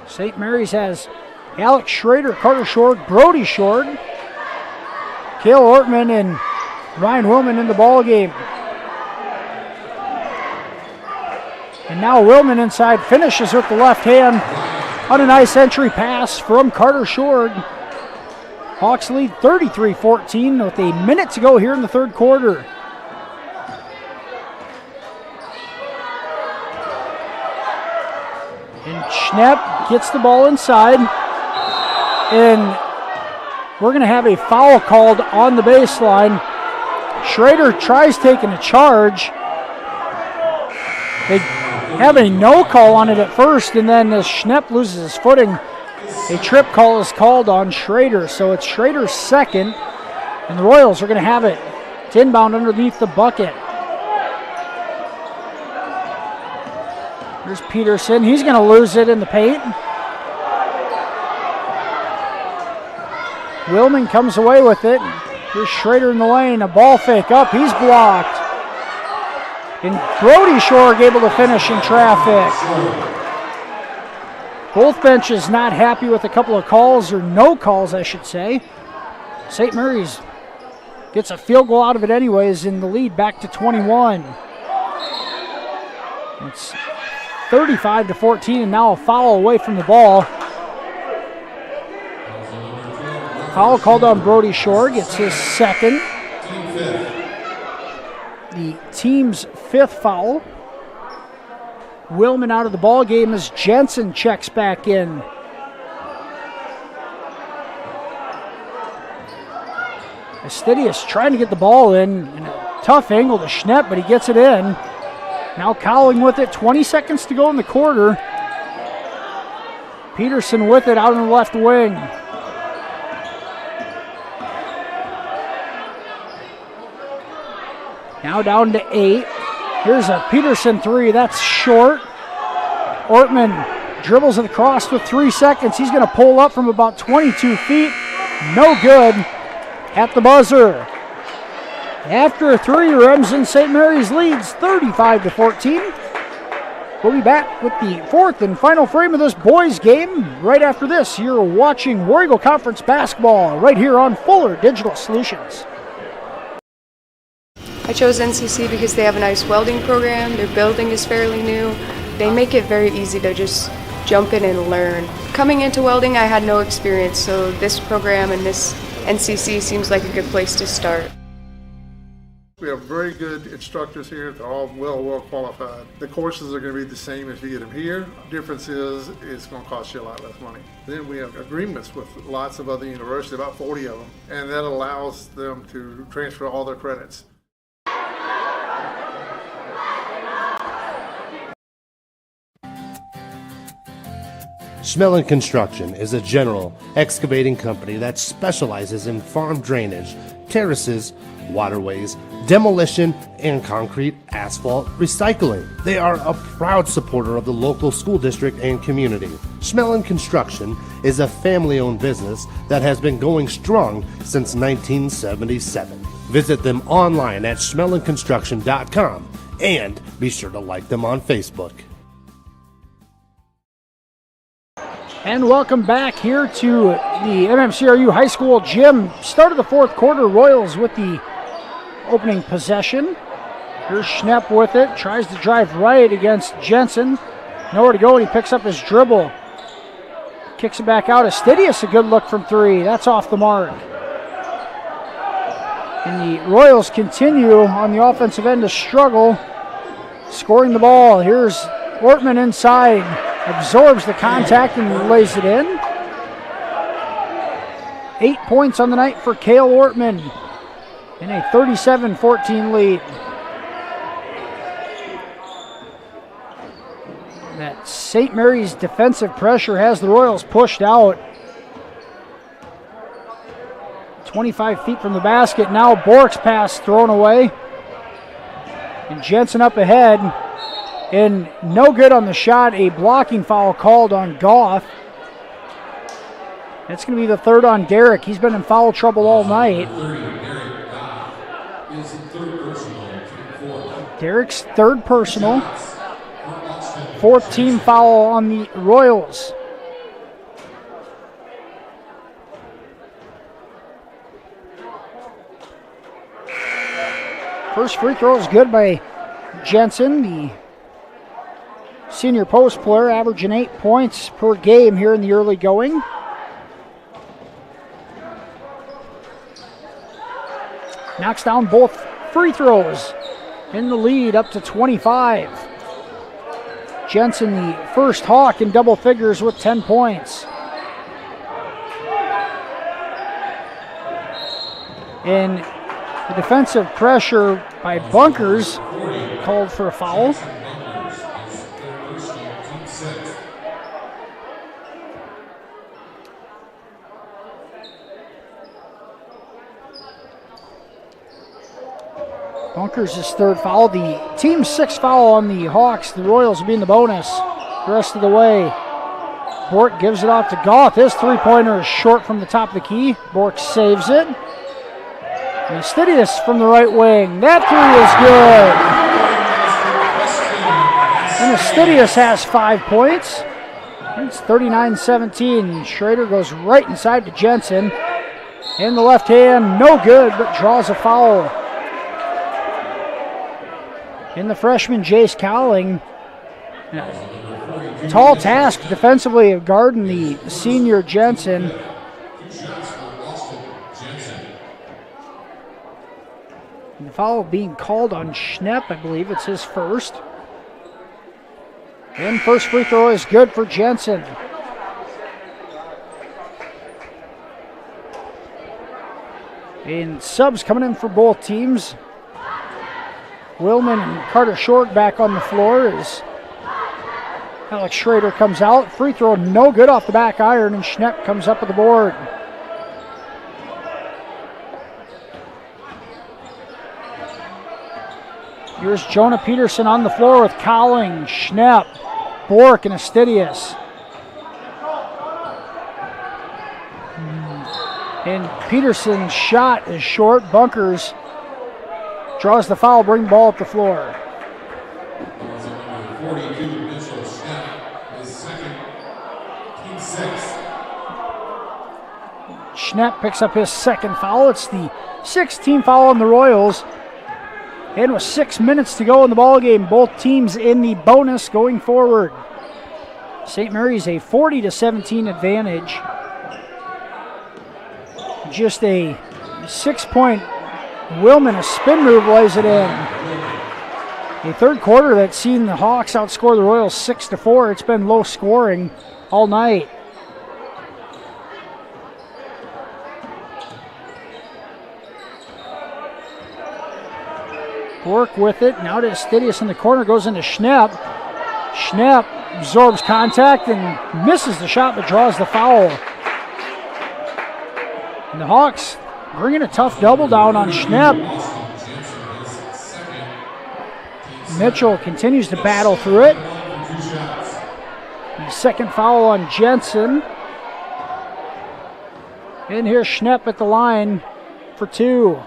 St. Mary's has Alex Schrader, Carter Shorg, Brody Shorg, Cale Ortman, and Ryan Willman in the ball game. And now Willman inside, finishes with the left hand on a nice entry pass from Carter Shorg. Hawks lead 33-14 with a minute to go here in the third quarter. And Schnepp gets the ball inside. And we're going to have a foul called on the baseline. Schrader tries taking a charge. They have a no call on it at first, and then as Schnepp loses his footing, a trip call is called on Schrader. So it's Schrader's second, and the Royals are going to have it. It's inbound underneath the bucket. There's Peterson. He's going to lose it in the paint. Willman comes away with it. Here's Schrader in the lane. A ball fake up. He's blocked. And Brody Shorg able to finish in traffic. Both benches not happy with a couple of calls, or no calls, I should say. St. Mary's gets a field goal out of it anyways, in the lead back to 21. It's 35-14, and now a foul away from the ball. Foul called on Brody Shore, gets his second. The team's fifth foul. Willman out of the ball game as Jensen checks back in. Estidius trying to get the ball in a tough angle to Schnepp, but he gets it in. Now Cowling with it, 20 seconds to go in the quarter. Peterson with it out on the left wing. Now down to 8. Here's a Peterson three, that's short. Ortman dribbles it across with 3 seconds. He's going to pull up from about 22 feet. No good at the buzzer. After a three, Remsen St. Mary's leads 35-14. We'll be back with the fourth and final frame of this boys game right after this. You're watching War Eagle Conference basketball right here on Fuller Digital Solutions. I chose NCC because they have a nice welding program. Their building is fairly new. They make it very easy to just jump in and learn. Coming into welding, I had no experience, so this program and this NCC seems like a good place to start. We have very good instructors here. They're all well qualified. The courses are going to be the same if you get them here. The difference is it's going to cost you a lot less money. Then we have agreements with lots of other universities, about 40 of them, and that allows them to transfer all their credits. Schmelling Construction is a general excavating company that specializes in farm drainage, terraces, waterways, demolition, and concrete asphalt recycling. They are a proud supporter of the local school district and community. Schmelling Construction is a family-owned business that has been going strong since 1977. Visit them online at schmellingconstruction.com and be sure to like them on Facebook. And welcome back here to the MMCRU High School gym. Start of the fourth quarter, Royals with the opening possession. Here's Schnepp with it, tries to drive right against Jensen. Nowhere to go, and he picks up his dribble. Kicks it back out. Estidius, a good look from three. That's off the mark. And the Royals continue on the offensive end to struggle. Scoring the ball. Here's Ortman inside. Absorbs the contact and lays it in. 8 points on the night for Cale Ortman in a 37-14 lead. That St. Mary's defensive pressure has the Royals pushed out. 25 feet from the basket. Now Bork's pass thrown away. And Jensen up ahead. And no good on the shot. A blocking foul called on Goff. That's going to be the third on Derek. He's been in foul trouble all night. Derek's third personal. Fourth team foul on the Royals. First free throw is good by Jensen, the senior post player, averaging 8 points per game here in the early going. Knocks down both free throws in the lead up to 25. Jensen, the first Hawk in double figures with 10 points. And the defensive pressure by Bunkers called for a foul. Bunkers' his third foul. The team's sixth foul on the Hawks. The Royals will be in the bonus the rest of the way. Bork gives it off to Goff. His three-pointer is short from the top of the key. Bork saves it. And Estidius from the right wing. That three is good. And Estidius has 5 points. It's 39-17. Schrader goes right inside to Jensen. In the left hand, no good, but draws a foul. And the freshman Jace Cowling Tall task defensively of guarding the senior Jensen. And the foul being called on Schnepp, I believe it's his first. And first free throw is good for Jensen. And subs coming in for both teams. Willman and Carter Short back on the floor as Alex Schrader comes out. Free throw no good off the back iron, and Schnepp comes up with the board. Here's Jonah Peterson on the floor with Colling, Schnepp, Bork, and Astidius. And Peterson's shot is short. Bunkers draws the foul, bring the ball up the floor. 42, Mitchell Schnepp is second, team 6. Schnepp picks up his second foul. It's the 16th foul on the Royals. And with 6 minutes to go in the ballgame, both teams in the bonus going forward. St. Mary's a 40-17 advantage. Just a 6-point Willman, a spin move, lays it in. A third quarter that's seen the Hawks outscore the Royals 6-4. It's been low scoring all night. Bork with it. Now to Astidius in the corner. Goes into Schnepp. Schnepp absorbs contact and misses the shot but draws the foul. And the Hawks bringing a tough double down on Schnepp. Mitchell continues to battle through it. The second foul on Jensen. And here's Schnepp at the line for two.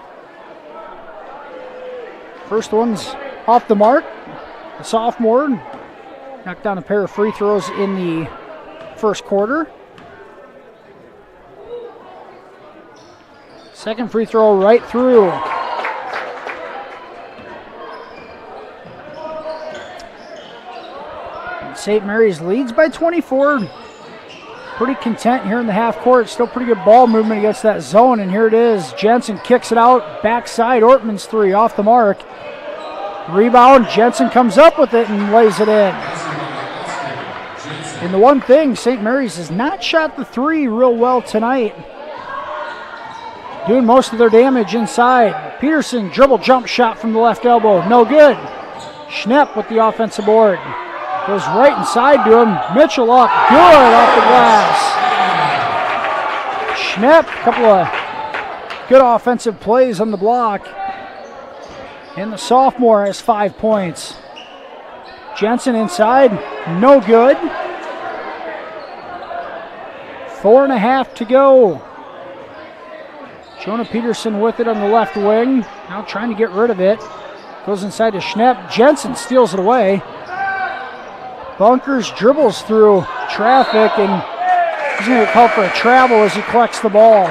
First one's off the mark. The sophomore knocked down a pair of free throws in the first quarter. Second free throw right through. And St. Mary's leads by 24. Pretty content here in the half court. Still pretty good ball movement against that zone. And here it is. Jensen kicks it out. Backside. Ortman's three off the mark. Rebound. Jensen comes up with it and lays it in. And the one thing, St. Mary's has not shot the three real well tonight. Doing most of their damage inside. Peterson dribble jump shot from the left elbow. No good. Schnepp with the offensive board. Goes right inside to him. Mitchell up. Good off the glass. Schnepp, a couple of good offensive plays on the block. And the sophomore has 5 points. Jensen inside. No good. 4.5 to go. Jonah Peterson with it on the left wing. Now trying to get rid of it. Goes inside to Schnepp. Jensen steals it away. Bunkers dribbles through traffic, and he's going to get called for a travel as he collects the ball.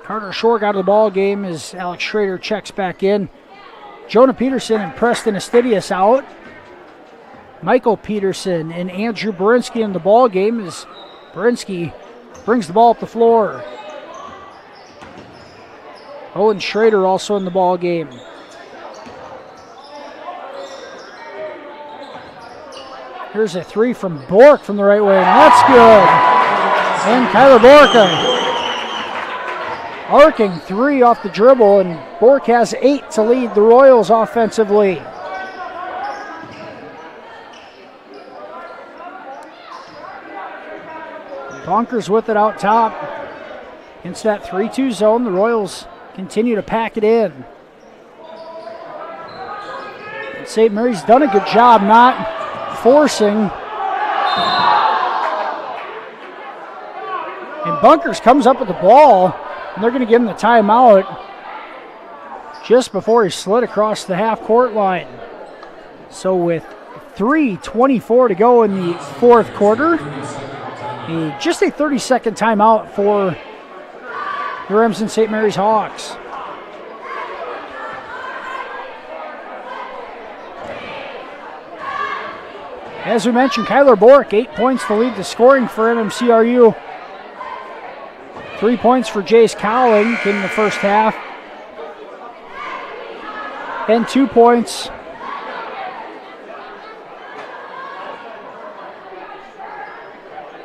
Carter Short out of the ball game as Alex Schrader checks back in. Jonah Peterson and Preston Astidius out. Michael Peterson and Andrew Berinsky in the ball game as Berinsky brings the ball up the floor. Owen Schrader also in the ball game. Here's a three from Bork from the right wing. That's good. And Kyler Bork, arcing three off the dribble, and Bork has 8 to lead the Royals offensively. Bunkers with it out top. Against that 3-2 zone, the Royals continue to pack it in. And St. Mary's done a good job not forcing. And Bunkers comes up with the ball, and they're going to give him the timeout just before he slid across the half-court line. So with 3:24 to go in the fourth quarter, just a 30-second timeout for the Remsen St. Mary's Hawks. As we mentioned, Kyler Bork, 8 points to lead the scoring for MMCRU. 3 points for Jace Cowling came in the first half. And 2 points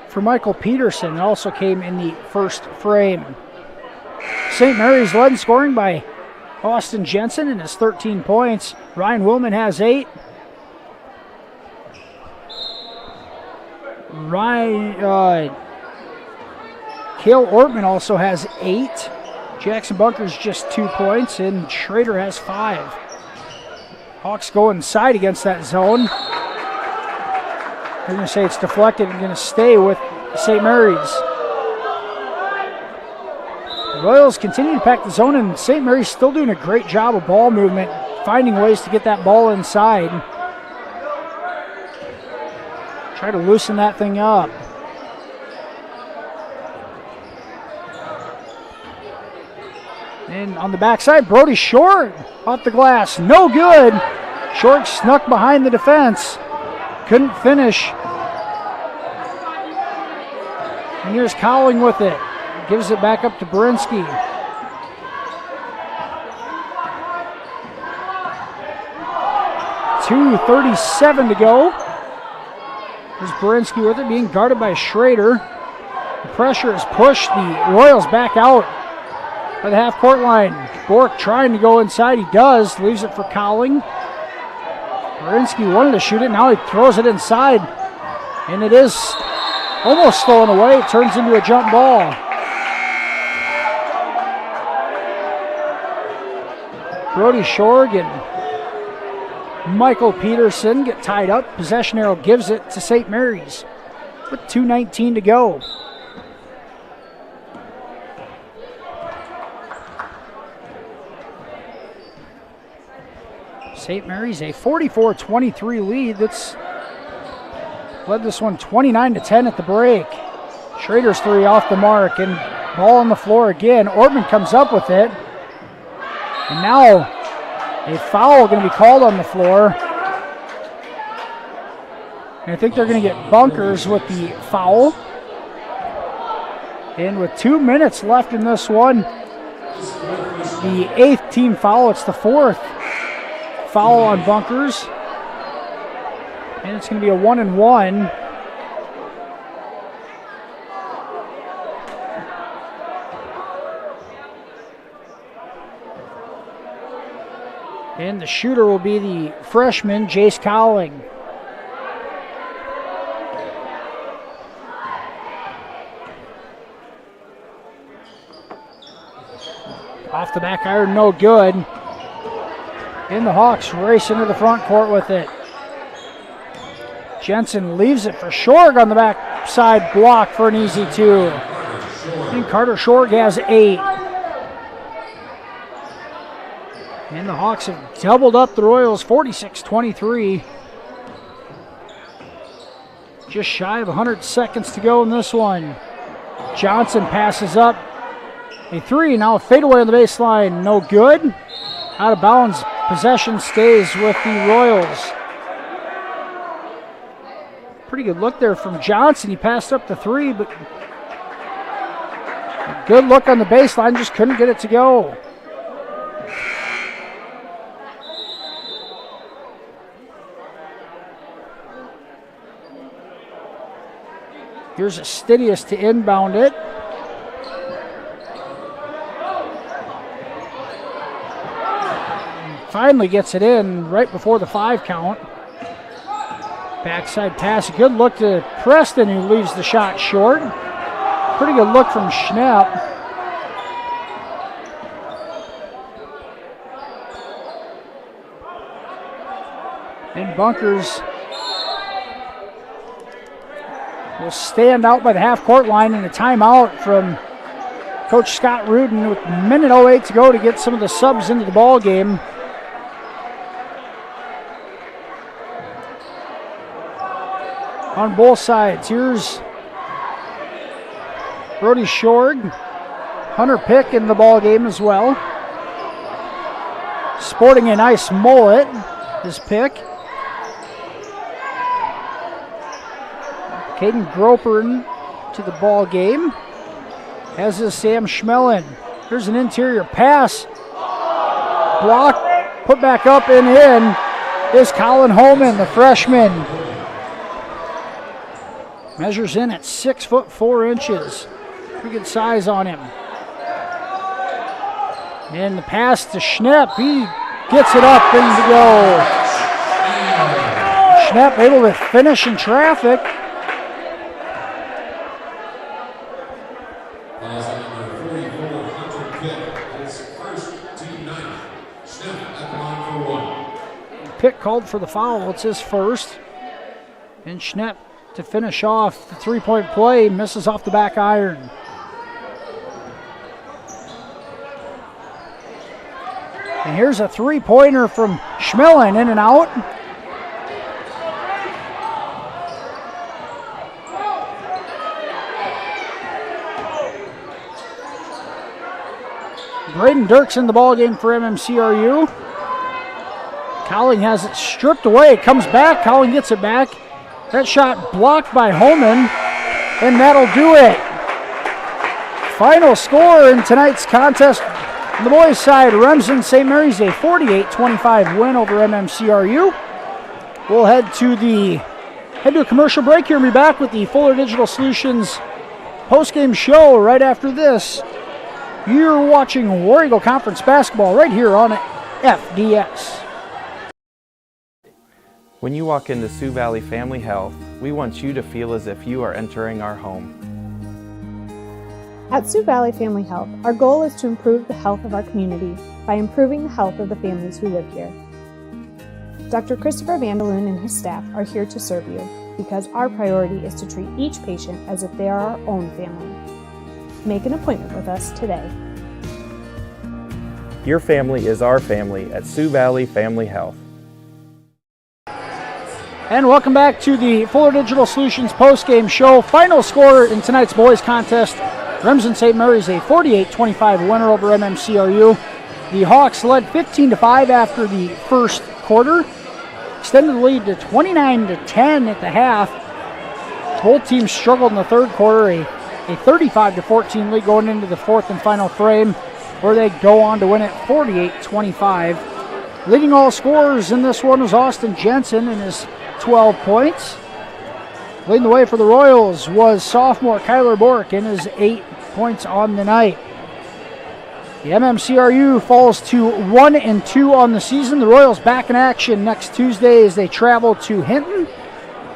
for Michael Peterson, also came in the first frame. St. Mary's led in scoring by Austin Jensen and his 13 points. Ryan Willman has 8. Cale Ortman also has 8. Jackson Bunkers just 2 points, and Schrader has 5. Hawks go inside against that zone. They're going to say it's deflected and going to stay with St. Mary's. The Royals continue to pack the zone, and St. Mary's still doing a great job of ball movement, finding ways to get that ball inside. Try to loosen that thing up. And on the backside, Brody Short off the glass. No good. Short snuck behind the defense. Couldn't finish. And here's Cowling with it. Gives it back up to Berinsky. .237 to go. There's Berinsky with it, being guarded by Schrader. The pressure is pushed the Royals back out by the half-court line. Bork trying to go inside. He does. Leaves it for Cowling. Berinsky wanted to shoot it. Now he throws it inside. And it is almost stolen away. It turns into a jump ball. Brody Shorg and Michael Peterson get tied up. Possession arrow gives it to St. Mary's with 2:19 to go. St. Mary's a 44-23 lead that's led this one 29-10 at the break. Schrader's 3 off the mark and ball on the floor again. Ortman comes up with it. And now a foul going to be called on the floor. And I think they're going to get Bunkers with the foul. And with 2 minutes left in this one, the 8th team foul. It's the 4th foul on Bunkers. And it's going to be a 1-and-1. And the shooter will be the freshman, Jace Cowling. Off the back iron, no good. And the Hawks race into the front court with it. Jensen leaves it for Shorg on the back side, block for an easy 2. And Carter Shorg has 8. And the Hawks have doubled up the Royals, 46-23. Just shy of 100 seconds to go in this one. Johnson passes up a 3, now a fadeaway on the baseline, no good. Out of bounds, possession stays with the Royals. Pretty good look there from Johnson. He passed up the 3, but a good look on the baseline, just couldn't get it to go. Here's Astidius to inbound it. And finally gets it in right before the 5 count. Backside pass, a good look to Preston, who leaves the shot short. Pretty good look from Schnapp. And Bunkers will stand out by the half-court line, and a timeout from Coach Scott Rudin with a minute 08 to go to get some of the subs into the ball game. On both sides, here's Brody Shorg. Hunter Pick in the ball game as well. Sporting a nice mullet is Pick. Caden Groper to the ball game, as is Sam Schmelin. Here's an interior pass. Block, put back up and in is Colin Holman, the freshman. Measures in at 6'4". Pretty good size on him. And the pass to Schnepp. He gets it up and to go. Schnepp able to finish in traffic. Pick called for the foul. It's his first. And Schnepp to finish off the three-point play. Misses off the back iron. And here's a three-pointer from Schmelin, in and out. Braden Dirks in the ballgame for MMCRU. Cowling has it stripped away. It comes back. Cowling gets it back. That shot blocked by Holman, and that'll do it. Final score in tonight's contest on the boys' side, Remsen St. Mary's a 48-25 win over MMCRU. We'll head to a commercial break here and be back with the Fuller Digital Solutions post-game show right after this. You're watching War Eagle Conference basketball right here on FDS. When you walk into Sioux Valley Family Health, we want you to feel as if you are entering our home. At Sioux Valley Family Health, our goal is to improve the health of our community by improving the health of the families who live here. Dr. Christopher Vandaloon and his staff are here to serve you because our priority is to treat each patient as if they are our own family. Make an appointment with us today. Your family is our family at Sioux Valley Family Health. And welcome back to the Fuller Digital Solutions post-game show. Final score in tonight's boys contest, Remsen St. Mary's a 48-25 winner over MMCRU. The Hawks led 15-5 after the first quarter, extended the lead to 29-10 at the half. Both teams struggled in the third quarter, a 35-14 lead going into the fourth and final frame, where they go on to win it 48-25. Leading all scorers in this one was Austin Jensen in his 12 points. Leading the way for the Royals was sophomore Kyler Bork in his 8 points on the night. The MMCRU falls to 1-2 on the season. The Royals back in action next Tuesday as they travel to Hinton.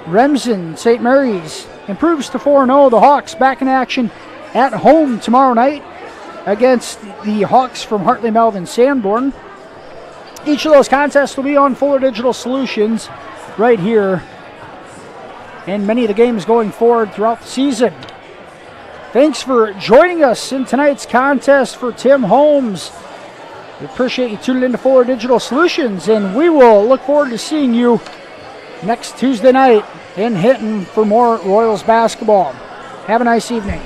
Remsen St. Mary's improves to 4-0. The Hawks back in action at home tomorrow night against the Hawks from Hartley Melvin Sanborn. Each of those contests will be on Fuller Digital Solutions right here, and many of the games going forward throughout the season. Thanks for joining us in tonight's contest. For Tim Holmes, we appreciate you tuning into Fuller Digital Solutions, and we will look forward to seeing you next Tuesday night in Hinton for more Royals basketball. Have a nice evening.